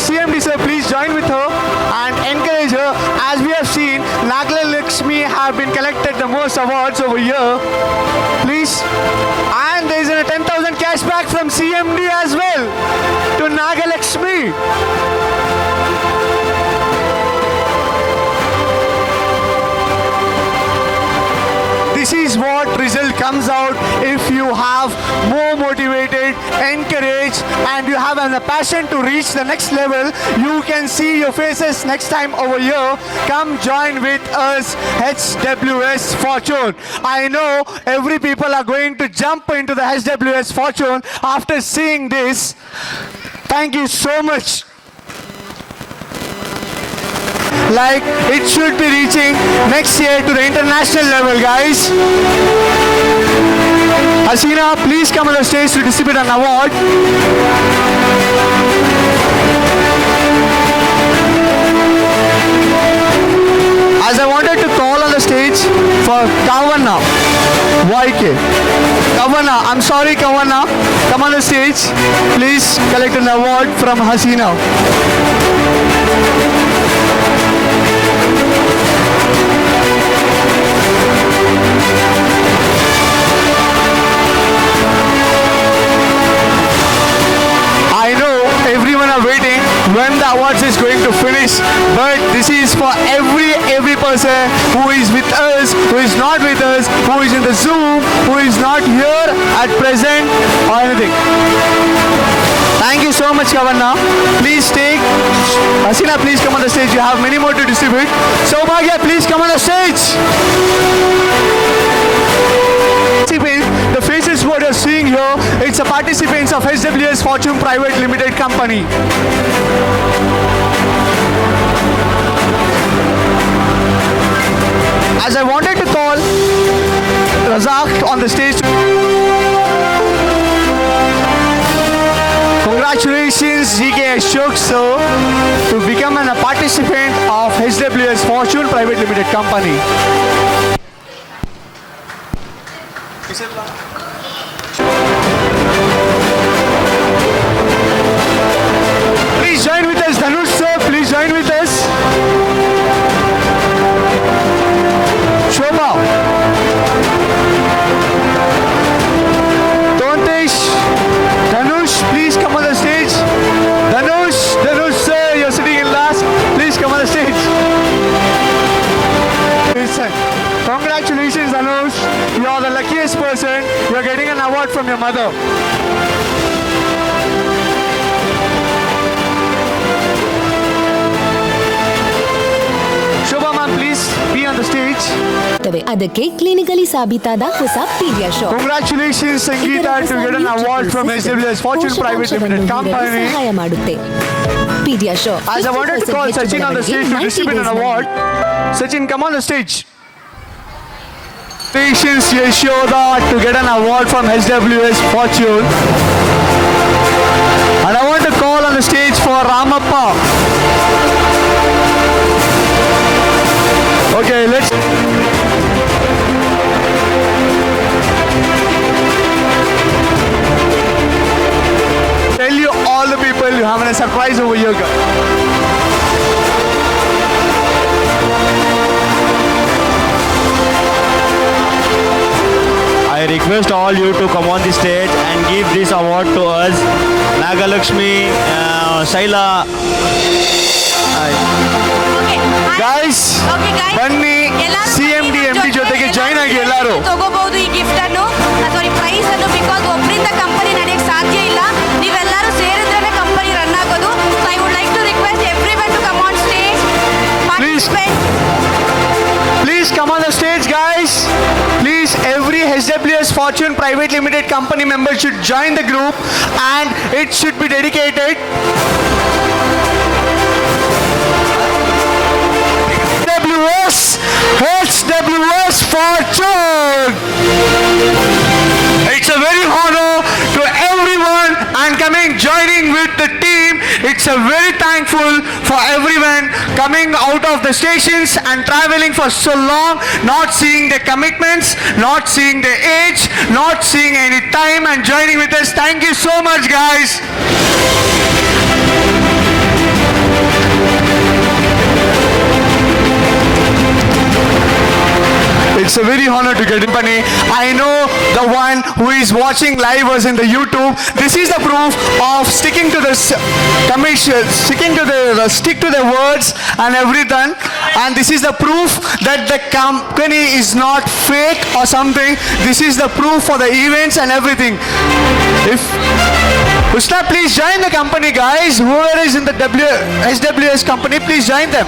CMD sir, please join with her and encourage her. As we have seen, Nagla Lakshmi have been collected the most awards over here. Please. And there is a 10,000 cash back from CMD as well to Nagalakshmi. This is what result comes out if you have more motivated, encouraged, and you have a passion to reach the next level. You can see your faces next time over here. Come join with us, HWS Fortune. I know every people are going to jump into the HWS Fortune after seeing this. Thank you so much. Like it should be reaching next year to the international level, guys. Hasina, please come on the stage to distribute an award. As I wanted to call on the stage for Kavanna, YK. Kavanna, I'm sorry Kavanna, come on the stage. Please collect an award from Hasina. I know everyone are waiting when the awards is going to finish, but this is for every person who is with us, who is not with us, who is in the Zoom, who is not here at present or anything. Thank you so much, Kavanna. Please take Hasina, please come on the stage. You have many more to distribute. Saubhagya, please come on the stage. The faces what you're seeing here, it's the participants of HWS Fortune Private Limited Company. As I wanted to call Razak on the stage. Congratulations GK Ashok sir to become a participant of HWS Fortune Private Limited Company. Please join with us, Dhanush sir, please join with us. Shobha. Tontesh. Dhanush, please come on the stage. Dhanush sir, you're sitting in last. Please come on the stage. Listen. Congratulations, Dhanush. You're the luckiest person. You're getting an award from your mother. Shobha ma'am, please be on the stage. ಅದಕ್ಕೆ clinically ಸಾಬೀತಾದ ಹೊಸ ಪೀಡಿಯಾಶೋರ್. Congratulations, Sangeeta, to get an award from HWS Fortune Private Limited Company. ಸಹಾಯ ಮಾಡುತ್ತೆ. ಪೀಡಿಯಾಶೋರ್. As I wanted to call Sachin on the stage to distribute an award. Sachin, come on the stage. Patience Yashoda to get an award from HWS Fortune. And I want to call on the stage for Ramappa. Okay, let's... Tell you all the people you have a surprise over here. I request all you to come on the stage and give this award to us. Nagalakshmi, Shaila. Guys, ಬನ್ನಿ CMD MD ಜೊತೆಗೆ join ಆಗಿ ಎಲ್ಲರೂ. ತಗೋಬಹುದು ಈ gift ಅನ್ನು sorry prize ಅನ್ನು, because ಒಬ್ಬರಿಂದ company ನಡೆಯಕ್ಕೆ ಸಾಧ್ಯ ಇಲ್ಲ. ನೀವೆಲ್ಲರೂ ಸೇರಿದ್ರೆ ಕಂಪನಿ ರನ್ ಆಗೋದು. So I would like to request everyone to come on stage. Please come on the stage, guys. Please, every HWS Fortune Private Limited company member should join the group, and it should be dedicated. HWS Fortune. It's a very honor to everyone and coming joining with the team. It's a very thankful for everyone coming out of the stations and traveling for so long, not seeing their commitments, not seeing their age, not seeing any time and joining with us. Thank you so much, guys. It's a very honor to get in company. I know the one who is watching live was in the YouTube. This is the proof of sticking to the commission, stick to the words and everything. And this is the proof that the company is not fake or something. This is the proof for the events and everything. If Usta, please join the company, guys. Whoever is in the HWS company, please join them.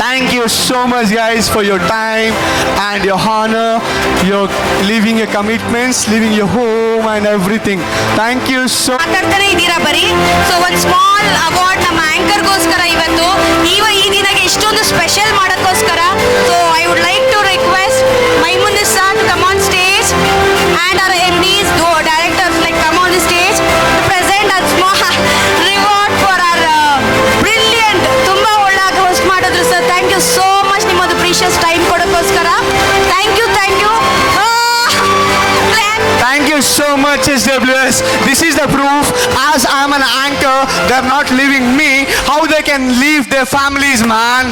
Thank you so much, guys, for your time and your honor, your leaving your commitments, leaving your home and everything. Thank you so much. ಮಾತಾಡ್ತಾನೆ ಇದ್ದೀರಾ ಬರೀ. So ಒಂದು small award ನಮ್ಮ ಆಂಕರ್ಗೋಸ್ಕರ ಇವತ್ತು ಈ ದಿನಕ್ಕೆ ಇಷ್ಟೊಂದು special ಮಾಡೋಕ್ಕೋಸ್ಕರ. So I would like to request Maimun Nisa to come on stage and our MDs, directors, like come on the stage to present a small reward for our brilliant, ತುಂಬಾ ಒಳ್ಳೆಯಾಗಿ host ಮಾಡಿದ್ರು sir. Thank you so much ನಿಮ್ಮದು precious time ಕೊಡೋಕ್ಕೋಸ್ಕರ. Thank you. Thank you so much, HWS. This is the proof. As I'm an anchor, they're not leaving me. How they can leave their families, man?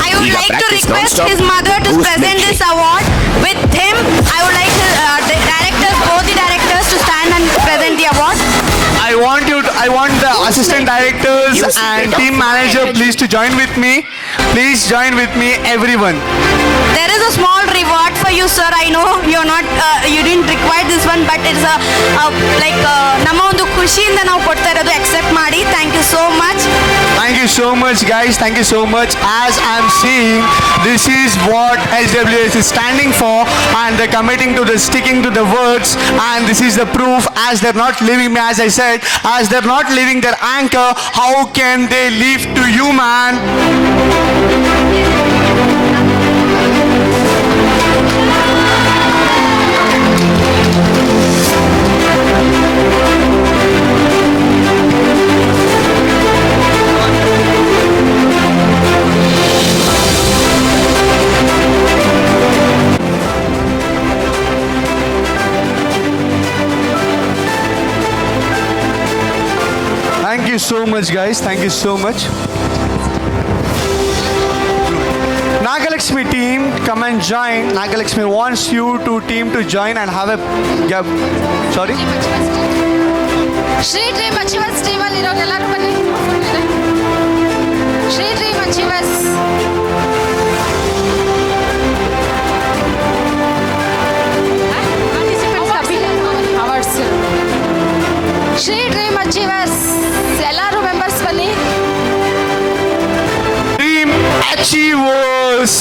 I would like to request his mother to present this award. With him, I would like both the directors to stand and present the award. I want the assistant directors and team manager please to join with me. Please join with me, everyone. There is a small reward for you, sir. I know you're not, you didn't require this one, but it's ನಮ್ಮ ಒಂದು ಖುಷಿಯಿಂದ ನಾವು ಕೊಡ್ತಾ ಇರೋದು. accept ಮಾಡಿ. Thank you so much. Thank you so much, guys. Thank you so much. As I'm seeing, this is what HWS is standing for, and they're committing to the sticking to the words, and this is the proof. As they're not leaving me, as I said, as they're not leaving their anchor, how can they leave to you, man? Thank you so much, guys. Thank you so much. Nagalakshmi team, come and join. Nagalakshmi wants you team to join and have a... Sorry? Shri dream achievers ಟೀಮಲ್ಲಿ ಇರೋರೆಲ್ಲರೂ ಬನ್ನಿ. Shri dream achievers awards. Shri dream achievers ಎಲ್ಲರೂ members ಬನ್ನಿ. Dream Achievers,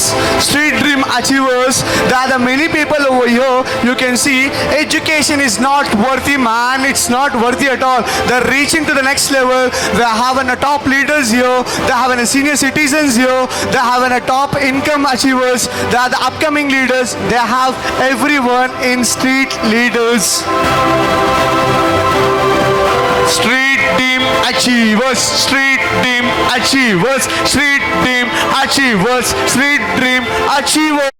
Street Dream Achievers. There are many people over here. You can see education is not worthy, man. It's not worthy at all. They're reaching to the next level. They have a top leaders here. They have a senior citizens here. They have a top income achievers. They are the upcoming leaders. They have everyone in street leaders. Street Team Achievers, Street Team Achievers, Street Team Achievers, Street Dream Achievers.